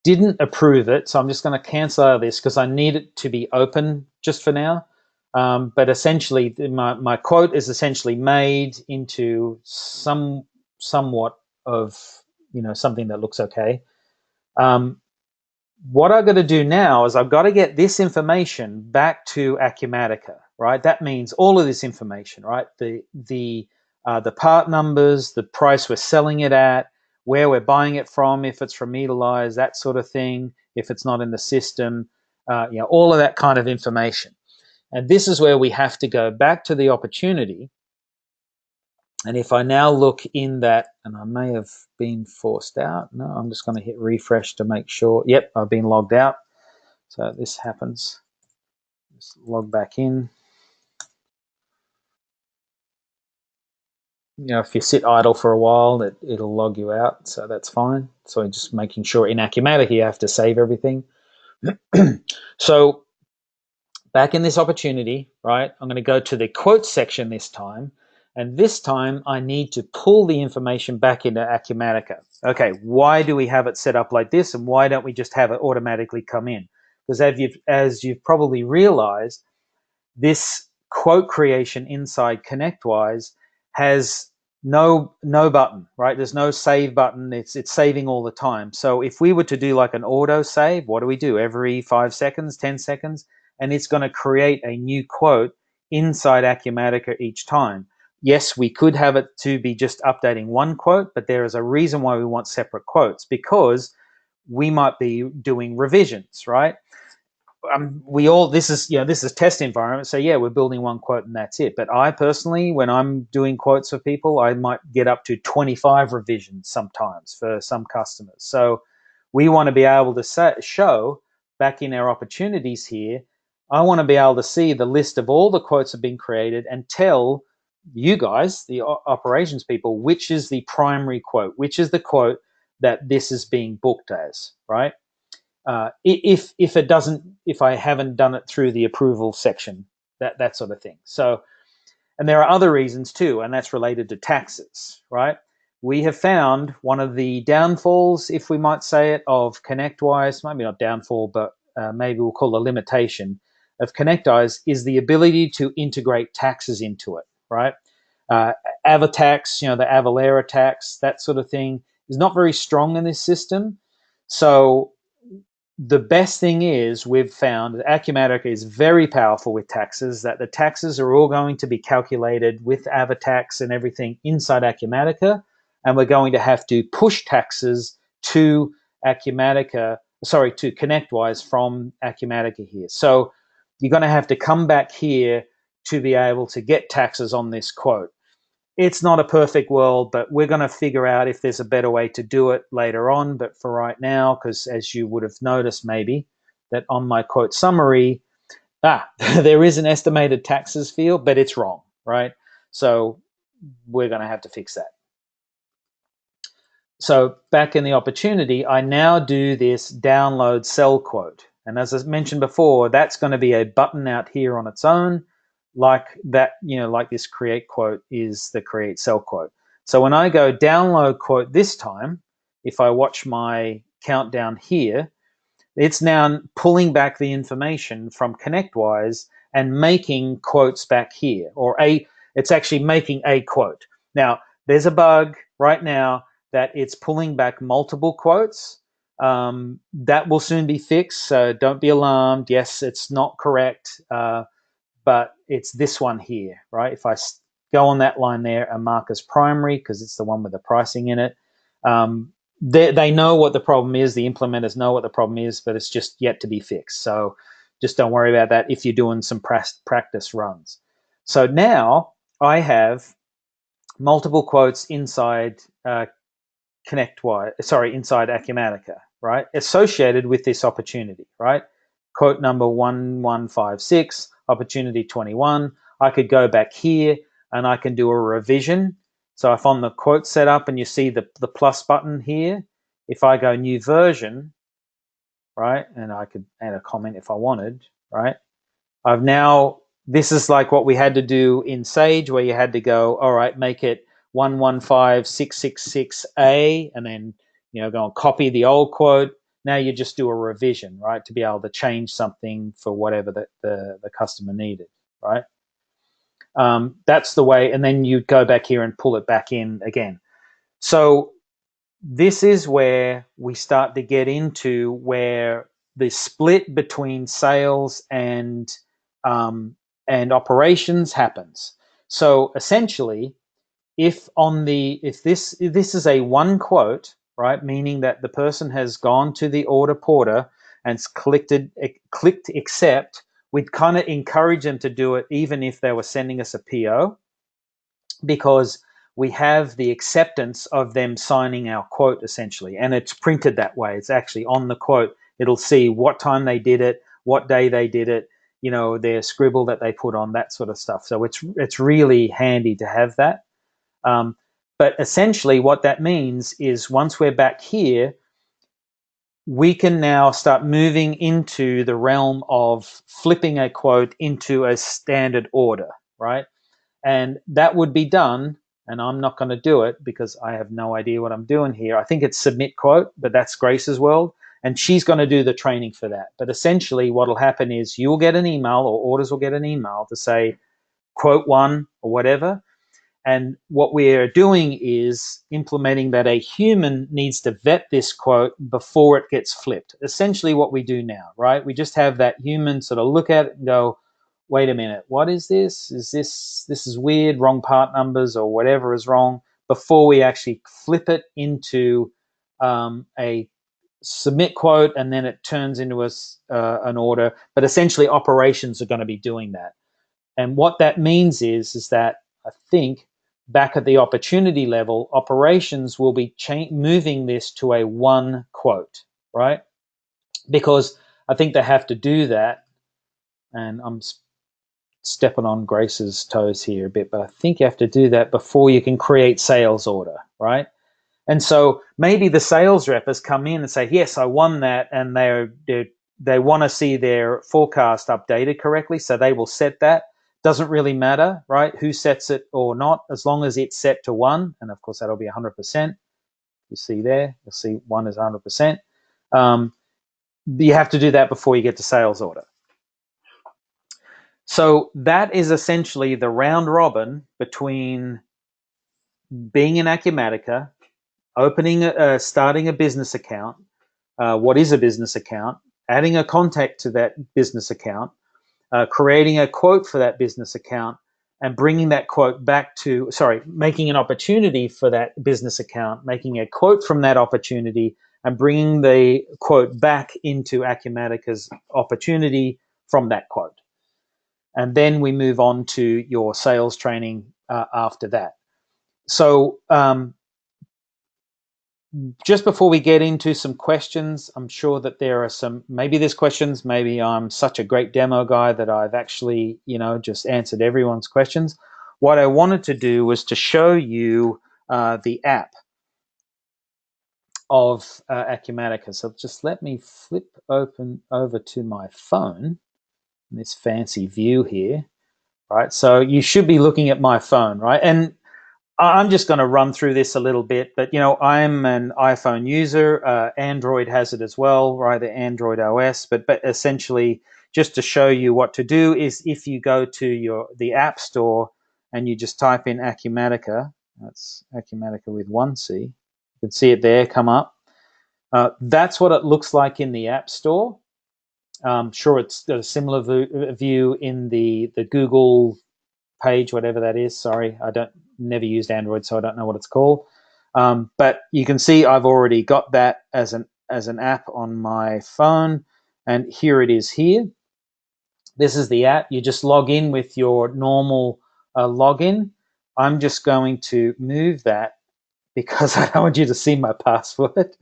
didn't approve it, so I'm just going to cancel out of this because I need it to be open just for now. But essentially, my quote is essentially made into somewhat of something that looks okay. What I've got to do now is I've got to get this information back to Acumatica, right? That means all of this information, right? The part numbers, the price we're selling it at, where we're buying it from, if it's from Metalize, that sort of thing, if it's not in the system, all of that kind of information. And this is where we have to go back to the opportunity. And if I now look in that, and I may have been forced out. No, I'm just going to hit refresh to make sure. Yep, I've been logged out. So this happens. Just log back in. If you sit idle for a while, it'll log you out. So that's fine. So just making sure in Acumatica you have to save everything. So back in this opportunity, right, I'm going to go to the quotes section this time. And this time I need to pull the information back into Acumatica. Okay, why do we have it set up like this, and why don't we just have it automatically come in? Because as you've probably realized, this quote creation inside Connectwise has no button, right? There's no save button. It's saving all the time. So if we were to do like an auto save, what do? Every 5 seconds, 10 seconds, and it's going to create a new quote inside Acumatica each time. Yes, we could have it to be just updating one quote, but there is a reason why we want separate quotes, because we might be doing revisions, right? This is test environment, so yeah, we're building one quote and that's it. But I personally, when I'm doing quotes for people, I might get up to 25 revisions sometimes for some customers. So we want to be able to show back in our opportunities here, I want to be able to see the list of all the quotes that have been created and tell you guys, the operations people, which is the primary quote, which is the quote that this is being booked as, right? If I haven't done it through the approval section, that sort of thing. So, and there are other reasons too, and that's related to taxes, right? We have found one of the downfalls, if we might say it, of Connectwise, maybe not downfall, but maybe we'll call a limitation of Connectwise, is the ability to integrate taxes into it, right? Avatax, the Avalera tax, that sort of thing, is not very strong in this system. So the best thing is we've found that Acumatica is very powerful with taxes, that the taxes are all going to be calculated with Avatax and everything inside Acumatica, and we're going to have to push taxes to Connectwise from Acumatica here. So you're going to have to come back here to be able to get taxes on this quote. It's not a perfect world, but we're going to figure out if there's a better way to do it later on. But for right now, because as you would have noticed maybe, that on my quote summary, there is an estimated taxes field, but it's wrong, right? So we're going to have to fix that. So back in the opportunity, I now do this download sell quote. And as I mentioned before, that's going to be a button out here on its own, like that, like this create quote is the create sell quote. So when I go download quote this time, if I watch my countdown here, it's now pulling back the information from Connectwise and making quotes back here, it's actually making a quote. Now, there's a bug right now that it's pulling back multiple quotes. That will soon be fixed, so don't be alarmed. Yes, it's not correct, but it's this one here, right? If I go on that line there and mark as primary because it's the one with the pricing in it. They know what the problem is. The implementers know what the problem is, but it's just yet to be fixed. So just don't worry about that if you're doing some practice runs. So now I have multiple quotes inside inside Acumatica, right? Associated with this opportunity, right? Quote number 1156, opportunity 21. I could go back here and I can do a revision. So if on the quote setup and you see the plus button here, if I go new version, right, and I could add a comment if I wanted, right, I've now, this is like what we had to do in Sage where you had to go, all right, make it 115666A and then, go and copy the old quote. Now you just do a revision, right, to be able to change something for whatever the customer needed, right? That's the way, and then you go back here and pull it back in again. So this is where we start to get into where the split between sales and operations happens. So essentially, if this is a one quote, right, meaning that the person has gone to the order porter and clicked accept, we'd kind of encourage them to do it even if they were sending us a PO, because we have the acceptance of them signing our quote essentially, and it's printed that way. It's actually on the quote. It'll see what time they did it, what day they did it, their scribble that they put on, that sort of stuff. So it's really handy to have that. But essentially what that means is once we're back here, we can now start moving into the realm of flipping a quote into a standard order, right? And that would be done, and I'm not going to do it because I have no idea what I'm doing here. I think it's submit quote, but that's Grace's world, and she's going to do the training for that. But essentially what will happen is you'll get an email, or orders will get an email to say quote one or whatever. And what we're doing is implementing that a human needs to vet this quote before it gets flipped. Essentially what we do now, right? We just have that human sort of look at it and go, wait a minute, what is this? This is weird, wrong part numbers or whatever is wrong, before we actually flip it into a submit quote, and then it turns into an order. But essentially operations are going to be doing that. And what that means is that I think back at the opportunity level, operations will be moving this to a one quote, right? Because I think they have to do that. And I'm stepping on Grace's toes here a bit, but I think you have to do that before you can create sales order, right? And so maybe the sales rep has come in and say, yes, I won that, and they want to see their forecast updated correctly, so they will set that. Doesn't really matter, right, who sets it or not, as long as it's set to 1, and of course that'll be 100%. You see there, you'll see 1 is 100%. You have to do that before you get to sales order. So that is essentially the round robin between being in Acumatica, starting a business account, what is a business account, adding a contact to that business account, creating a quote for that business account, and bringing that quote making an opportunity for that business account, making a quote from that opportunity, and bringing the quote back into Acumatica's opportunity from that quote. And then we move on to your sales training after that. So just before we get into some questions, I'm sure that there are maybe there's questions, maybe I'm such a great demo guy that I've actually, just answered everyone's questions. What I wanted to do was to show you the app of Acumatica. So just let me flip over to my phone, this fancy view here, right? So you should be looking at my phone, right? And I'm just going to run through this a little bit, but I'm an iPhone user. Android has it as well, right? The Android OS. But essentially, just to show you what to do is if you go to the App Store and you just type in Acumatica, that's Acumatica with 1C. You can see it there come up. That's what it looks like in the App Store. Sure, it's got a similar view in the Google page, whatever that is. Sorry, I never used Android, so I don't know what it's called. But you can see I've already got that as an app on my phone, and here it is here. This is the app. You just log in with your normal login. I'm just going to move that because I don't want you to see my password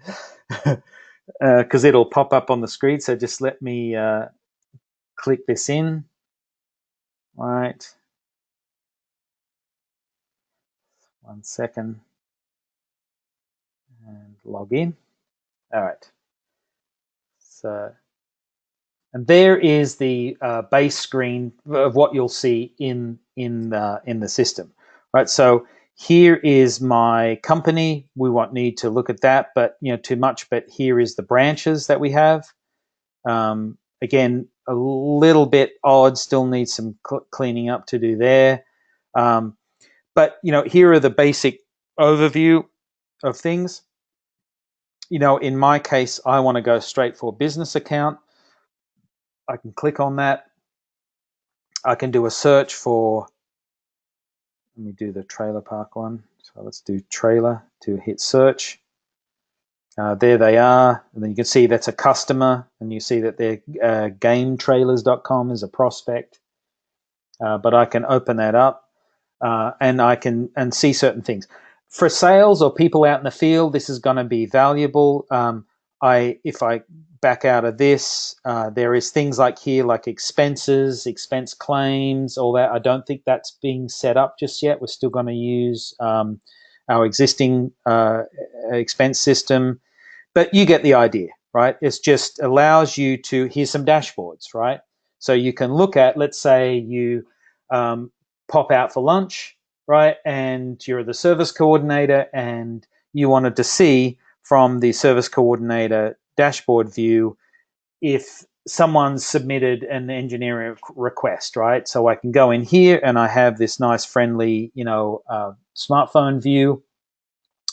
because it'll pop up on the screen. So just let me click this in. All right. 1 second. And log in. All right. So, and there is the base screen of what you'll see in the system, right? So here is my company. We won't need to look at that, but too much. But here is the branches that we have. Again, a little bit odd. Still needs some cleaning up to do there. But here are the basic overview of things. In my case, I want to go straight for business account. I can click on that. I can do a search for, let me do the trailer park one. So let's do trailer to hit search. There they are. And then you can see that's a customer, and you see that they're gametrailers.com is a prospect. But I can open that up and I can see certain things. For sales or people out in the field, this is going to be valuable. If I back out of this, there is things like here, like expenses, expense claims, all that. I don't think that's being set up just yet. We're still going to use our existing expense system, but you get the idea, right? It just allows you to, here's some dashboards, right? So you can look at, let's say you pop out for lunch, right? And you're the service coordinator and you wanted to see from the service coordinator dashboard view if someone submitted an engineering request, right? So I can go in here and I have this nice friendly, smartphone view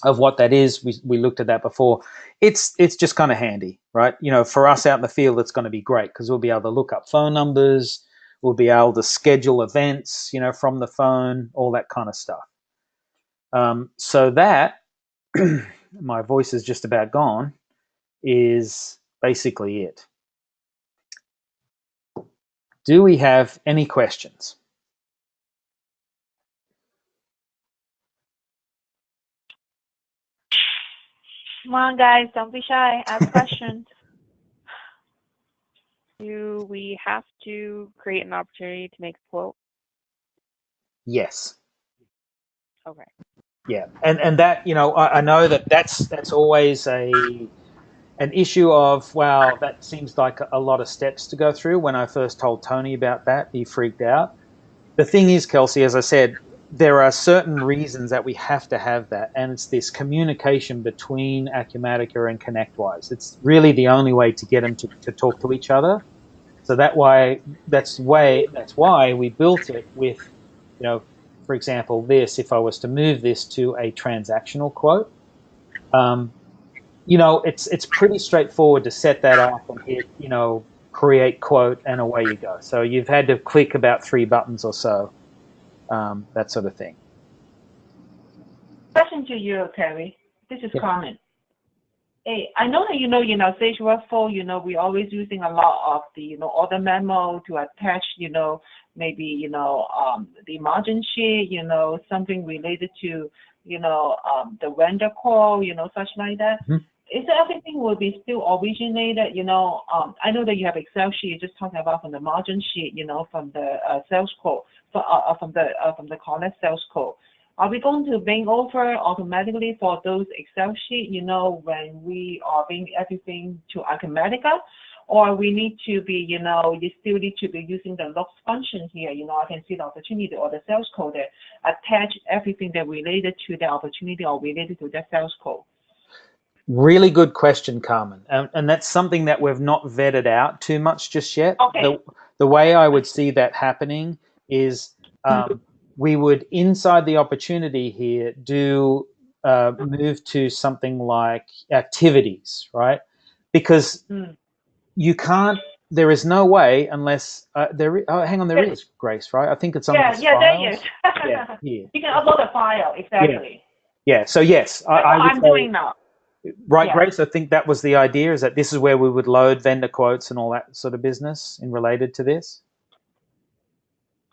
of what that is. We looked at that before. It's just kind of handy, right? For us out in the field, it's going to be great because we'll be able to look up phone numbers. We'll be able to schedule events, from the phone, all that kind of stuff. So that, my voice is just about gone, is basically it. Do we have any questions? Come on, guys, don't be shy. Ask questions. Do we have to create an opportunity to make a quote? Yes. Okay. Yeah, and that I know that's always an issue of, wow, that seems like a lot of steps to go through. When I first told Tony about that, he freaked out. The thing is, Kelsey, as I said, there are certain reasons that we have to have that, and it's this communication between Acumatica and Connectwise. It's really the only way to get them to talk to each other. So that's why we built it with, for example, this. If I was to move this to a transactional quote, it's pretty straightforward to set that up and hit, create quote, and away you go. So you've had to click about 3 buttons or so, that sort of thing. Question to you, Terry. This is Yeah. Carmen. Hey, I know that in our Sage workflow, we're always using a lot of the order memo to attach, maybe the margin sheet, something related to the vendor call, such like that. Mm-hmm. Is everything will be still originated? I know that you have Excel sheet. You're just talking about from the margin sheet, from the sales code, from the Connect sales code. Are we going to bring over automatically for those Excel sheet, when we are bringing everything to Acumatica? Or we need to be, you still need to be using the logs function here. I can see the opportunity or the sales code there, attach everything that related to the opportunity or related to that sales code. Really good question, Carmen. And that's something that we've not vetted out too much just yet. Okay. The way I would see that happening is we would, inside the opportunity here, do move to something like activities, right? Because you can't there is no way unless hang on, there is, Grace, right? I think it's on these there files. is. Yeah, here. You can upload a file, exactly. Yeah. So yes, That's what I would I'm say, doing now. right, Yeah. Grace. I think that was the idea. Is that this is where we would load vendor quotes and all that sort of business in related to this.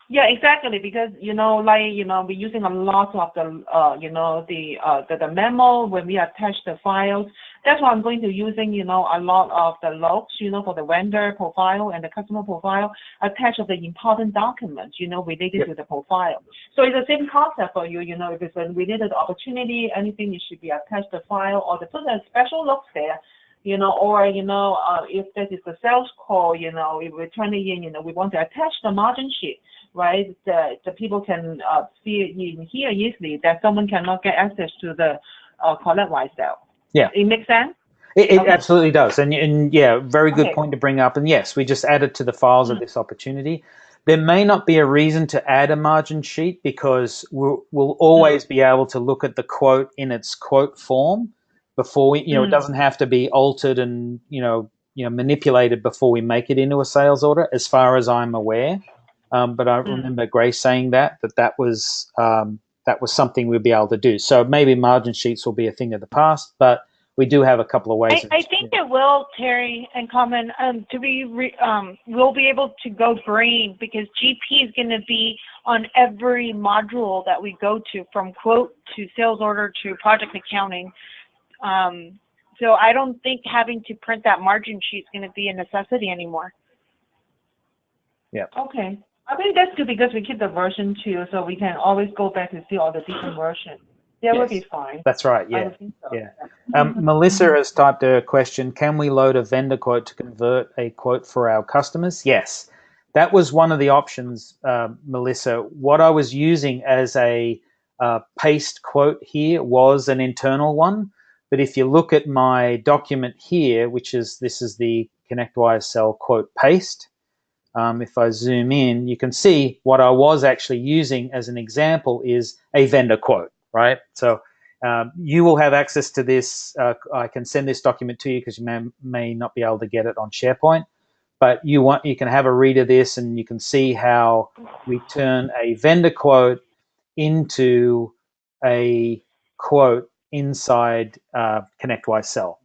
Yeah, exactly. Because we're using a lot of the memo when we attach the files. That's why I'm going to using a lot of the logs for the vendor profile and the customer profile attach of the important documents related to the profile. So it's the same concept for you. If it's a related opportunity, anything it should be attached the file or to put a special logs there. Or if this is a sales call, if we're turning in, we want to attach the margin sheet, right? The people can see it in here easily, that someone cannot get access to the Connectwise sale. Yeah. It makes sense? It Okay. absolutely does. And yeah, very good Okay. point to bring up. And yes, we just added to the files of this opportunity. There may not be a reason to add a margin sheet because we'll always be able to look at the quote in its quote form before we, it doesn't have to be altered and, manipulated before we make it into a sales order, as far as I'm aware. But I remember Grace saying that was something we'd be able to do. So maybe margin sheets will be a thing of the past, but we do have a couple of ways. I think it will, Terry and Common, we'll be able to go green because GP is going to be on every module that we go to, from quote to sales order to project accounting. So I don't think having to print that margin sheet is going to be a necessity anymore. Yeah. Okay. I think that's good because we keep the version 2, so we can always go back and see all the different versions. That would be fine. That's right. Yeah. I would think so. Yeah. Melissa has typed a question. Can we load a vendor quote to convert a quote for our customers? Yes. That was one of the options, Melissa. What I was using as a paste quote here was an internal one. But if you look at my document here, this is the Connectwise cell quote paste. If I zoom in, you can see what I was actually using as an example is a vendor quote, right? So you will have access to this. I can send this document to you because you may not be able to get it on SharePoint, but you can have a read of this and you can see how we turn a vendor quote into a quote inside Connectwise Cell.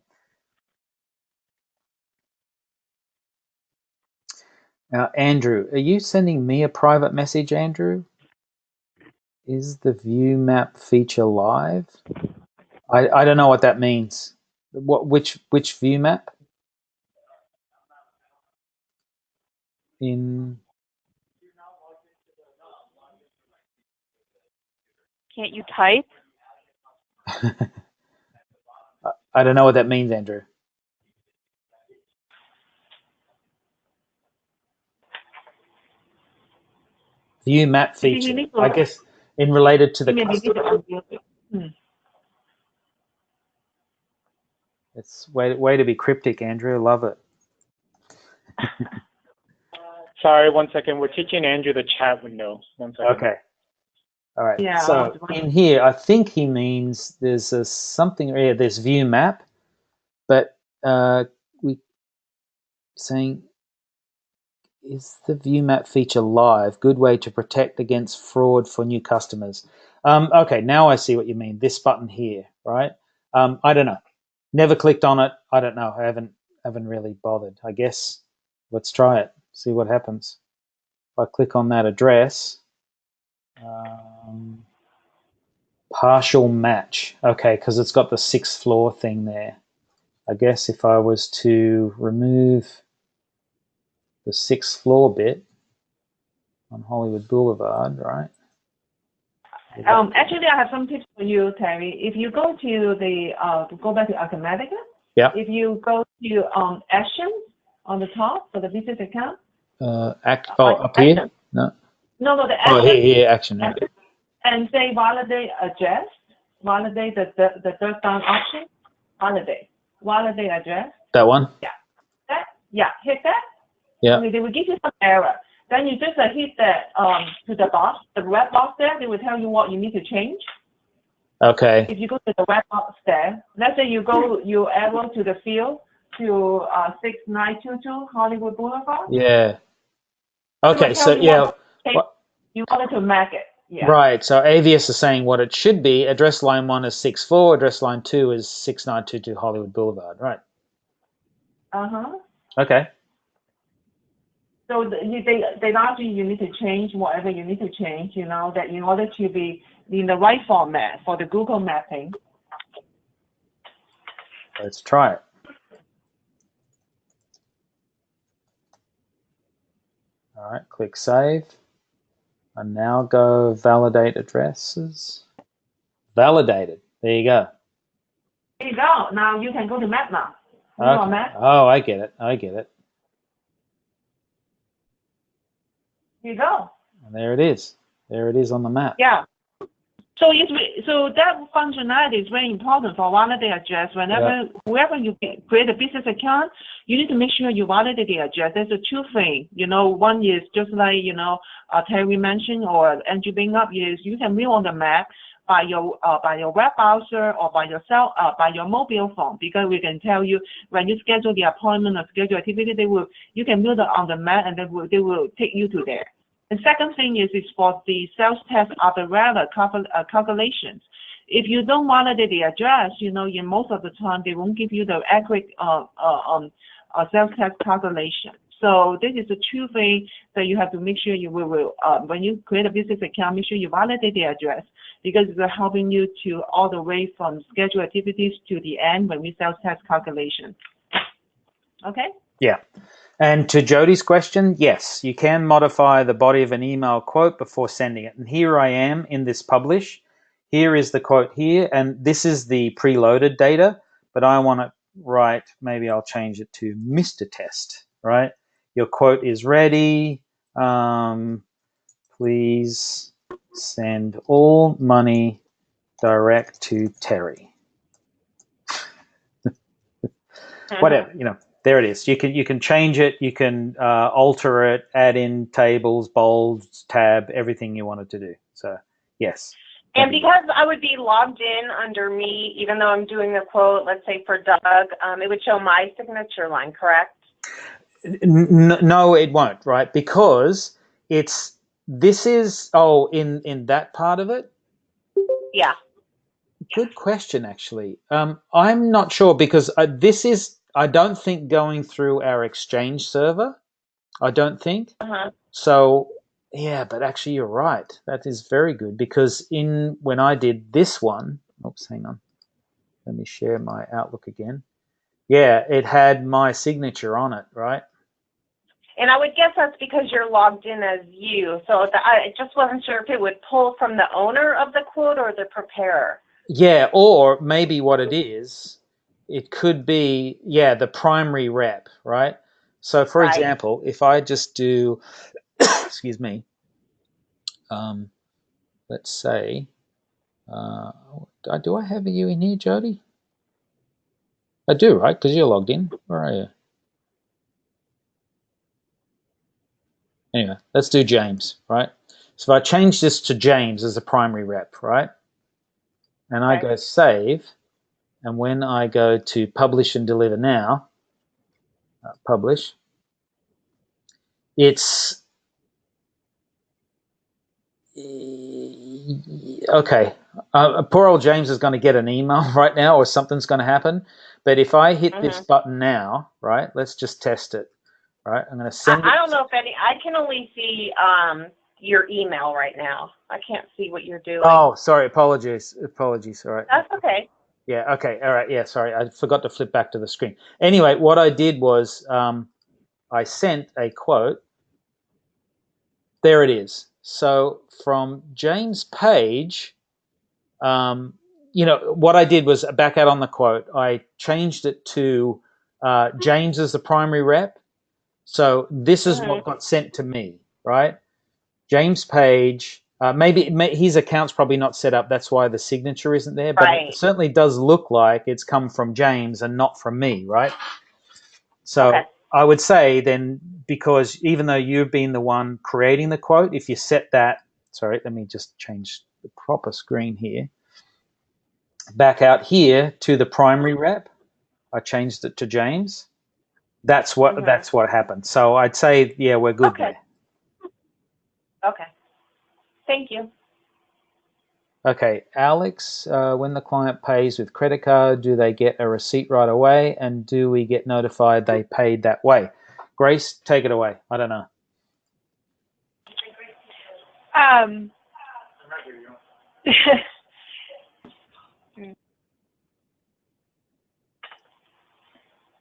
Now, Andrew, are you sending me a private message, Andrew? Is the view map feature live? I don't know what that means. Which view map? Can't you type? I don't know what that means, Andrew. View map feature. I guess in related to the customer. It's way to be cryptic, Andrew. Love it. Sorry, 1 second. We're teaching Andrew the chat window. 1 second. Okay. All right. Yeah. So in here, I think he means there's something. Yeah, there's view map, but we saying, is the view map feature live? Good way to protect against fraud for new customers. Okay, now I see what you mean. This button here, right? I don't know. Never clicked on it. I don't know. I haven't really bothered. I guess let's try it. See what happens. If I click on that address, partial match. Okay, because it's got the 6th floor thing there. I guess if I was to remove the 6th floor bit on Hollywood Boulevard, right? Actually, I have some tips for you, Terry. If you go to go back to Accumatica, if you go to Actions on the top for the business account. Up here? No. No, the Action. Oh, here, Action. Yeah. And say validate address, validate the third down option, validate address. That one? Yeah. Hit that. Yeah. Okay, they will give you some error. Then you just hit that to the box, the red box there. They will tell you what you need to change. Okay. If you go to the red box there, let's say you arrow to the field to 6922 Hollywood Boulevard. Yeah. So Okay, tell so you yeah, you wanted to mark it. Yeah. right. So Avius is saying what it should be. Address line 1 is 64. Address line 2 is 6922 Hollywood Boulevard. Right. Uh-huh. Okay. So they ask you need to change whatever you need to change, that in order to be in the right format for the Google mapping. Let's try it. All right, click save. And now go validate addresses. Validated. There you go. There you go. Now you can go to map now. Okay. Map. Oh, I get it. I get it. Here you go. And there it is. There it is on the map. Yeah. So that functionality is very important for validate address. Whoever you create a business account, you need to make sure you validate the address. There's a two thing. One is just like Terry mentioned or Andrew bring up is you can view on the map by your web browser or by your mobile phone, because we can tell you when you schedule the appointment or schedule activity, you can view on the map and they will take you to there. The second thing is for the sales tax umbrella calculations. If you don't validate the address, in most of the time they won't give you the accurate sales tax calculation. So this is the two things that you have to make sure you will when you create a business account, make sure you validate the address, because it's helping you to all the way from schedule activities to the end when we sales tax calculation. Okay? Yeah. And to Jody's question, yes, you can modify the body of an email quote before sending it. And here I am in this publish. Here is the quote here, and this is the preloaded data, but I want to write, maybe I'll change it to Mr. Test, right? Your quote is ready. Please send all money direct to Terry. Whatever, there it is. You can change it. You can alter it, add in tables, bolds, tab, everything you wanted to do. So yes. And because I would be logged in under me, even though I'm doing the quote, let's say for Doug, it would show my signature line, correct? No, it won't, right? Because in that part of it? Yeah. Good question, actually. I'm not sure, because this is, I don't think, going through our Exchange server. I don't think. Uh-huh. So, yeah, but actually you're right. That is very good, because when I did this one, oops, hang on. Let me share my Outlook again. Yeah, it had my signature on it, right? And I would guess that's because you're logged in as you. So I just wasn't sure if it would pull from the owner of the quote or the preparer. Yeah, or maybe what it is, it could be, the primary rep, right? So, for example, if I just do, excuse me, let's say, do I have you in here, Jody? I do, right? Because you're logged in. Where are you? Anyway, let's do James, right? So if I change this to James as a primary rep, right? And I go save, and when I go to publish and deliver now, publish, it's okay. Poor old James is going to get an email right now, or something's going to happen. But if I hit this button now, right, let's just test it. Right, I'm going to send it. I don't know if I can only see your email right now. I can't see what you're doing. Oh, sorry. Apologies. All right. That's okay. Yeah. Okay. All right. Yeah. Sorry. I forgot to flip back to the screen. Anyway, what I did was I sent a quote. There it is. So from James' page, what I did was back out on the quote. I changed it to James as the primary rep. So this is what got sent to me, right? James Page, maybe his account's probably not set up. That's why the signature isn't there. But it certainly does look like it's come from James and not from me, right? So I would say then, because even though you've been the one creating the quote, if you set that, sorry, let me just change the proper screen here. Back out here to the primary rep, I changed it to James. That's what happened. So I'd say, yeah, we're good Okay. there. Okay. Thank you. Okay, Alex, when the client pays with credit card, do they get a receipt right away? And do we get notified they paid that way? Grace, take it away. I don't know.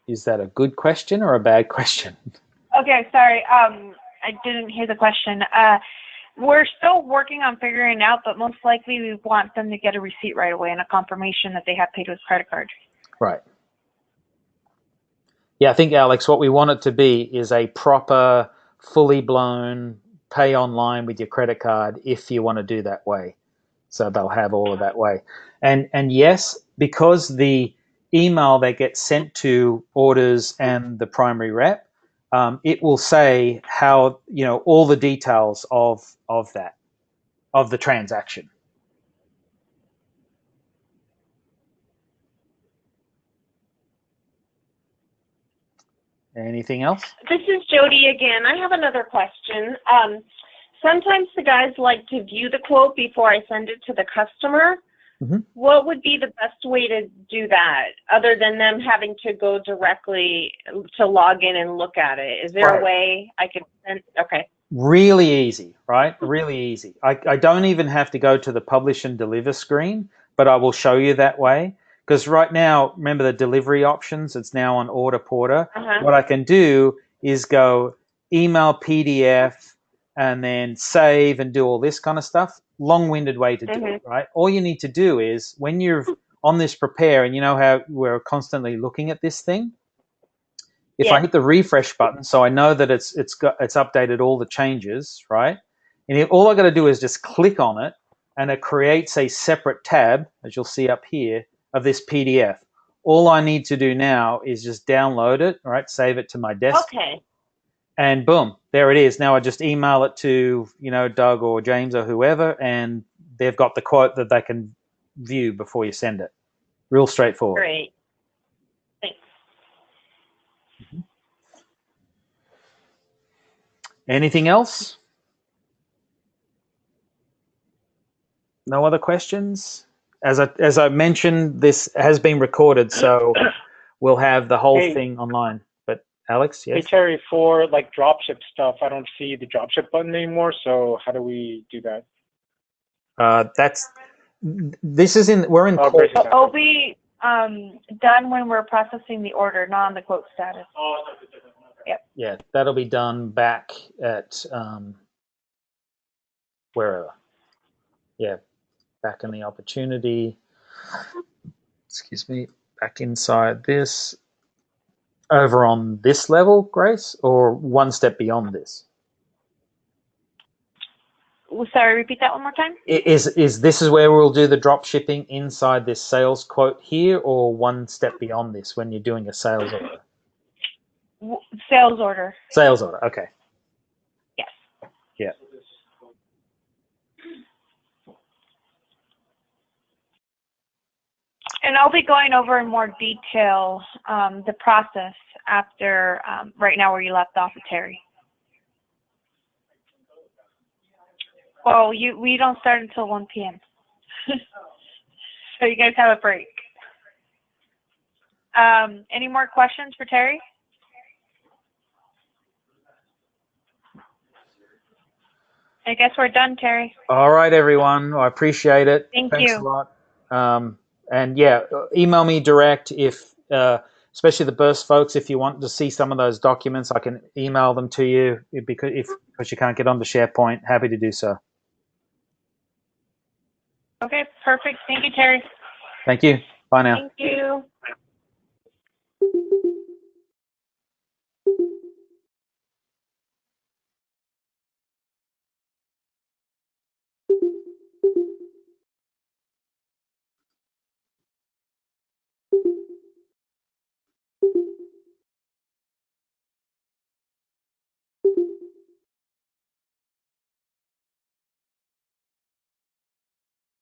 Is that a good question or a bad question? Okay, sorry. I didn't hear the question. We're still working on figuring it out, but most likely we want them to get a receipt right away and a confirmation that they have paid with credit card. Right. Yeah, I think, Alex, what we want it to be is a proper, fully blown pay online with your credit card if you want to do that way. So they'll have all of that way. And yes, because the email that gets sent to orders and the primary rep, it will say how, all the details of the transaction. Anything else? This is Jody again. I have another question. Sometimes the guys like to view the quote before I send it to the customer. Mm-hmm. What would be the best way to do that, other than them having to go directly to log in and look at it? Is there a way I could send? Okay. Really easy, right? Really easy. I don't even have to go to the publish and deliver screen, but I will show you that way. Because right now, remember the delivery options? It's now on Order Porter. What I can do is go email PDF and then save and do all this kind of stuff. Long-winded way to do it, right? All you need to do is when you're on this prepare, and you know how we're constantly looking at this thing, if I hit the refresh button, so I know that it's updated all the changes, right? And all I got to do is just click on it, and it creates a separate tab, as you'll see up here, of this PDF. All I need to do now is just download it, right? Save it to my desktop. Okay. And boom, there it is. Now I just email it to, Doug or James or whoever, and they've got the quote that they can view before you send it. Real straightforward. Great. Thanks. Anything else? No other questions? As I mentioned, this has been recorded, so we'll have the whole thing online. But Alex, yes? Hey, Terry, for like dropship stuff, I don't see the dropship button anymore, so how do we do that? We're in court. It'll be done when we're processing the order, not on the quote status. Yep. Yeah, that'll be done back at wherever. Yeah, back in the opportunity. Excuse me, back inside this. Over on this level, Grace, or one step beyond this? Sorry, repeat that one more time. Is this where we'll do the drop shipping inside this sales quote here, or one step beyond this when you're doing a sales order? Sales order. Sales order, okay. Yes. Yeah. And I'll be going over in more detail the process after right now where you left off with Terry. Well, we don't start until 1 p.m. So you guys have a break. Any more questions for Terry? I guess we're done, Terry. All right, everyone. I appreciate it. Thanks a lot. And yeah, email me direct if, especially the burst folks, if you want to see some of those documents, I can email them to you because you can't get onto SharePoint. Happy to do so. Okay, perfect. Thank you, Terry. Thank you. Bye now. Thank you.